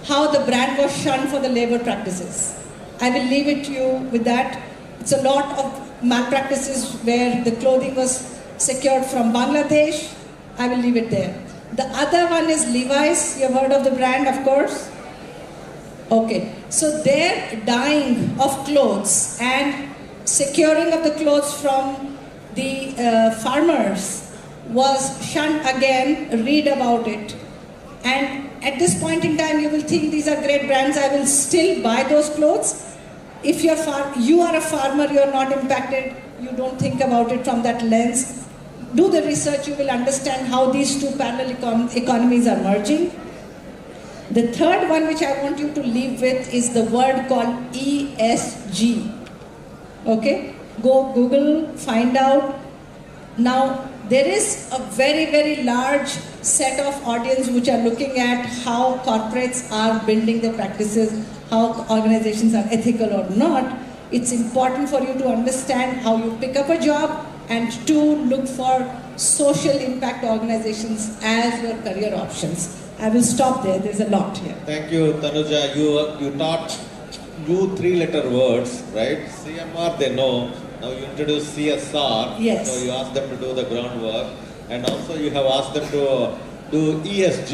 how the brand was shunned for the labor practices. I will leave it to you with that. It's a lot of malpractices where the clothing was secured from Bangladesh. I will leave it there. The other one is Levi's. You have heard of the brand, of course. Okay. So their dyeing of clothes and securing of the clothes from the farmers was shunned again. Read about it. And at this point in time, you will think these are great brands. I will still buy those clothes. If you are a farmer, you are not impacted. You don't think about it from that lens. Do the research. You will understand how these two parallel economies are merging. The third one which I want you to leave with is the word called ESG. Okay? Go Google, find out. Now, there is a very, very large set of audience which are looking at how corporates are building their practices, how organizations are ethical or not. It's important for you to understand how you pick up a job, and 2, look for social impact organizations as your career options. I will stop there. There's a lot here. Thank you, Tanuja. You taught you 3-letter words, right? CMR they know. Now you introduce CSR. Yes. So you ask them to do the groundwork, and also you have asked them to do ESG.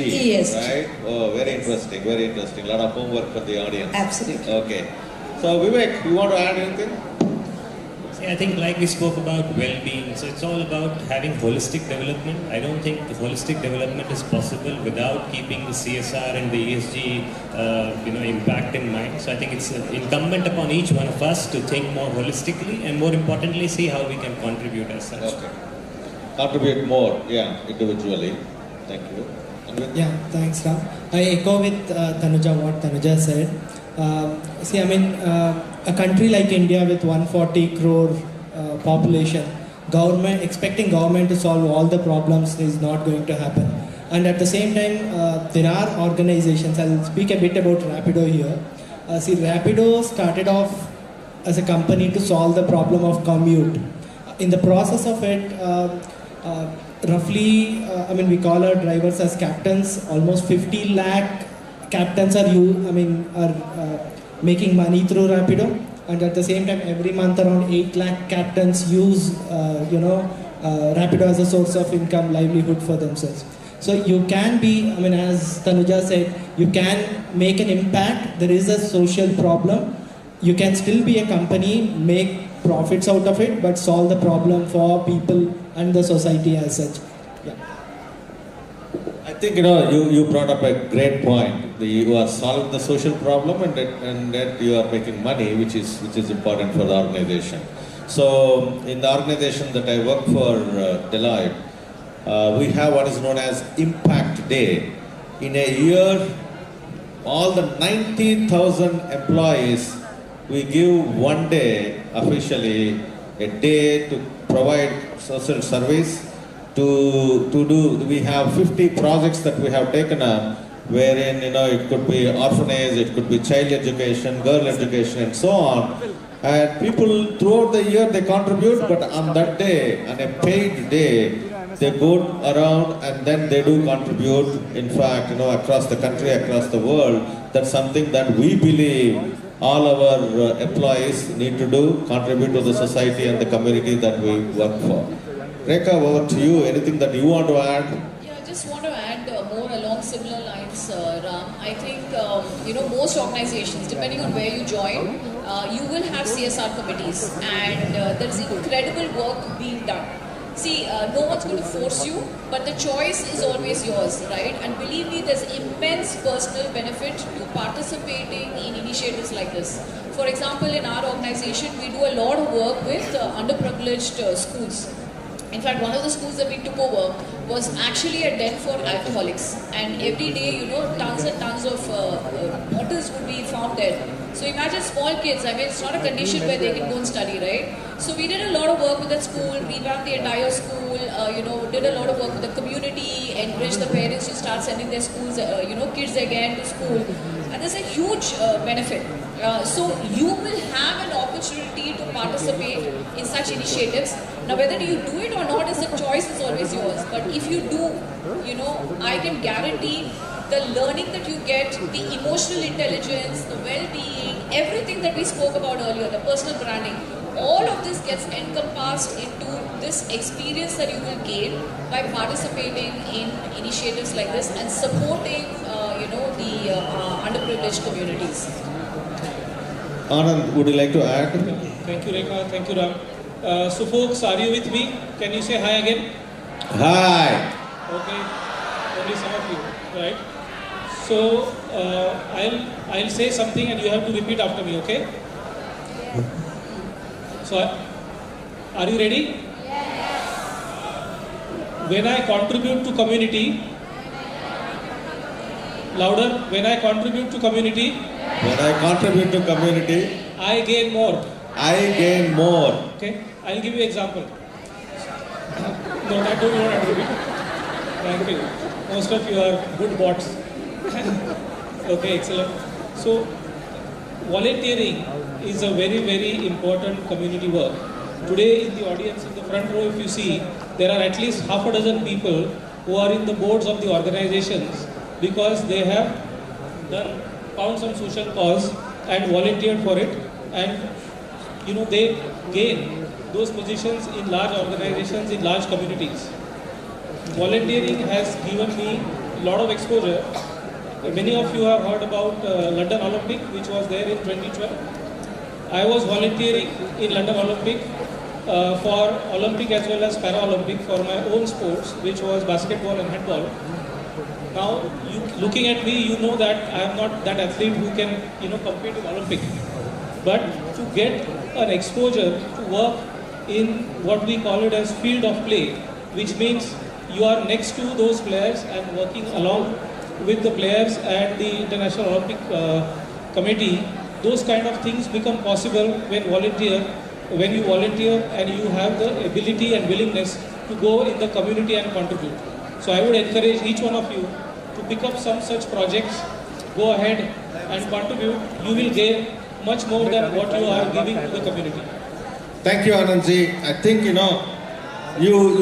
Right? Oh, very interesting. Very interesting. A lot of homework for the audience. Absolutely. Okay. So Vivek, you want to add anything? See, I think like we spoke about well-being, so it's all about having holistic development. I don't think the holistic development is possible without keeping the CSR and the ESG impact in mind. So I think it's incumbent upon each one of us to think more holistically and more importantly see how we can contribute as such. Okay. Contribute more, individually. Thank you. Yeah, thanks, Ram. I echo with Tanuja what Tanuja said. A country like India with 140 crore population, expecting government to solve all the problems is not going to happen. And at the same time, there are organizations. I'll speak a bit about Rapido here. Rapido started off as a company to solve the problem of commute. In the process of it, roughly, we call our drivers as captains. Almost 50 lakh captains are making money through Rapido, and at the same time every month around 8 lakh captains use Rapido as a source of income, livelihood for themselves. So you can be, as Tanuja said, you can make an impact. There is a social problem. You can still be a company, make profits out of it, but solve the problem for people and the society as such. I think you brought up a great point. You are solving the social problem, and that you are making money, which is important for the organization. So in the organization that I work for, Deloitte, we have what is known as Impact Day. In a year, all the 90,000 employees, we give one day officially, a day to provide social service. We have 50 projects that we have taken up, wherein it could be orphanage, it could be child education, girl education, and so on. And people throughout the year they contribute, but on that day, on a paid day, they go around and then they do contribute. In fact, across the country, across the world, that's something that we believe all our employees need to do, contribute to the society and the community that we work for. Rekha, over to you. Anything that you want to add? Yeah, I just want to add more along similar lines, Ram. I think, most organizations, depending on where you join, you will have CSR committees, and there is incredible work being done. See, no one's going to force you, but the choice is always yours, right? And believe me, there's immense personal benefit to participating in initiatives like this. For example, in our organization, we do a lot of work with underprivileged schools. In fact, one of the schools that we took over was actually a den for alcoholics. And every day, tons and tons of bottles would be found there. So imagine small kids, it's not a condition where they can go and study, right? So we did a lot of work with that school, revamped the entire school, did a lot of work with the community, encouraged the parents to start sending their schools, kids again to school. And there's a huge benefit. So you will have an opportunity to participate in such initiatives. Now whether you do it or not is the choice is always yours. But if you do, I can guarantee the learning that you get, the emotional intelligence, the well-being, everything that we spoke about earlier, the personal branding, all of this gets encompassed into this experience that you will gain by participating in initiatives like this and supporting, the underprivileged communities. Anand, would you like to add? Thank you, Rekha. Thank you, Ram. So, folks, are you with me? Can you say hi again? Hi. Okay. Only some of you, right? So, I'll say something and you have to repeat after me, okay? So, are you ready? Yes. When I contribute to community, louder. When I contribute to community, when I contribute to community, I gain more. I gain more. Okay, I'll give you an example. No, I don't want to repeat. Thank you. Most of you are good bots. Okay, excellent. So, volunteering is a very, very important community work. Today in the audience in the front row, if you see, there are at least half a dozen people who are in the boards of the organizations because they have found some social cause and volunteered for it, and they gain those positions in large organizations, in large communities. Volunteering has given me a lot of exposure. Many of you have heard about London Olympic, which was there in 2012. I was volunteering in London Olympic for Olympic as well as Paralympic for my own sports, which was basketball and handball. Now, looking at me, you know that I am not that athlete who can, compete in Olympic. But to get an exposure to work in what we call it as field of play, which means you are next to those players and working along with the players and the International Olympic Committee, those kind of things become possible when you volunteer and you have the ability and willingness to go in the community and contribute. So I would encourage each one of you to pick up some such projects, go ahead and contribute. You will gain much more than what you are giving to the community. Thank you, Anandji. I think,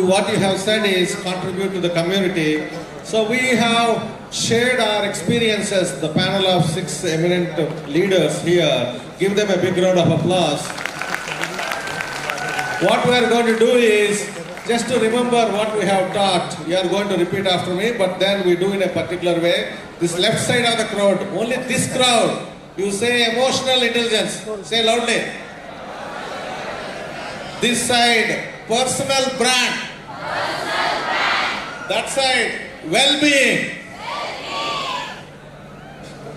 what you have said is contribute to the community. So we have shared our experiences, the panel of 6 eminent leaders here. Give them a big round of applause. What we are going to do is, just to remember what we have taught, you are going to repeat after me, but then we do in a particular way. This left side of the crowd, only this crowd, you say emotional intelligence. Say loudly. This side, personal brand. That side, well-being.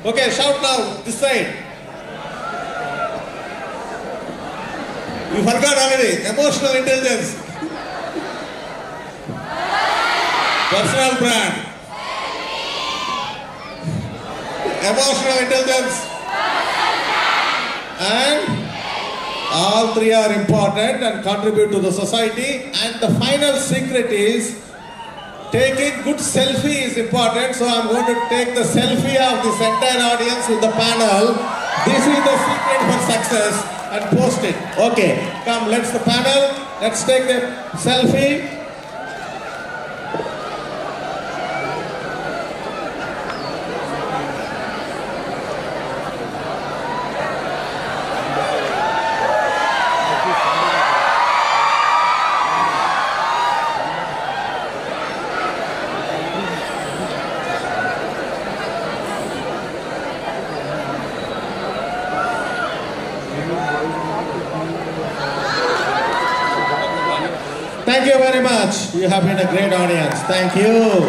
Okay, shout now, this side. You forgot already, emotional intelligence. Personal brand. Emotional intelligence. And all three are important and contribute to the society. And the final secret is taking good selfie is important, so I'm going to take the selfie of this entire audience with the panel. This is the secret for success and post it. Okay, come, let's the panel, let's take the selfie. Thank you very much. You have been a great audience. Thank you.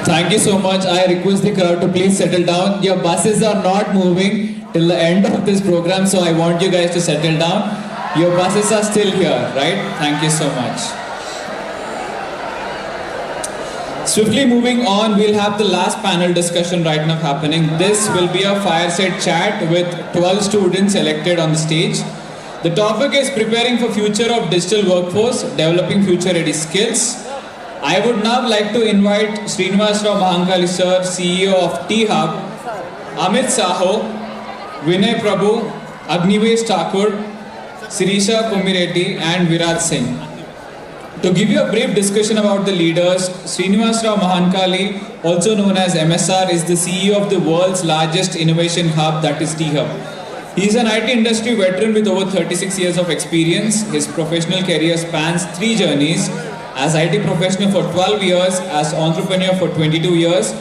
Thank you so much. I request the crowd to please settle down. Your buses are not moving till the end of this program, so I want you guys to settle down. Your buses are still here, right? Thank you so much. Swiftly moving on, we'll have the last panel discussion right now happening. This will be a fireside chat with 12 students elected on the stage. The topic is preparing for future of digital workforce, developing future ready skills. I would now like to invite Srinivas Rao Mahankali sir, CEO of T-Hub, Amit Saho, Vinay Prabhu, Agnivesh Thakur, Sirisha Kumireddy and Virat Singh. To give you a brief discussion about the leaders, Srinivas Rao Mahankali, also known as MSR, is the CEO of the world's largest innovation hub, that is T-Hub. He is an IT industry veteran with over 36 years of experience. His professional career spans 3 journeys: as IT professional for 12 years, as entrepreneur for 22 years,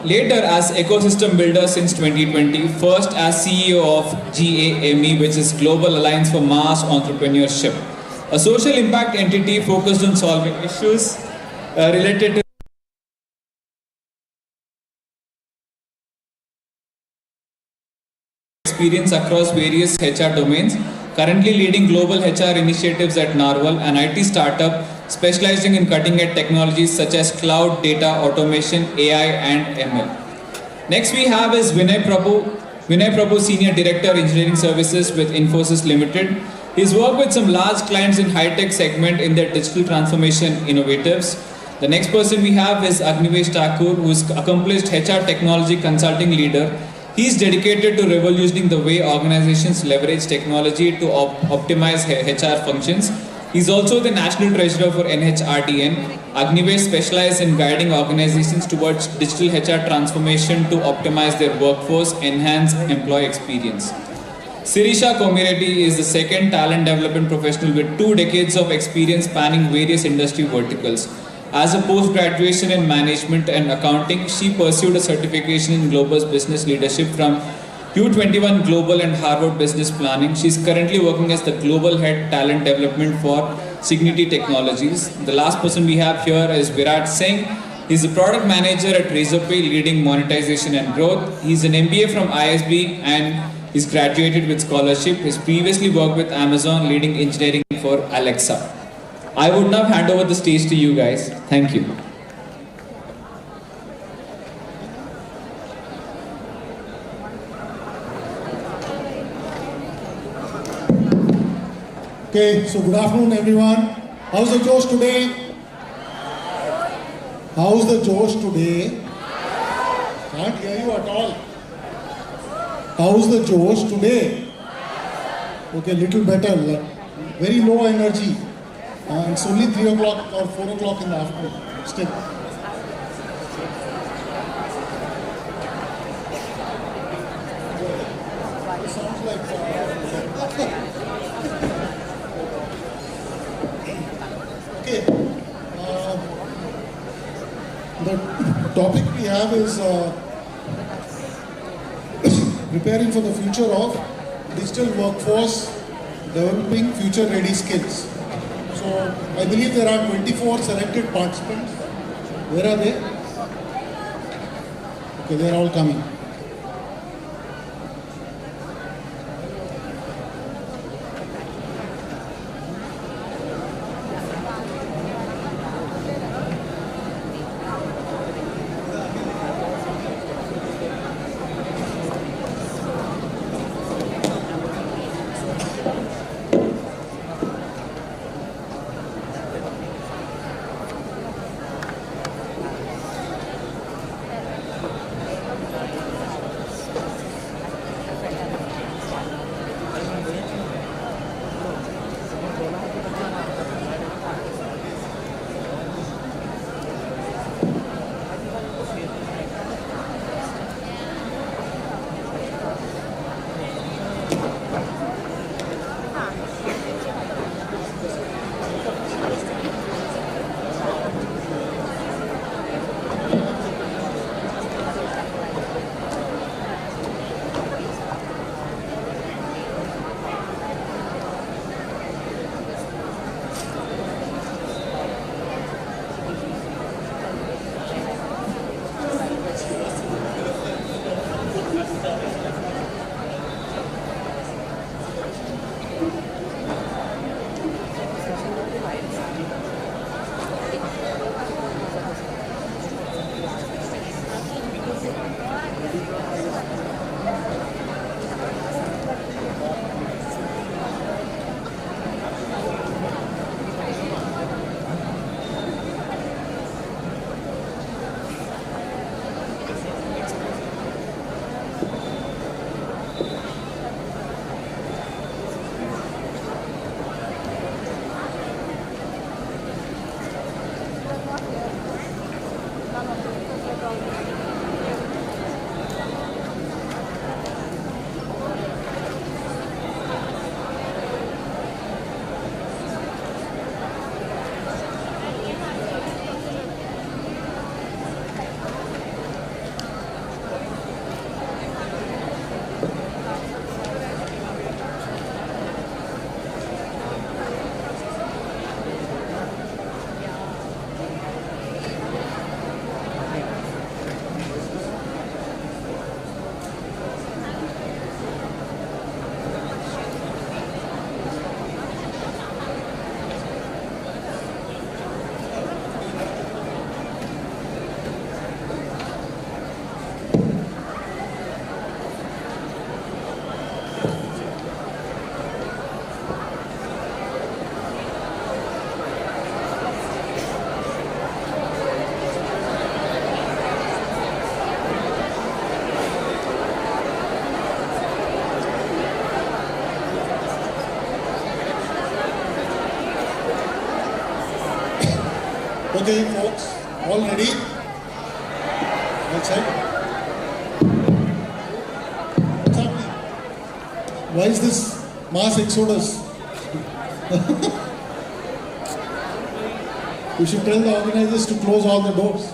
later as ecosystem builder since 2020, first as CEO of GAME, which is Global Alliance for Mass Entrepreneurship, a social impact entity focused on solving issues related to experience across various HR domains, currently leading global HR initiatives at Narwhal, an IT startup specializing in cutting-edge technologies such as cloud, data, automation, AI and ML. Next we have is Vinay Prabhu, Senior Director Engineering Services with Infosys Limited. He's worked with some large clients in high-tech segment in their digital transformation innovatives. The next person we have is Agnivesh Thakur, who is accomplished HR technology consulting leader. He is dedicated to revolutioning the way organizations leverage technology to optimize HR functions. He is also the National Treasurer for NHRDN. Agnivesh specializes in guiding organizations towards digital HR transformation to optimize their workforce, enhance employee experience. Sirisha Kumireddy is the second talent development professional with 2 decades of experience spanning various industry verticals. As a post-graduation in management and accounting, she pursued a certification in global business leadership from U21 Global and Harvard Business Planning. She is currently working as the Global Head Talent Development for Signity Technologies. The last person we have here is Virat Singh. He is a product manager at Razorpay, leading monetization and growth. He is an MBA from ISB and is graduated with scholarship. He has previously worked with Amazon, leading engineering for Alexa. I would now hand over the stage to you guys. Thank you. Okay, so good afternoon everyone. How's the Josh today? How's the Josh today? Can't hear you at all. How's the Josh today? Okay, little better. Very low energy. It's only 3 o'clock or 4 o'clock in the afternoon. Still. It sounds like okay. The topic we have is preparing for the future of digital workforce, developing future ready skills. So I believe there are 24 selected participants. Where are they? Okay, they are all coming. Okay, folks, all ready? Outside? What's happening? Why is this mass exodus? We should tell the organizers to close all the doors.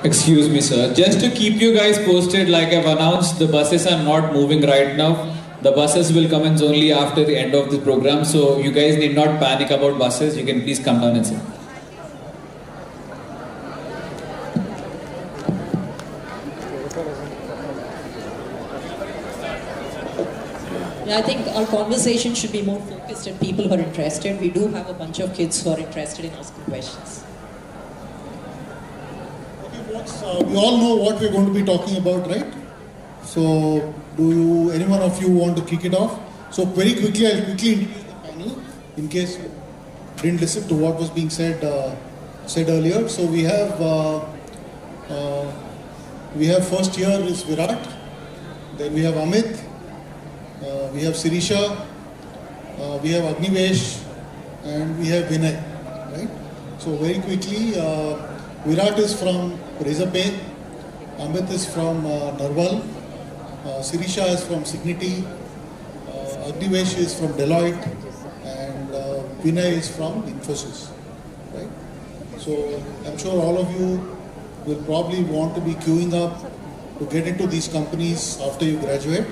Excuse me, sir. Just to keep you guys posted, like I've announced, the buses are not moving right now. The buses will commence only after the end of the program, so you guys need not panic about buses. You can please come down and sit. Yeah, I think our conversation should be more focused on people who are interested. We do have a bunch of kids who are interested in asking questions. We all know what we're going to be talking about, right? So, any one of you want to kick it off? So, very quickly, I'll quickly introduce the panel in case you didn't listen to what was being said earlier. So, we have first here is Virat, then we have Amit, we have Sirisha, we have Agnivesh, and we have Vinay, right? So, very quickly, Virat is from Razorpay, Amit is from Narwal, Sirisha is from Signity, Agnivesh is from Deloitte, and Vinay is from Infosys, right? So I'm sure all of you will probably want to be queuing up to get into these companies after you graduate.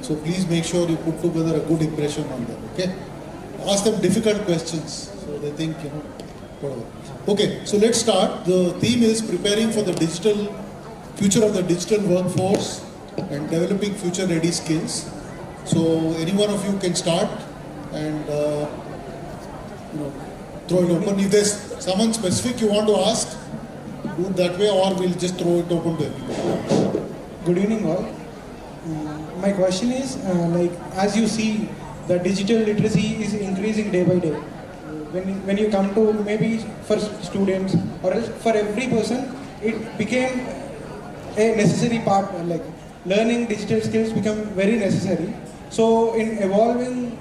So please make sure you put together a good impression on them, okay? Ask them difficult questions so they think, whatever. Okay, so let's start. The theme is preparing for the future of the digital workforce and developing future-ready skills. So any one of you can start and throw it open. If there's someone specific you want to ask, do it that way, or we'll just throw it open to everyone. Good evening, all. My question is, as you see, the digital literacy is increasing day by day. When you come to maybe for students or else for every person, it became a necessary part. Like learning digital skills become very necessary. So in evolving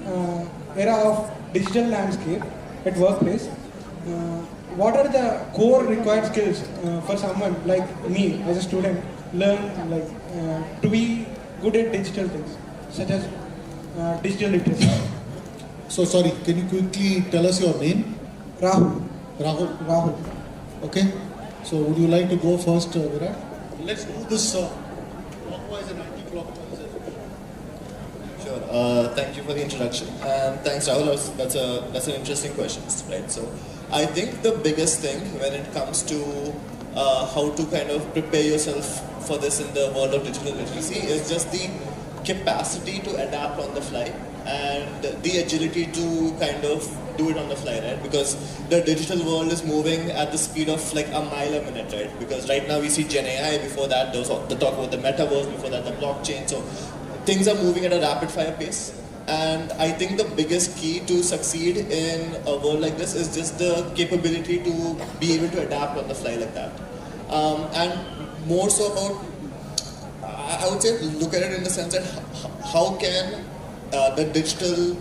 era of digital landscape at workplace, what are the core required skills for someone like me as a student learn to be good at digital things such as digital literacy? So sorry, can you quickly tell us your name? Rahul. Rahul. Okay. So would you like to go first, Virat? Let's do this clockwise and anti-clockwise. Sure. Thank you for the introduction, and thanks, Rahul. That's an interesting question, right? So I think the biggest thing when it comes to how to kind of prepare yourself for this in the world of digital literacy is just the capacity to adapt on the fly and the agility to kind of do it on the fly, right? Because the digital world is moving at the speed of like a mile a minute, right? Because right now we see Gen AI, before that there was the talk about the metaverse, before that the blockchain. So things are moving at a rapid fire pace. And I think the biggest key to succeed in a world like this is just the capability to be able to adapt on the fly like that. And more so about, I would say, look at it in the sense that how can the digital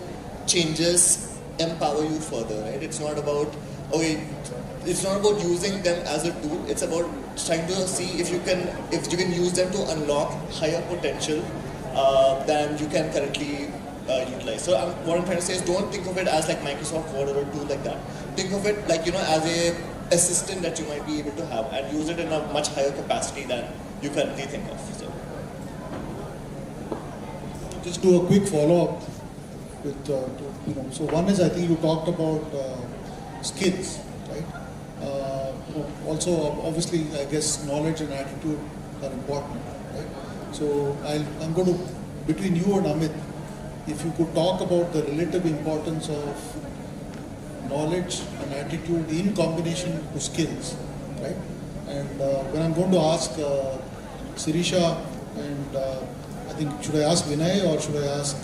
changes empower you further, right? It's not about, it's not about using them as a tool. It's about trying to see if you can use them to unlock higher potential than you can currently utilize. So what I'm trying to say is, don't think of it as like Microsoft Word or a tool like that. Think of it like, as a assistant that you might be able to have, and use it in a much higher capacity than you currently think of. So. Just do a quick follow-up with, so one is, I think you talked about skills, right? Also, obviously, I guess knowledge and attitude are important, right? So I'm going to, between you and Amit, if you could talk about the relative importance of knowledge and attitude in combination to skills, right? And when I'm going to ask Sirisha and I think, should I ask Vinay or should I ask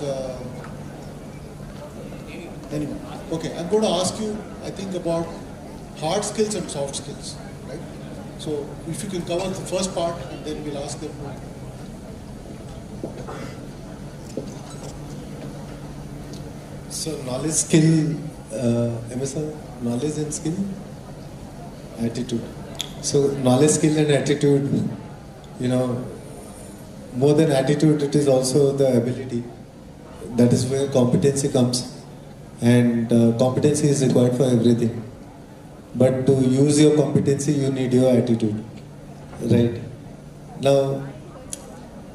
anyone? Okay, I'm going to ask you, I think, about hard skills and soft skills, right? So if you can cover the first part and then we'll ask them. So knowledge skill Emerson, knowledge and skill, attitude. So knowledge, skill and attitude, more than attitude, it is also the ability. That is where competency comes. And competency is required for everything. But to use your competency, you need your attitude. Right? Now,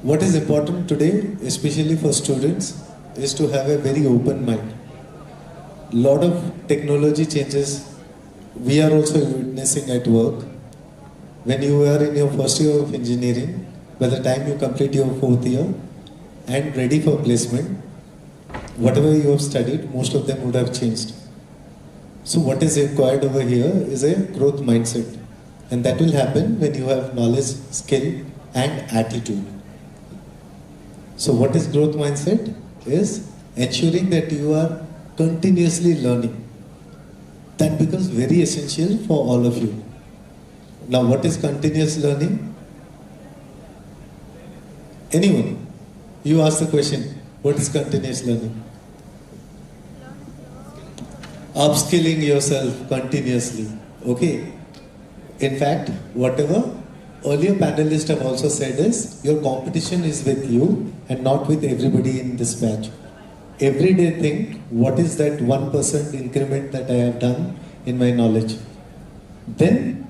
what is important today, especially for students, is to have a very open mind. Lot of technology changes we are also witnessing at work. When you are in your first year of engineering, by the time you complete your fourth year and ready for placement, whatever you have studied, most of them would have changed. So what is required over here is a growth mindset. And that will happen when you have knowledge, skill and attitude. So what is growth mindset? Is ensuring that you are continuously learning. That becomes very essential for all of you. Now what is continuous learning? Anyone? You ask the question, what is continuous learning? Upskilling yourself continuously. Okay. In fact, whatever earlier panelists have also said is, your competition is with you and not with everybody in this batch. Every day think, what is that 1% increment that I have done in my knowledge? Then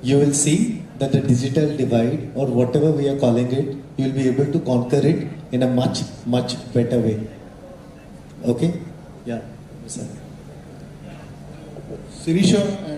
you will see that the digital divide, or whatever we are calling it, you will be able to conquer it in a much, much better way. Okay? Yeah. Sir. Sirisha.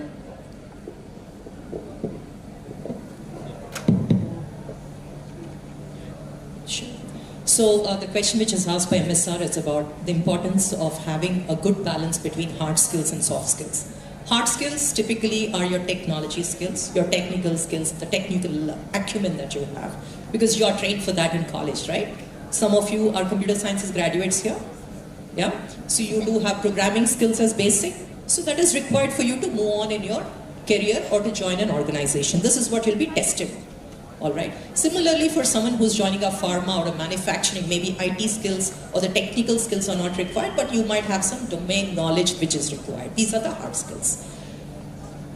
So the question which is asked by MSR is about the importance of having a good balance between hard skills and soft skills. Hard skills typically are your technology skills, your technical skills, the technical acumen that you have, because you are trained for that in college, right? Some of you are computer sciences graduates here, yeah? So you do have programming skills as basic, so that is required for you to move on in your career or to join an organization. This is what you'll be tested. All right. Similarly, for someone who's joining a pharma or a manufacturing, maybe IT skills or the technical skills are not required, but you might have some domain knowledge which is required. These are the hard skills.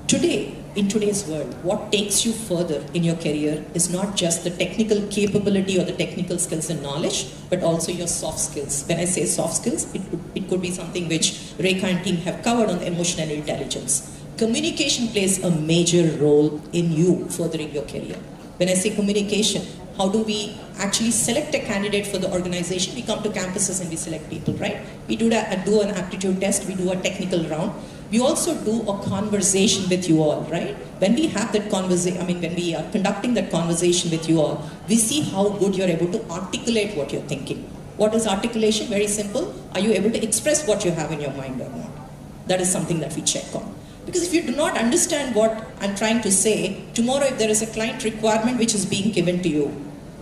Today, in today's world, what takes you further in your career is not just the technical capability or the technical skills and knowledge, but also your soft skills. When I say soft skills, it could be something which Rekha and team have covered on the emotional intelligence. Communication plays a major role in you furthering your career. When I say communication, how do we actually select a candidate for the organization? We come to campuses and we select people, right? We do an aptitude test, we do a technical round. We also do a conversation with you all, right? When we have that conversation, when we are conducting that conversation with you all, we see how good you're able to articulate what you're thinking. What is articulation? Very simple. Are you able to express what you have in your mind or not? That is something that we check on. Because if you do not understand what I'm trying to say, tomorrow if there is a client requirement which is being given to you,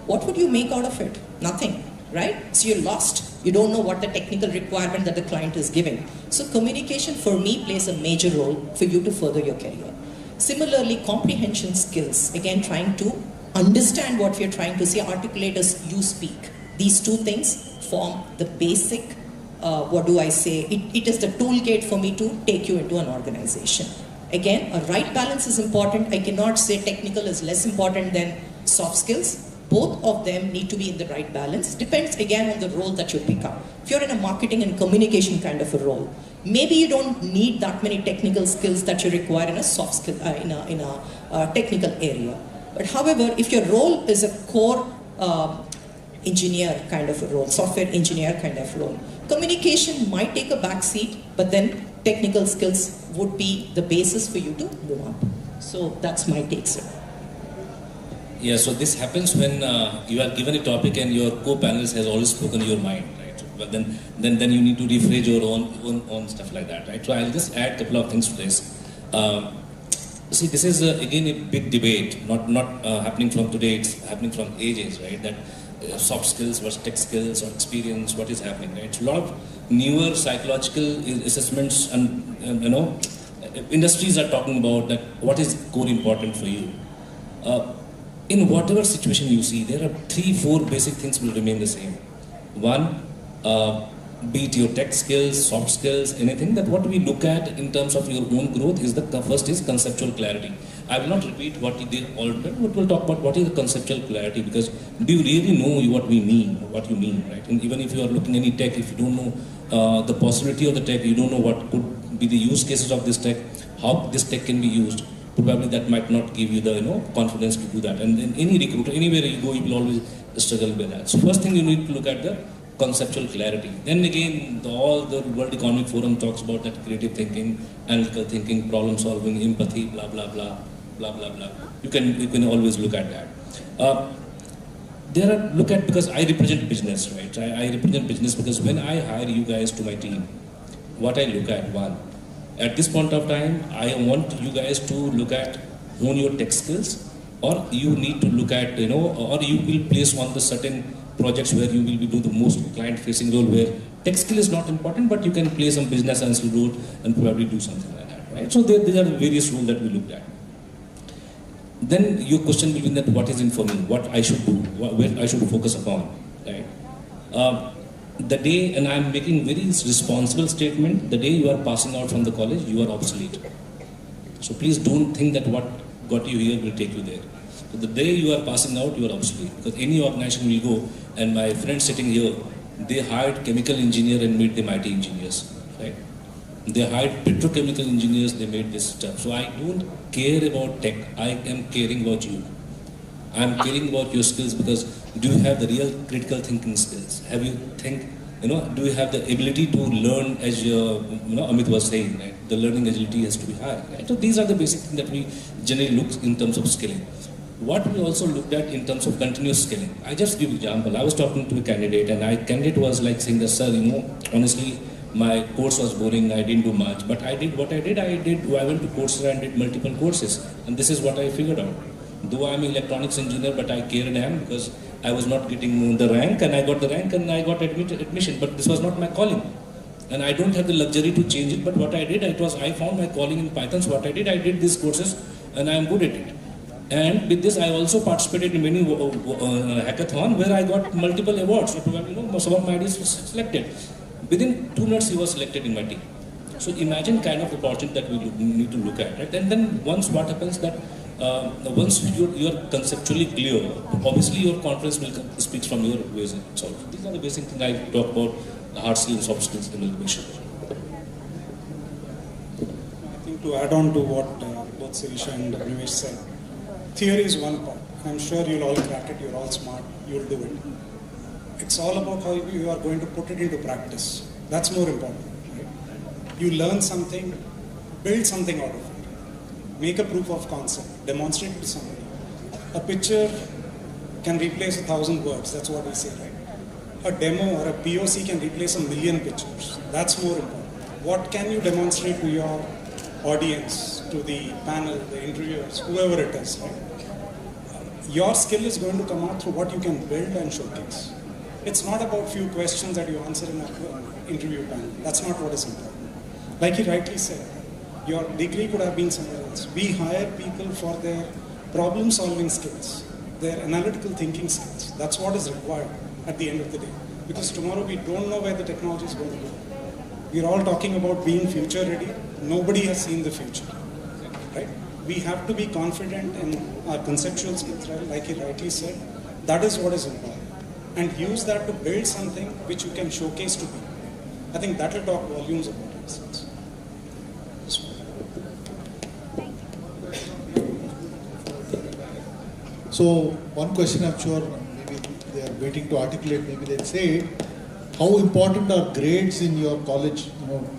what would you make out of it? Nothing, right? So you're lost. You don't know what the technical requirement that the client is giving. So communication for me plays a major role for you to further your career. Similarly, comprehension skills, again trying to understand what we're trying to say, articulate as you speak. These two things form the basic it is the toolkit for me to take you into an organization. Again, a right balance is important. I cannot say technical is less important than soft skills. Both of them need to be in the right balance. Depends again on the role that you pick up. If you're in a marketing and communication kind of a role, maybe you don't need that many technical skills that you require in a soft skill, in a technical area. But however, if your role is a core engineer kind of a role, software engineer kind of role, communication might take a back seat, but then technical skills would be the basis for you to move up. So that's my take, sir. Yeah, so this happens when you are given a topic and your co-panelist has already spoken your mind, right? But then you need to rephrase your own stuff like that, right? So I'll just add a couple of things to this. See, this is again a big debate, not happening from today, it's happening from ages, right? That soft skills versus tech skills or experience, what is happening, right? So a lot of newer psychological assessments and industries are talking about that what is core important for you. In whatever situation you see, there are 3-4 basic things will remain the same. One, be it your tech skills, soft skills, anything, that what we look at in terms of your own growth is the first is conceptual clarity. I will not repeat what they all did, but we'll talk about what is the conceptual clarity, because do you really know what we mean, what you mean, right? And even if you are looking any tech, if you don't know the possibility of the tech, you don't know what could be the use cases of this tech, how this tech can be used, probably that might not give you the confidence to do that. And then any recruiter, anywhere you go, you will always struggle with that. So first thing you need to look at the conceptual clarity. Then again, all the World Economic Forum talks about that creative thinking, analytical thinking, problem solving, empathy, blah blah blah, blah blah blah. You can always look at that. Look at, because I represent business, right? I represent business because when I hire you guys to my team, what I look at, one, at this point of time, I want you guys to look at own your tech skills, or you need to look at, or you will place on the certain projects where you will be doing the most client-facing role, where tech skill is not important, but you can play some business analyst role and probably do something like that, right? So there are various roles that we looked at. Then your question will be that what is in for me, what I should do, where I should focus upon, right? The day, and I am making very responsible statement, the day you are passing out from the college, you are obsolete. So please don't think that what got you here will take you there. So the day you are passing out, you are obsolete. Because any organization will go, and my friends sitting here, they hired chemical engineer and made them IT engineers, right? They hired petrochemical engineers, they made this stuff. So I don't care about tech, I am caring about you. I am caring about your skills, because do you have the real critical thinking skills? Have you do you have the ability to learn, as Amit was saying, right? The learning agility has to be high, right? So these are the basic things that we generally look in terms of skilling. What we also looked at in terms of continuous skilling. I just give example. I was talking to a candidate, and candidate was like saying that, sir, honestly, my course was boring, I didn't do much, but I did what I did. I went to Coursera and did multiple courses, and this is what I figured out. Though I'm an electronics engineer, but I care and am, because I was not getting the rank, and I got the rank, and I got admission, but this was not my calling. And I don't have the luxury to change it, but what I did, I found my calling in Python, so what I did these courses, and I am good at it. And with this, I also participated in many hackathon where I got multiple awards. Some of my ideas were selected. Within 2 minutes, he was selected in my team. So imagine kind of opportunity that we need to look at, right? And then once what happens that once you are conceptually clear, obviously your confidence will speaks from your ways. So these are the basic things I talk about, the hard skills and soft skills in education. I think to add on to what both Sirisha and Ramesh said, theory is one part. I'm sure you'll all crack it, you're all smart, you'll do it. It's all about how you are going to put it into practice. That's more important. Right? You learn something, build something out of it. Make a proof of concept, demonstrate it to somebody. A picture can replace 1,000 words, that's what we say, right? A demo or a POC can replace 1,000,000 pictures. That's more important. What can you demonstrate to your audience, to the panel, the interviewers, whoever it is, right? Your skill is going to come out through what you can build and showcase. It's not about few questions that you answer in an interview panel. That's not what is important. Like he rightly said, your degree could have been somewhere else. We hire people for their problem-solving skills, their analytical thinking skills. That's what is required at the end of the day. Because tomorrow we don't know where the technology is going to go. We're all talking about being future ready. Nobody has seen the future, right? We have to be confident in our conceptual skills, right? Like he rightly said. That is what is important. And use that to build something which you can showcase to people. I think that will talk volumes about ourselves. So one question I'm sure maybe they are waiting to articulate, maybe they'll say, how important are grades in your college,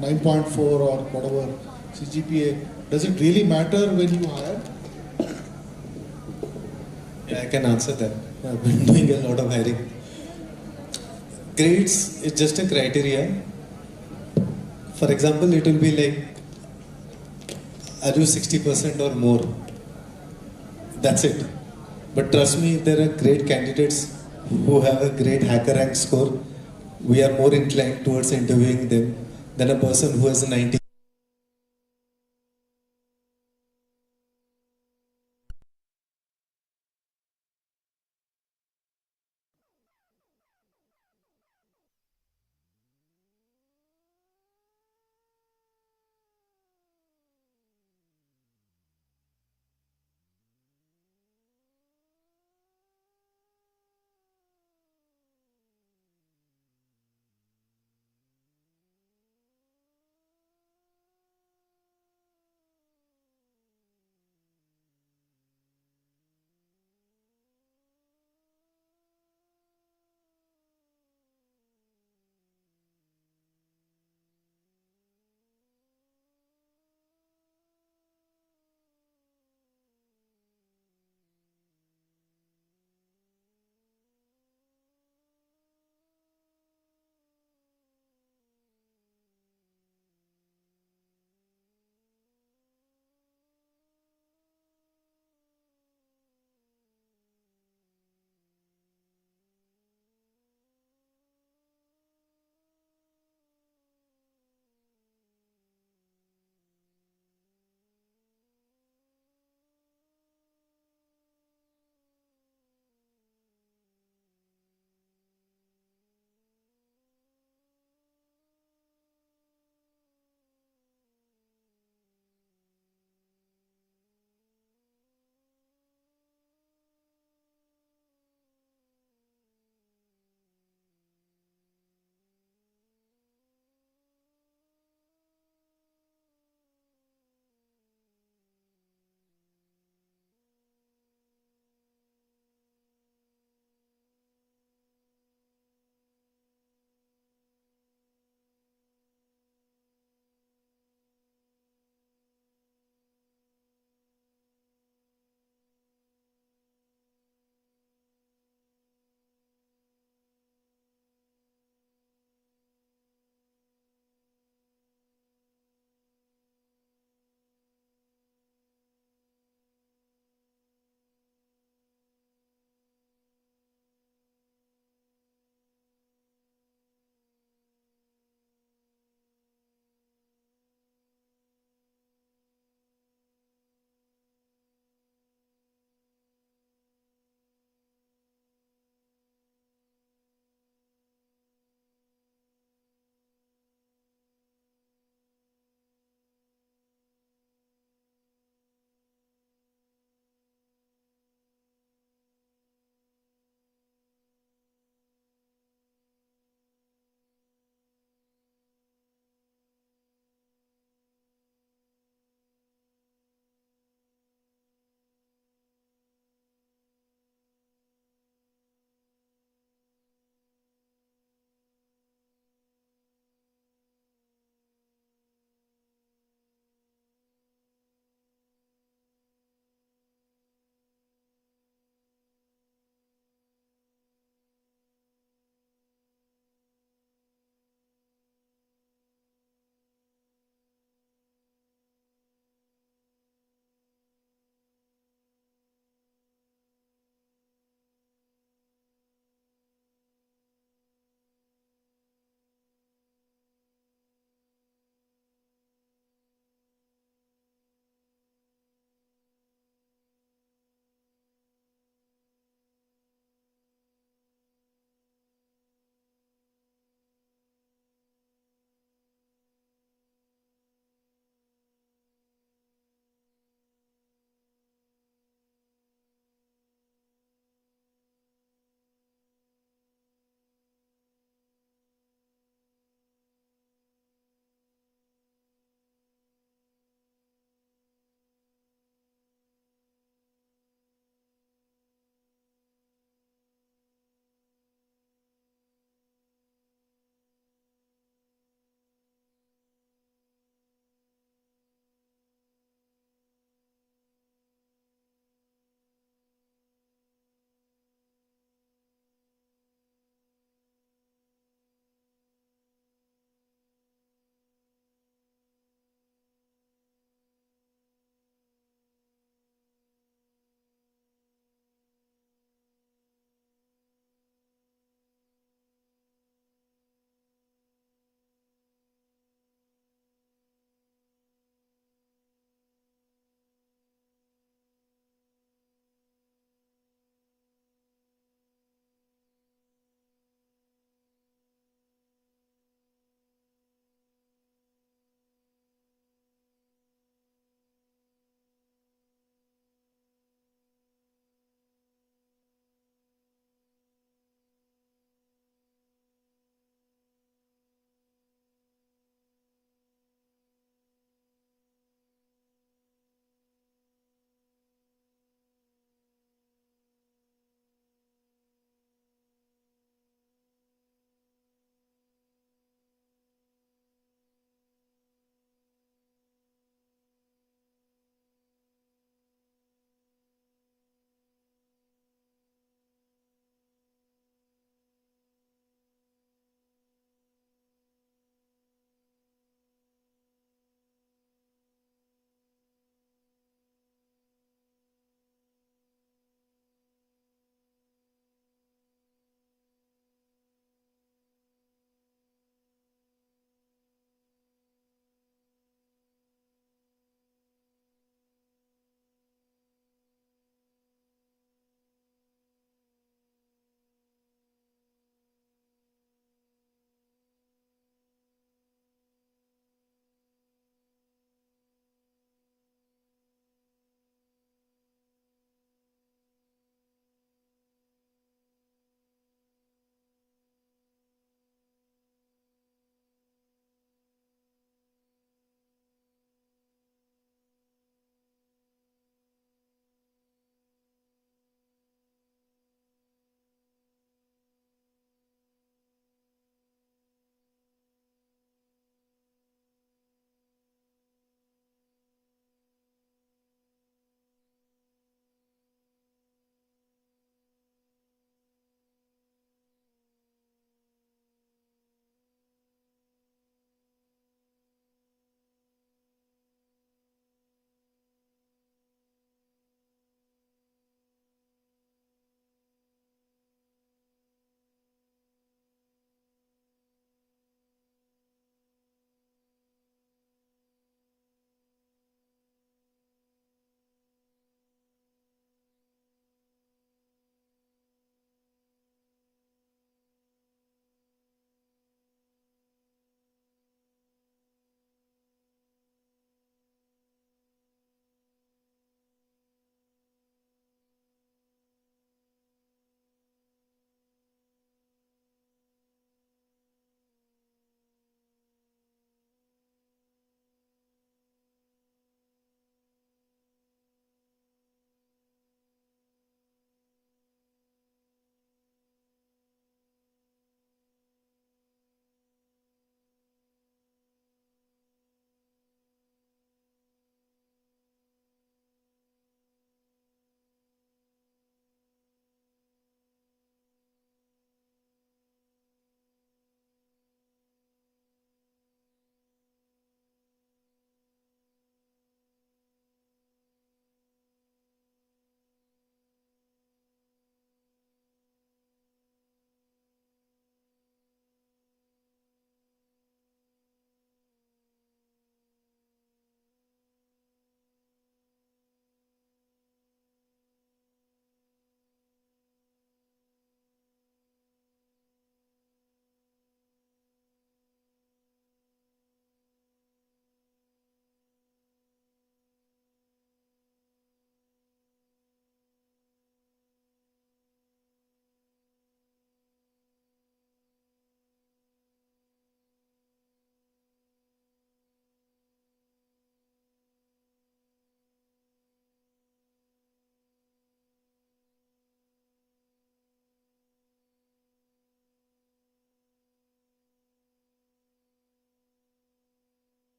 9.4 or whatever CGPA? Does it really matter when you hire? Yeah, I can answer that. I've been doing a lot of hiring. Grades is just a criteria. For example, it will be like, are you 60% or more? That's it. But trust me, there are great candidates who have a great hacker rank score. We are more inclined towards interviewing them than a person who has a 90.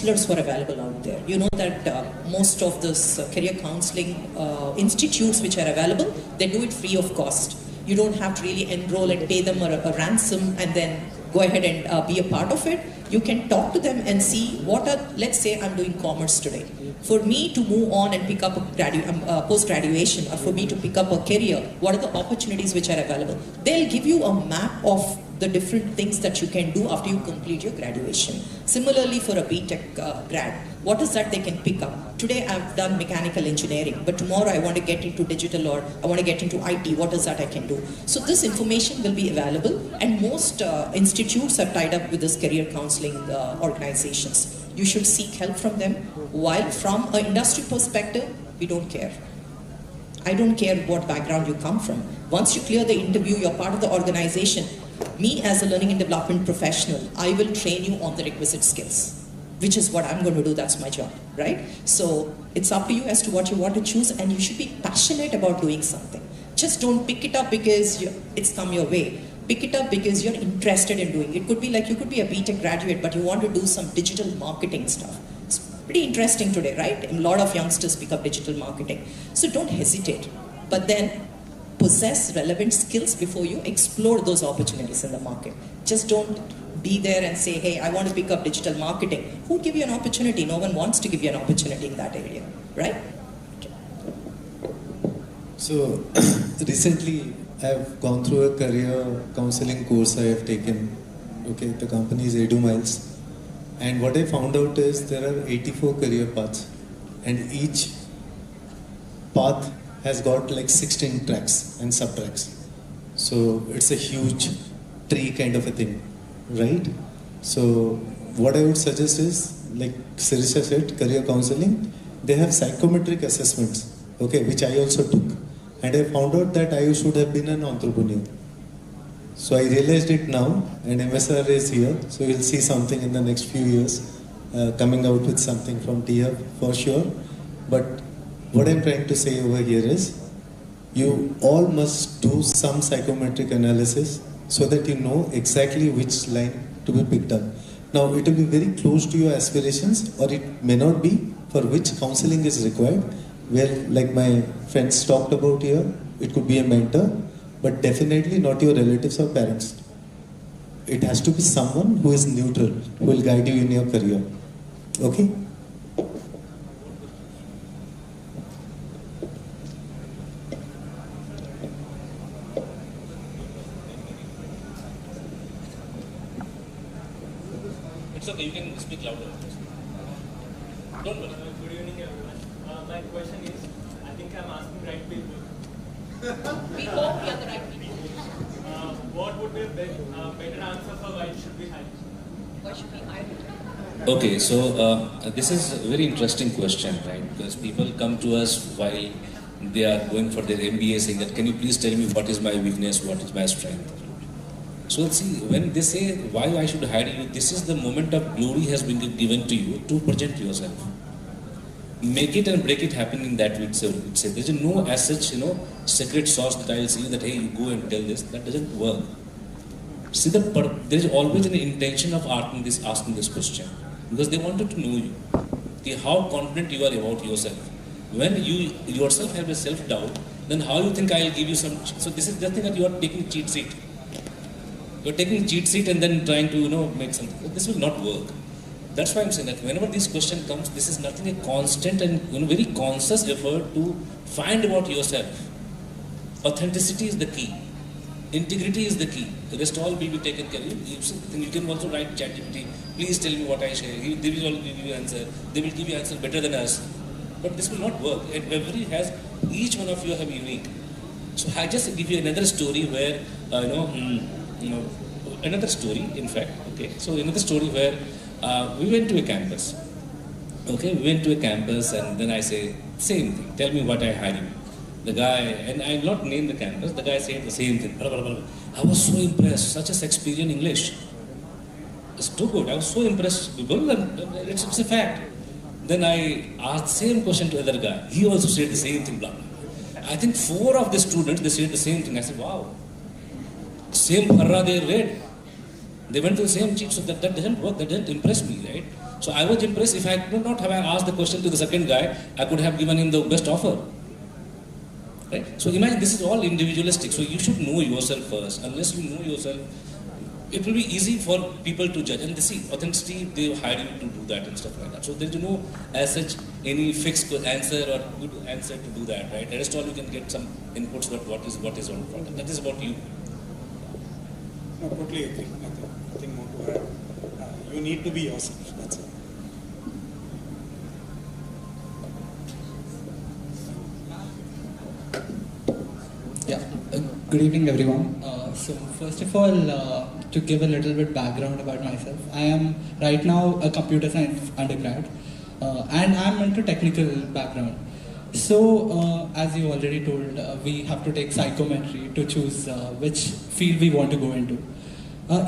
counselors who are available out there. You know that most of this career counseling institutes which are available, they do it free of cost. You don't have to really enroll and pay them a ransom and then go ahead and be a part of it. You can talk to them and see what are, let's say I'm doing commerce today. For me to move on and pick up a post-graduation, or for me to pick up a career, what are the opportunities which are available? They'll give you a map of the different things that you can do after you complete your graduation. Similarly for a BTech grad, what is that they can pick up? Today I've done mechanical engineering, but tomorrow I want to get into digital or I want to get into IT, what is that I can do? So this information will be available, and most institutes are tied up with this career counseling organizations. You should seek help from them, while from an industry perspective, we don't care. I don't care what background you come from. Once you clear the interview, you're part of the organization. Me as a learning and development professional, I will train you on the requisite skills, which is what I'm going to do. That's my job, right? So it's up to you as to what you want to choose, and you should be passionate about doing something. Just don't pick it up because it's come your way. Pick it up because you're interested in doing it. Could be like you could be a BTech graduate, but you want to do some digital marketing stuff. It's pretty interesting today, right? A lot of youngsters pick up digital marketing. So don't hesitate, but then possess relevant skills before you explore those opportunities in the market. Just don't be there and say, hey, I want to pick up digital marketing. Who will give you an opportunity? No one wants to give you an opportunity in that area, right? So recently I've gone through a career counseling course I have taken. Okay, the company is Edu Miles. And what I found out is there are 84 career paths, and each path has got like 16 tracks and sub-tracks. So it's a huge tree kind of a thing, right? So what I would suggest is, like Sirisha said, career counseling, they have psychometric assessments, okay, which I also took. And I found out that I should have been an entrepreneur. So I realized it now, and MSR is here, so we'll see something in the next few years coming out with something from TIA for sure. But what I'm trying to say over here is, you all must do some psychometric analysis so that you know exactly which line to be picked up. Now, it will be very close to your aspirations, or it may not be, for which counseling is required. Well, like my friends talked about here, it could be a mentor, but definitely not your relatives or parents. It has to be someone who is neutral, who will guide you in your career. Okay? It's okay, you can speak louder. Don't worry. Good evening, everyone. My question is, I think I'm asking right people. We hope we are the right people. What would be a better answer for why it should be hybrid? Why should be hybrid? Okay, so this is a very interesting question, right? Because people come to us while they are going for their MBA saying that, can you please tell me what is my weakness, what is my strength? So see, when they say why I should hire you, this is the moment of glory has been given to you to present yourself. Make it and break it happen in that way itself. There is no as such, secret sauce that I will see that, hey, you go and tell this. That doesn't work. See, there is always an intention of asking this question, because they wanted to know you. How confident you are about yourself. When you yourself have a self-doubt, then how you think I will give you some. So this is nothing that you are taking cheat sheet. You are taking cheat sheet and then trying to make something. This will not work. That's why I'm saying that whenever this question comes, this is nothing a constant and very conscious effort to find about yourself. Authenticity is the key. Integrity is the key. The rest all will be taken care of. You can also write ChatGPT. Please tell me what I say. They will all give you answer. They will give you answer better than us. But this will not work. Each one of you have unique. So I just give you another story where another story. In fact, okay. So another story where we went to a campus. Okay, we went to a campus, and then I say same thing. Tell me what I hired you. The guy, and I will not name the campus, the guy said the same thing. I was so impressed, such a Shakespearean English. It's too good. I was so impressed. It's a fact. Then I asked the same question to the other guy. He also said the same thing. Blah, blah. I think 4 of the students, they said the same thing. I said, wow. Same parra they read. They went to the same cheat, so that doesn't work. That doesn't impress me, right? So I was impressed. If I could not have asked the question to the second guy, I could have given him the best offer. Right? So imagine this is all individualistic. So you should know yourself first. Unless you know yourself, it will be easy for people to judge. And they see authenticity, they hire you to do that and stuff like that. So there is no, as such, any fixed answer or good answer to do that, right? Rest all you can get some inputs about what is on product. That is about you. No, totally agree. Nothing more to add. You need to be yourself. That's it. Yeah. Good evening, everyone. So first of all, to give a little bit background about myself, I am right now a computer science undergrad, and I'm into technical background. So as you already told, we have to take psychometry to choose which field we want to go into.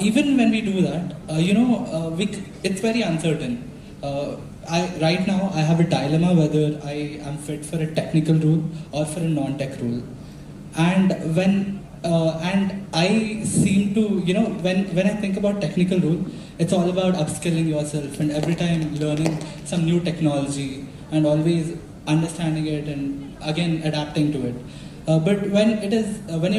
Even when we do that, it's very uncertain. Right now, I have a dilemma whether I am fit for a technical role or for a non-tech role. And I seem to, when I think about technical role, it's all about upskilling yourself and every time learning some new technology and always understanding it and again adapting to it. But when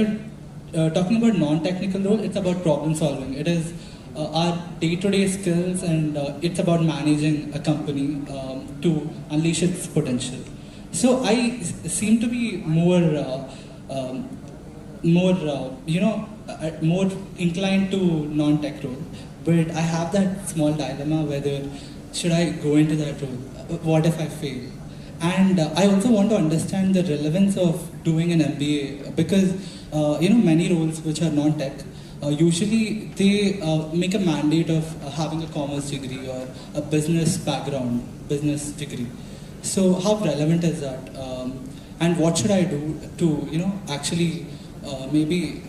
you're talking about non-technical role, it's about problem solving. It is our day-to-day skills, and it's about managing a company to unleash its potential. So I seem to be more inclined to non-tech role, but I have that small dilemma whether should I go into that role? What if I fail? And I also want to understand the relevance of doing an MBA because many roles which are non-tech usually they make a mandate of having a commerce degree or a business background, business degree. So how relevant is that? And what should I do to actually maybe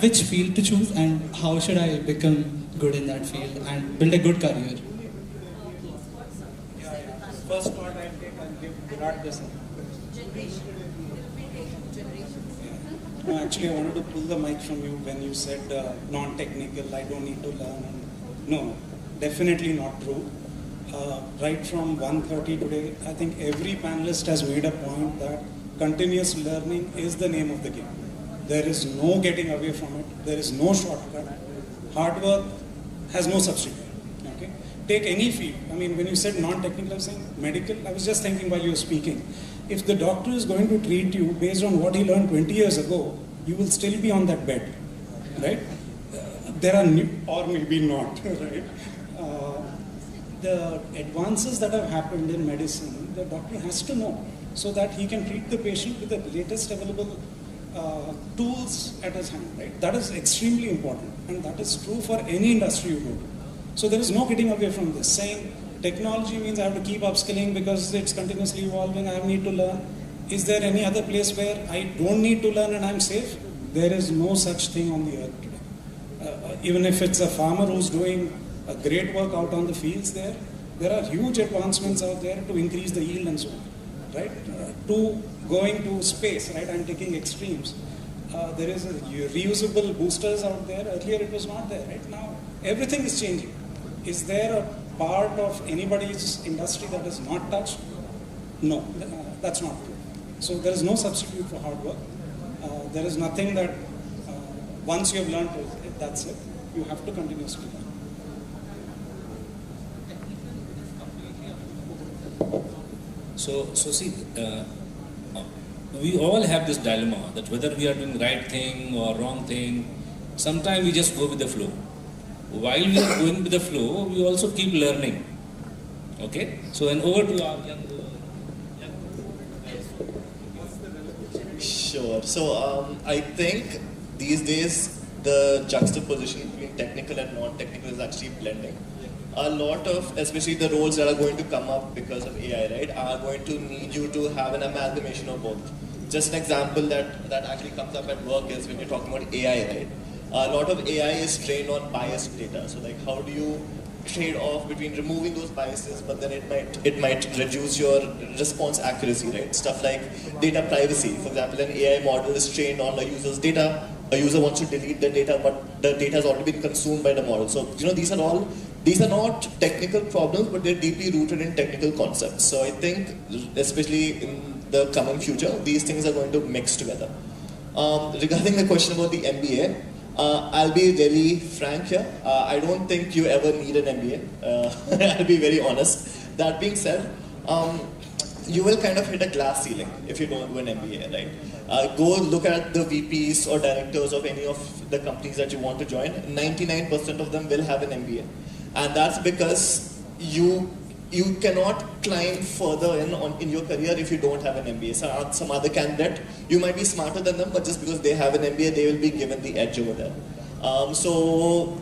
which field to choose and how should I become good in that field and build a good career? First part I'll give Virat this. No, actually I wanted to pull the mic from you when you said non-technical, I don't need to learn. No, definitely not true. Right from 1:30 today, I think every panelist has made a point that continuous learning is the name of the game. There is no getting away from it. There is no shortcut. Hard work has no substitute. Okay? Take any field. I mean, when you said non-technical, I was saying medical. I was just thinking while you were speaking. If the doctor is going to treat you based on what he learned 20 years ago, you will still be on that bed, right? There are new, or maybe not, right? The advances that have happened in medicine, the doctor has to know so that he can treat the patient with the latest available tools at his hand, right? That is extremely important, and that is true for any industry you go to. So there is no getting away from this. Saying technology means I have to keep upskilling because it's continuously evolving, I need to learn. Is there any other place where I don't need to learn and I'm safe? There is no such thing on the earth today. Even if it's a farmer who's doing a great work out on the fields there are huge advancements out there to increase the yield and so on, right? To going to space, right? I'm taking extremes. There is a reusable boosters out there. Earlier it was not there, right? Now everything is changing. Is there a part of anybody's industry that is not touched? No, that's not true. So there is no substitute for hard work. There is nothing that once you have learned it, that's it. You have to continuously learn. So see, we all have this dilemma that whether we are doing right thing or wrong thing, sometimes we just go with the flow. While we are going with the flow, we also keep learning. Okay? So, and over to our young. Sure. So, I think these days the juxtaposition between technical and non-technical is actually blending. A lot of, especially the roles that are going to come up because of AI, right, are going to need you to have an amalgamation of both. Just an example that actually comes up at work is when you're talking about AI, right? A lot of AI is trained on biased data. So like how do you trade off between removing those biases, but then it might reduce your response accuracy, right? Stuff like data privacy. For example, an AI model is trained on a user's data, a user wants to delete the data, but the data has already been consumed by the model. So these are not technical problems, but they're deeply rooted in technical concepts. So I think, especially in the coming future, these things are going to mix together. Regarding the question about the MBA, I'll be really frank here. I don't think you ever need an MBA. I'll be very honest. That being said, you will kind of hit a glass ceiling if you don't do an MBA, right? Go look at the VPs or directors of any of the companies that you want to join. 99% of them will have an MBA. And that's because you cannot climb further in your career if you don't have an MBA. So some other candidate, you might be smarter than them, but just because they have an MBA, they will be given the edge over there. So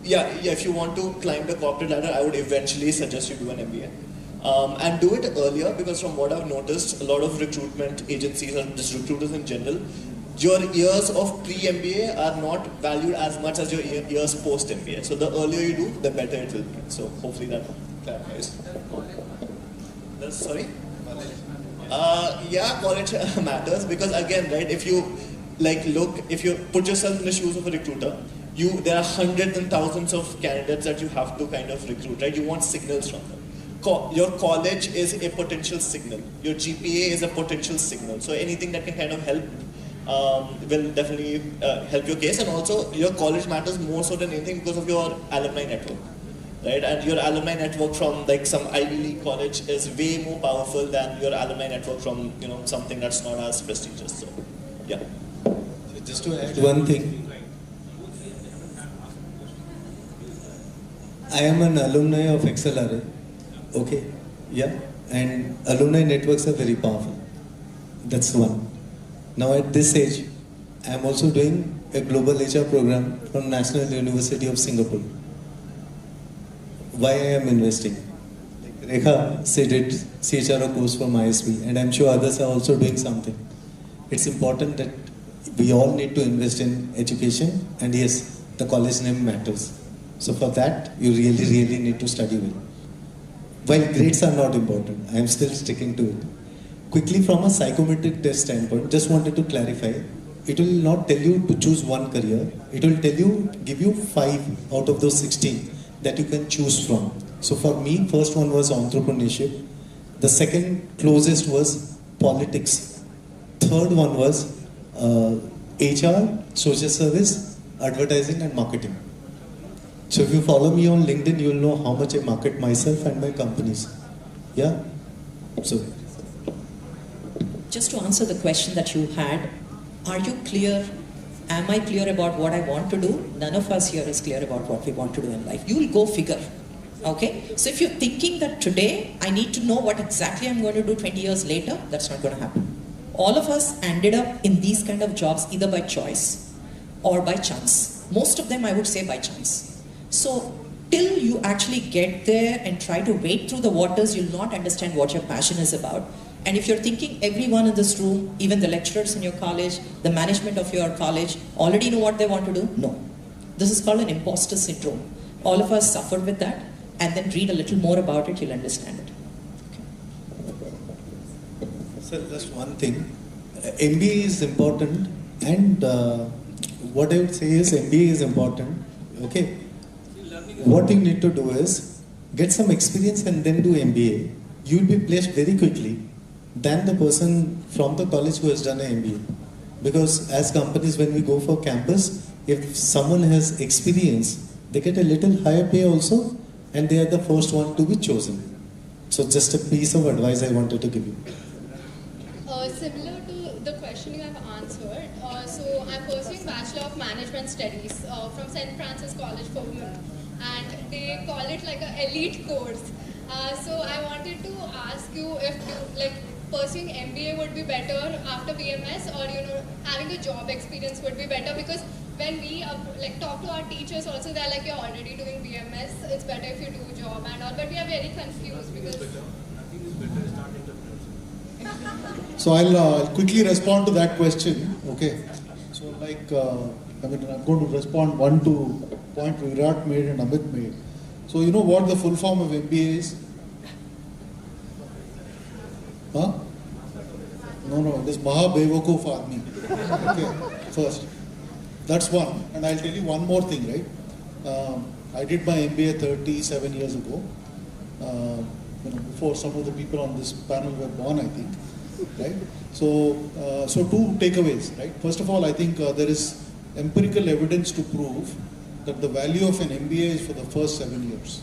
yeah, if you want to climb the corporate ladder, I would eventually suggest you do an MBA. And do it earlier, because from what I've noticed, a lot of recruitment agencies or just recruiters in general, your years of pre-MBA are not valued as much as your years post-MBA. So the earlier you do, the better it will be. So hopefully that clarifies. Sorry? Yeah, college matters, because again, right, if you if you put yourself in the shoes of a recruiter, there are hundreds and thousands of candidates that you have to kind of recruit, right? You want signals from them. Your college is a potential signal. Your GPA is a potential signal. So anything that can kind of help will definitely help your case. And also, your college matters more so than anything because of your alumni network, right? And your alumni network from like some Ivy League college is way more powerful than your alumni network from something that's not as prestigious. So, yeah. So just to add one thing, I am an alumni of XLRA. Okay, yeah, and alumni networks are very powerful. That's one. Now at this age, I am also doing a global HR program from National University of Singapore. Why I am investing? Like Rekha did CHRO course from ISB, and I'm sure others are also doing something. It's important that we all need to invest in education, and yes, the college name matters. So for that, you really need to study well. While grades are not important, I am still sticking to it. Quickly, from a psychometric test standpoint, just wanted to clarify, it will not tell you to choose one career. It will give you 5 out of those 16 that you can choose from. So for me, first one was entrepreneurship. The second closest was politics. Third one was HR, social service, advertising and marketing. So if you follow me on LinkedIn, you'll know how much I market myself and my companies. Yeah? So. Just to answer the question that you had, are you clear? Am I clear about what I want to do? None of us here is clear about what we want to do in life. You will go figure. Okay? So if you're thinking that today I need to know what exactly I'm going to do 20 years later, that's not going to happen. All of us ended up in these kind of jobs either by choice or by chance. Most of them I would say by chance. So till you actually get there and try to wade through the waters, you'll not understand what your passion is about. And if you're thinking everyone in this room, even the lecturers in your college, the management of your college, already know what they want to do, no. This is called an imposter syndrome. All of us suffer with that, and then read a little more about it, you'll understand it. Okay. Sir, just one thing. MBA is important, and what I would say is MBA is important. Okay. What you need to do is get some experience and then do MBA. You will be placed very quickly than the person from the college who has done an MBA. Because as companies, when we go for campus, if someone has experience, they get a little higher pay also, and they are the first one to be chosen. So just a piece of advice I wanted to give you. Similar to the question you have answered, so I'm pursuing Bachelor of Management Studies from St. Francis College for Women, and they call it like an elite course. So I wanted to ask you if pursuing MBA would be better after BMS, or having a job experience would be better, because when we talk to our teachers also, they're like, you're already doing BMS, it's better if you do a job and all, but we are very confused because... So I'll quickly respond to that question. Okay. So I'm going to respond one to point Virat made and Amit made. So you know what the full form of MBA is? Huh? No, it is Maha Bevakoof Aadmi. Okay, first. That's one. And I'll tell you one more thing, right? I did my MBA 37 years ago. Before some of the people on this panel were born, I think, right? So two takeaways, right? First of all, I think there is empirical evidence to prove that the value of an MBA is for the first 7 years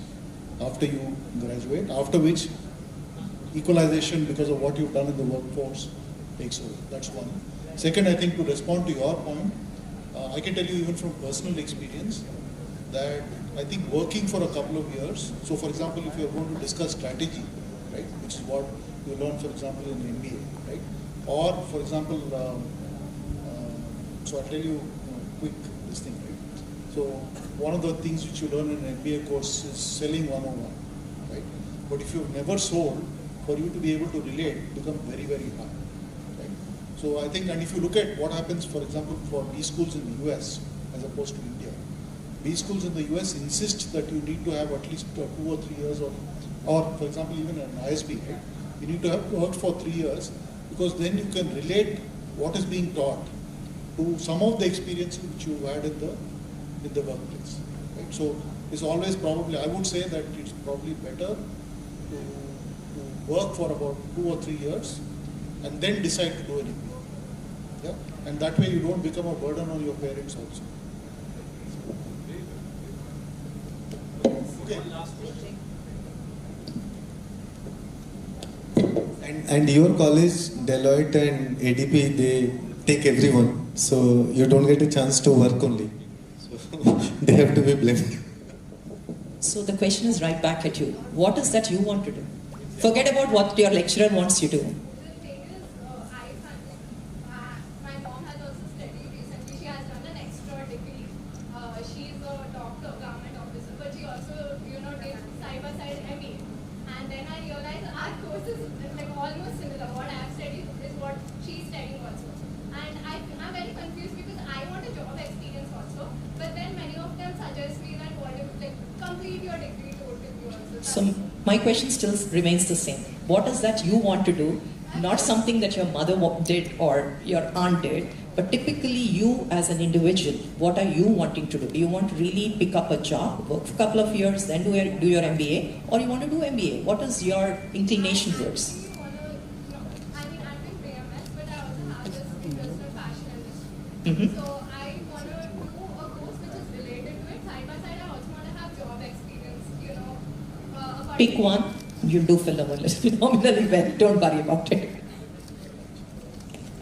after you graduate, after which equalization because of what you've done in the workforce takes over. That's one. Second, I think to respond to your point, I can tell you even from personal experience that I think working for a couple of years, so for example, if you're going to discuss strategy, right, which is what you learn, for example, in MBA, right, or for example, so I'll tell you, quick this thing, right. So one of the things which you learn in an MBA course is selling 101, right. But if you've never sold, for you to be able to relate, become very, very hard, right. So I think, and if you look at what happens, for example, for B schools in the US as opposed to India, B schools in the US insist that you need to have at least 2 or 3 years or for example, even an ISB, right? You need to have worked for 3 years because then you can relate what is being taught to some of the experiences which you had in the workplace, right? So it's always probably, I would say that it's probably better to work for about 2 or 3 years and then decide to do anything. Yeah? And that way you don't become a burden on your parents also. Okay. And your college, Deloitte and ADP, they take everyone. So you don't get a chance to work only. So they have to be blamed. So the question is right back at you. What is that you want to do? Forget about what your lecturer wants you to do. So my question still remains the same. What is that you want to do? Not something that your mother did or your aunt did, but typically you as an individual, what are you wanting to do? Do you want to really pick up a job, work for a couple of years, then do your MBA, or you want to do MBA? What is your inclination towards? Mm-hmm. So I want to do a course which is related to it. Side by side, I also want to have job experience, Pick one, you'll do phenomenally well. Don't worry about it.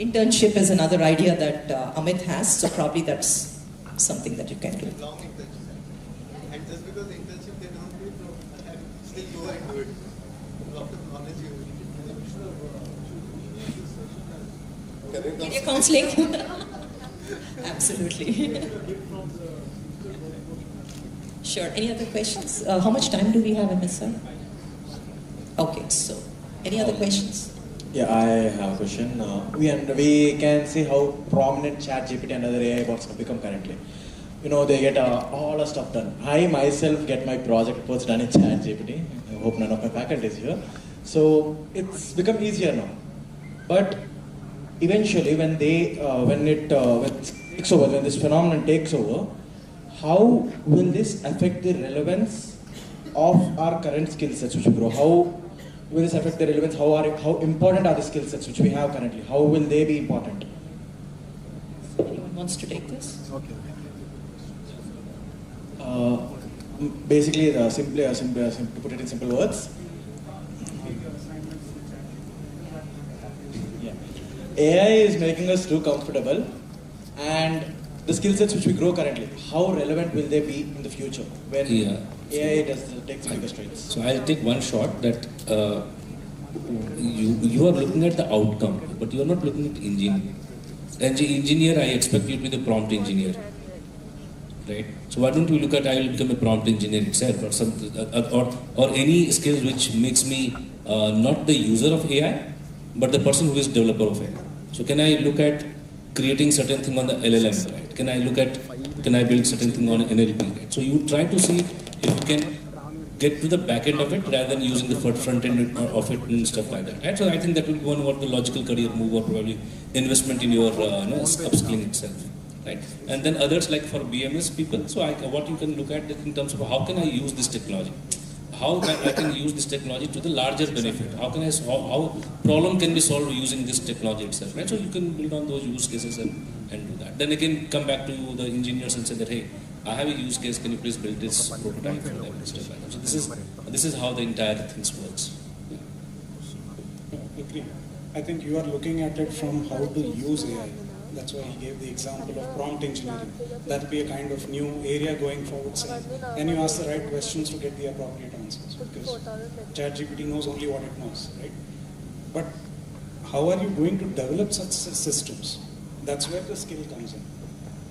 Internship is another idea that Amit has, so probably that's something that you can do. Long internship. And just because the internship they don't do it, still go and do it. A lot of knowledge you will. Career counseling? Absolutely. Sure. Any other questions? How much time do we have, MSI? Okay, so any other questions? Yeah, I have a question. We can see how prominent ChatGPT and other AI bots have become currently. They get all the stuff done. I myself get my project reports done in ChatGPT. I hope none of my faculty is here. So it's become easier now. But eventually, when this phenomenon takes over, how will this affect the relevance of our current skill sets which we grow? How will this affect the relevance? How important are the skill sets which we have currently? How will they be important? Anyone wants to take this? Okay. Basically, to put it in simple words, AI is making us too comfortable, and the skill sets which we grow currently, how relevant will they be in the future when AI takes bigger strides? So I'll take one shot that you are looking at the outcome, but you are not looking at engineering. Engineer, I expect you to be the prompt engineer, right? So why don't you look at I will become a prompt engineer itself, or something, or any skills which makes me not the user of AI, but the person who is developer of AI. So can I look at creating certain thing on the LLM, right? Can I build certain thing on NLP, right? So you try to see if you can get to the back end of it rather than using the front end of it and stuff like that, right? So I think that will be one of the logical career move or probably investment in your upskilling itself. right? And then others like for BMS people, so what you can look at in terms of how can I use this technology? How I can use this technology to the larger benefit? How can how problem can be solved using this technology itself, right? So you can build on those use cases and do that. Then again, come back to the engineers and say that, hey, I have a use case. Can you please build this prototype for them and stuff like that? So this is how the entire thing works. Agree. I think you are looking at it from how to use AI. That's why he gave the example of prompt engineering. That will be a kind of new area going forward. And you ask the right questions to get the appropriate answers. Because ChatGPT knows only what it knows, right? But how are you going to develop such systems? That's where the skill comes in,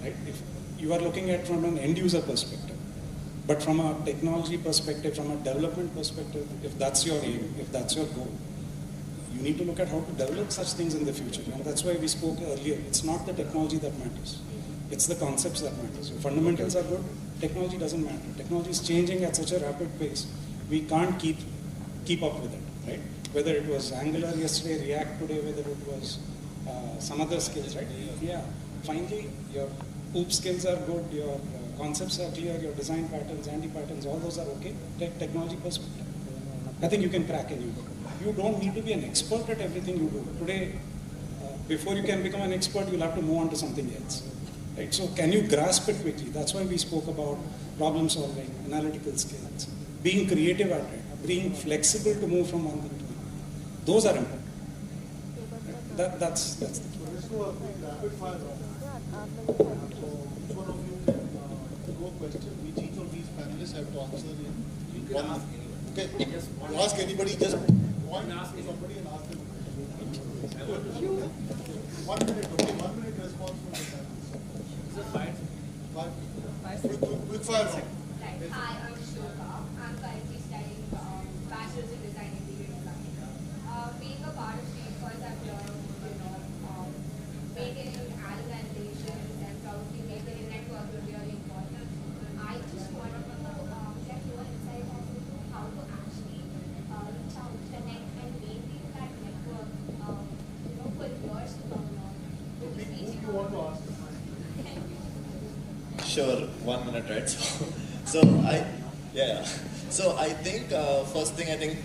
right? If you are looking at from an end user perspective, but from a technology perspective, from a development perspective, if that's your aim, if that's your goal, you need to look at how to develop such things in the future. And that's why we spoke earlier. It's not the technology that matters. It's the concepts that matter. So fundamentals are good. Technology doesn't matter. Technology is changing at such a rapid pace. We can't keep up with it, right? Whether it was Angular yesterday, React today, whether it was some other skills, right? Yeah. Finally, your OOP skills are good. Your concepts are clear. Your design patterns, anti-patterns, all those are okay. Technology perspective. I think you can crack any. You don't need to be an expert at everything you do. Today, before you can become an expert, you'll have to move on to something else. Right? So can you grasp it quickly? That's why we spoke about problem solving, analytical skills, being creative at it, being flexible to move from one thing to another. Those are important. Right? That's the key. Let's do a rapid fire round. So each one of you can go question which each of these panelists have to answer in one. Okay, you ask anybody, just point to somebody and ask them. 1 minute, okay, 1 minute response from the panelists. Quick fire round. Hi, I'm Shloka. I'm currently studying Bachelor's in Design Interior Design. Being a part of Streetcoins, I've learned, maintaining alumni relations and probably maintaining network will be really important. I just want to get your insight on how to actually reach out, connect, and maintain that network, for years to come along. Who do you want to ask? Sure, 1 minute, right? So I think first thing I think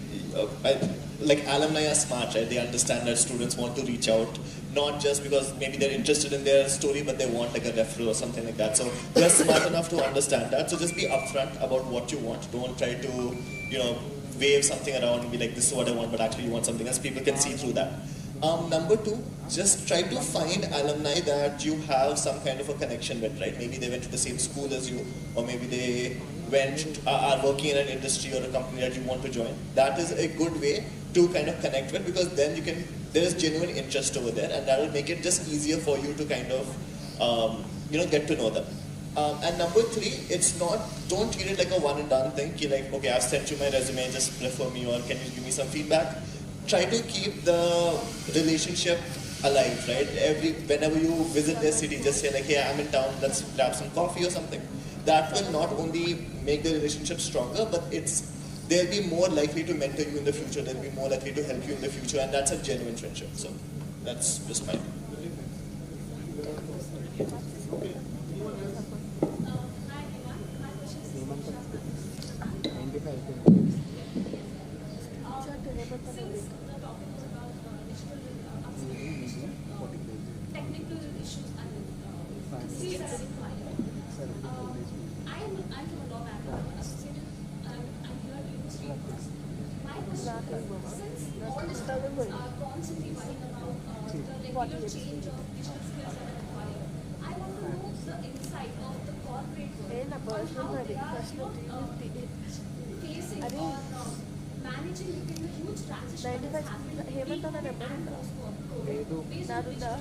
like alumni are smart, right? They understand that students want to reach out, not just because maybe they're interested in their story, but they want like a referral or something like that. So they're smart enough to understand that. So just be upfront about what you want. Don't try to wave something around and be like, this is what I want, but actually you want something else. People can see through that. Number two, just try to find alumni that you have some kind of a connection with, right? Maybe they went to the same school as you, or maybe they are working in an industry or a company that you want to join. That is a good way to kind of connect with, because then there is genuine interest over there, and that will make it just easier for you to kind of, get to know them. And number three, don't treat it like a one and done thing. Like, okay, I've sent you my resume, just refer me, or can you give me some feedback? Try to keep the relationship alive, right? Whenever you visit their city, just say like, hey, I'm in town, let's grab some coffee or something. That will not only make the relationship stronger, but they'll be more likely to mentor you in the future, they'll be more likely to help you in the future, and that's a genuine friendship. So that's just my technical issues and skills are required. I'm from a law background, associated, I'm here in Streetcoins. My question is, since all the students are constantly worrying about the regular change of digital skills that are required, I want to know the insight of the corporate world on how they are facing or managing between the huge transition that is happening between COVID and post-COVID based on digital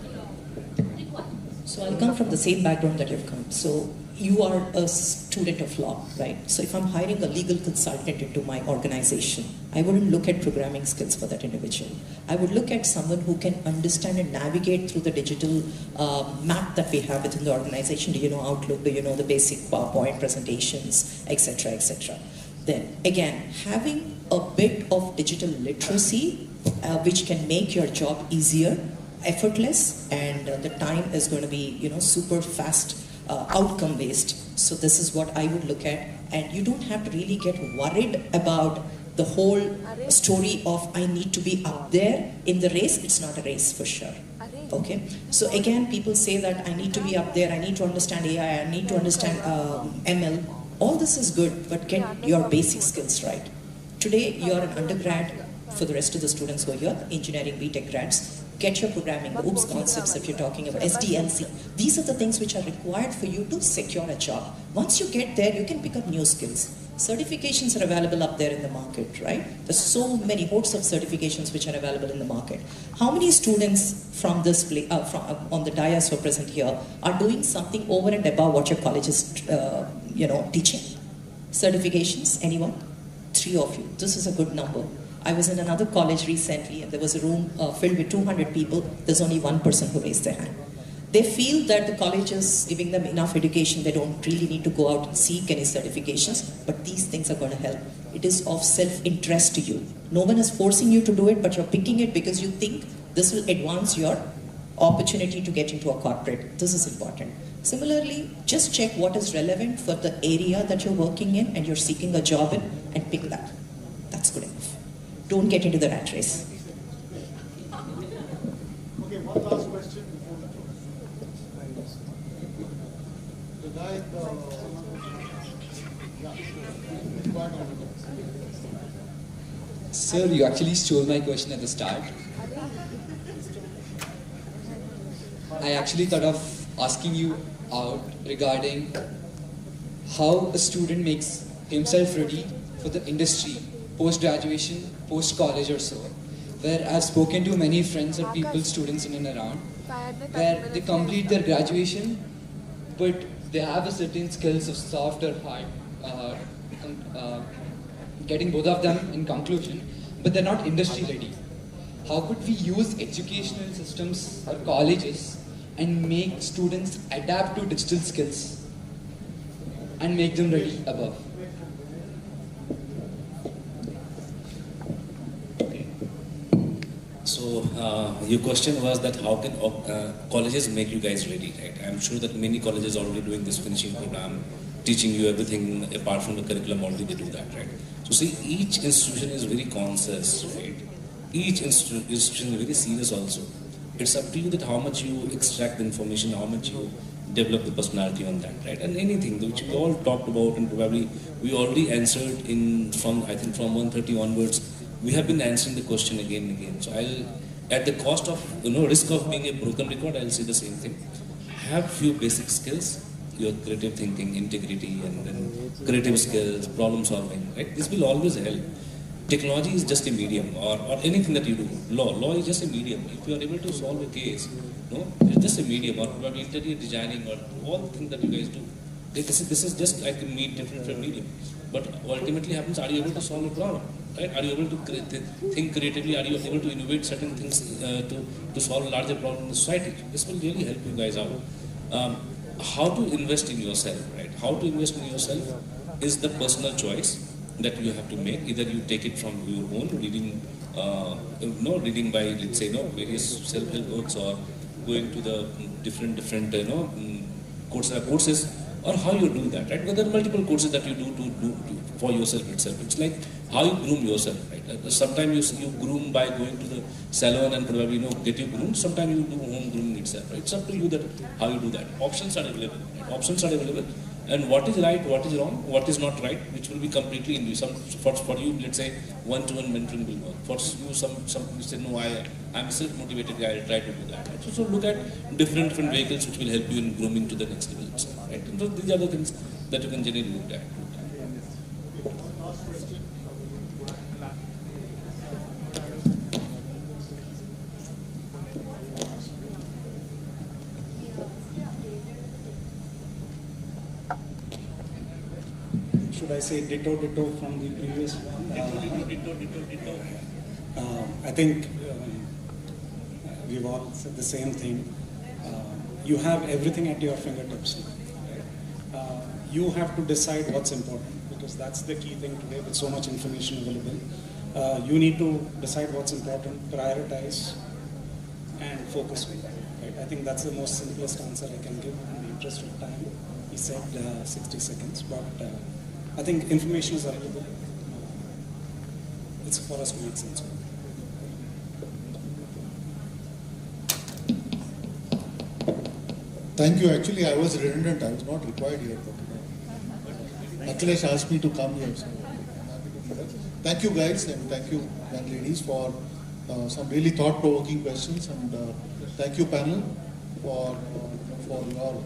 requirements. So I'll come from the same background that you've come. So you are a student of law, right? So if I'm hiring a legal consultant into my organization, I wouldn't look at programming skills for that individual. I would look at someone who can understand and navigate through the digital map that we have within the organization. Do you know Outlook? Do you know the basic PowerPoint presentations, etc., etc.? Then again, having a bit of digital literacy, which can make your job easier, effortless, and the time is going to be, super fast, outcome based. So this is what I would look at, and you don't have to really get worried about the whole story of I need to be up there in the race. It's not a race for sure. Okay, so again, people say that I need to be up there, I need to understand AI, I need to understand ML. All this is good, but get your basic skills right. Today, you're an undergrad. For the rest of the students who are here, engineering BTech grads, get your programming, the OOPS concepts that you're talking about, SDLC. These are the things which are required for you to secure a job. Once you get there, you can pick up new skills. Certifications are available up there in the market, right? There's so many hosts of certifications which are available in the market. How many students from this on the dais who are present here are doing something over and above what your college is, teaching? Certifications, anyone? 3 of you. This is a good number. I was in another college recently, and there was a room filled with 200 people. There's only one person who raised their hand. They feel that the college is giving them enough education. They don't really need to go out and seek any certifications, but these things are going to help. It is of self-interest to you. No one is forcing you to do it, but you're picking it because you think this will advance your opportunity to get into a corporate. This is important. Similarly, just check what is relevant for the area that you're working in and you're seeking a job in, and pick that. That's good enough. Don't get into the rat race. Okay, one last question before we close. The guy in the... Sir, you actually stole my question at the start. I actually thought of asking you out regarding how a student makes himself ready for the industry post-graduation, post-college or so, where I've spoken to many friends or people, students in and around, where they complete their graduation, but they have a certain skills of soft or hard, getting both of them in conclusion, but they're not industry ready. How could we use educational systems or colleges and make students adapt to digital skills and make them ready above? So your question was that how can colleges make you guys ready, right? I'm sure that many colleges are already doing this finishing program, teaching you everything apart from the curriculum already they do that, right? So see, each institution is very conscious, right? Each institution is very serious also. It's up to you that how much you extract the information, how much you develop the personality on that, right? And anything which we all talked about and probably we already answered from 130 onwards. We have been answering the question again and again. So I'll, at the cost of, risk of being a broken record, I'll say the same thing. Have few basic skills, your creative thinking, integrity, and then creative skills, problem solving, right? This will always help. Technology is just a medium, or anything that you do. Law is just a medium. If you are able to solve a case, it's just a medium, or probably interior designing, or all the things that you guys do. This is just like a different medium. But ultimately happens, are you able to solve a problem? Right? Are you able to think creatively? Are you able to innovate certain things to solve a larger problem in the society? This will really help you guys out. How to invest in yourself, right? How to invest in yourself is the personal choice that you have to make. Either you take it from your own reading, reading by, let's say, various self-help books, or going to the different courses, or how you do that, right? Because there are multiple courses that you do for yourself itself. It's like how you groom yourself, right? Sometimes you groom by going to the salon and probably get you groomed. Sometimes you do home grooming itself, right? It's up to you that how you do that. Options are available. Right? Options are available, and what is right, what is wrong, what is not right, which will be completely in you. For you, let's say one-to-one mentoring will work. For you, some you say no, I'm a self-motivated guy. I'll try to do that. Right? So look at different vehicles which will help you in grooming to the next level itself, right? And so these are the things that you can generally look at. Should I say ditto from the previous one? Ditto. I think we've all said the same thing. You have everything at your fingertips. Right? You have to decide what's important, because that's the key thing today with so much information available. You need to decide what's important, prioritize, and focus with that. Right? I think that's the most simplest answer I can give in the interest of time. He said 60 seconds, but I think information is available. It's for us to make sense of it. Thank you. Actually, I was redundant. I was not required here. But Akhilesh asked me to come here. So I'm happy to be here. Thank you guys and thank you young ladies for some really thought-provoking questions, and thank you panel for your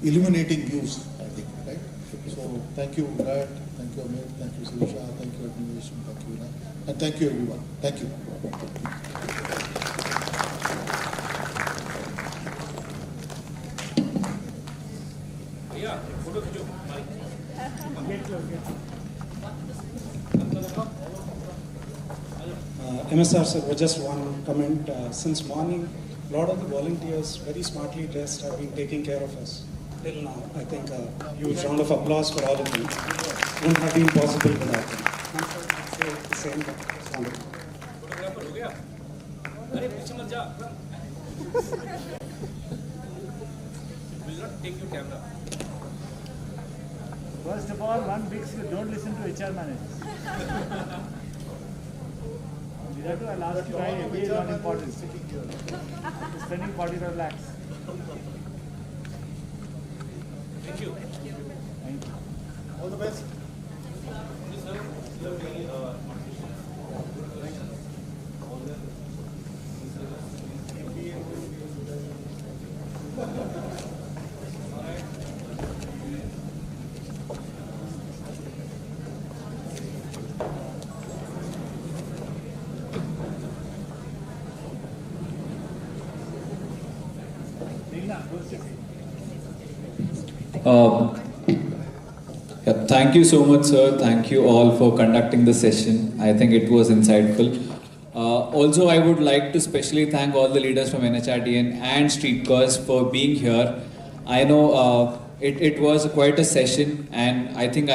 illuminating views, I think, right? So thank you Brad, thank you Amit, thank you Sirisha, thank you Administration, thank you Ina, and thank you everyone. Thank you. MSR sir, just one comment. Since morning, a lot of the volunteers, very smartly dressed, have been taking care of us till now. I think a huge round of applause for all of them. Wouldn't have been possible without them. I'm sure you say the same. Will not take your camera. First of all, one big skill, don't listen to HR managers. I'll ask you why MBA is not important. Spending 45 lakhs. Thank you. Thank you. All the best. Thank you so much, sir. Thank you all for conducting the session. I think it was insightful. Also, I would like to specially thank all the leaders from NHRDN and Streetcars for being here. I know it was quite a session, and I think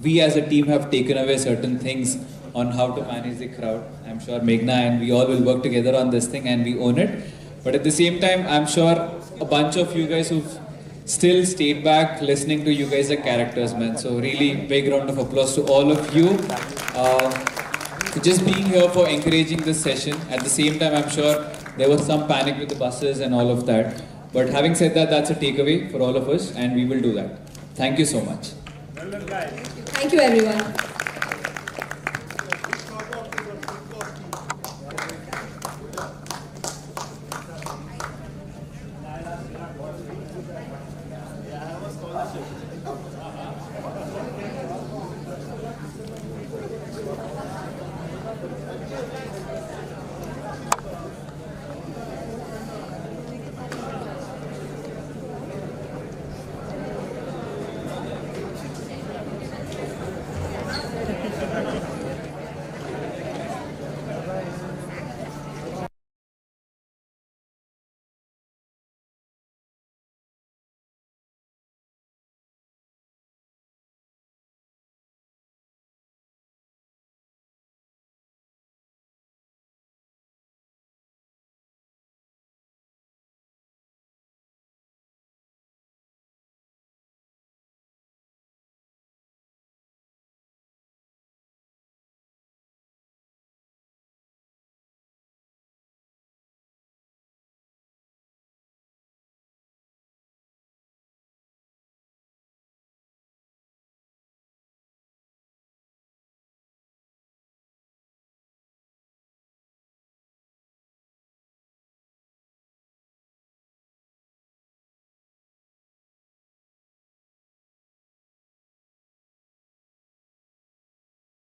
we as a team have taken away certain things on how to manage the crowd. I'm sure Meghna and we all will work together on this thing and we own it. But at the same time, I'm sure a bunch of you guys who've still stayed back listening to you guys are characters, man. So really big round of applause to all of you for just being here, for encouraging this session. At the same time, I'm sure there was some panic with the buses and all of that. But having said that, that's a takeaway for all of us and we will do that. Thank you so much. Well done, guys. Thank you everyone.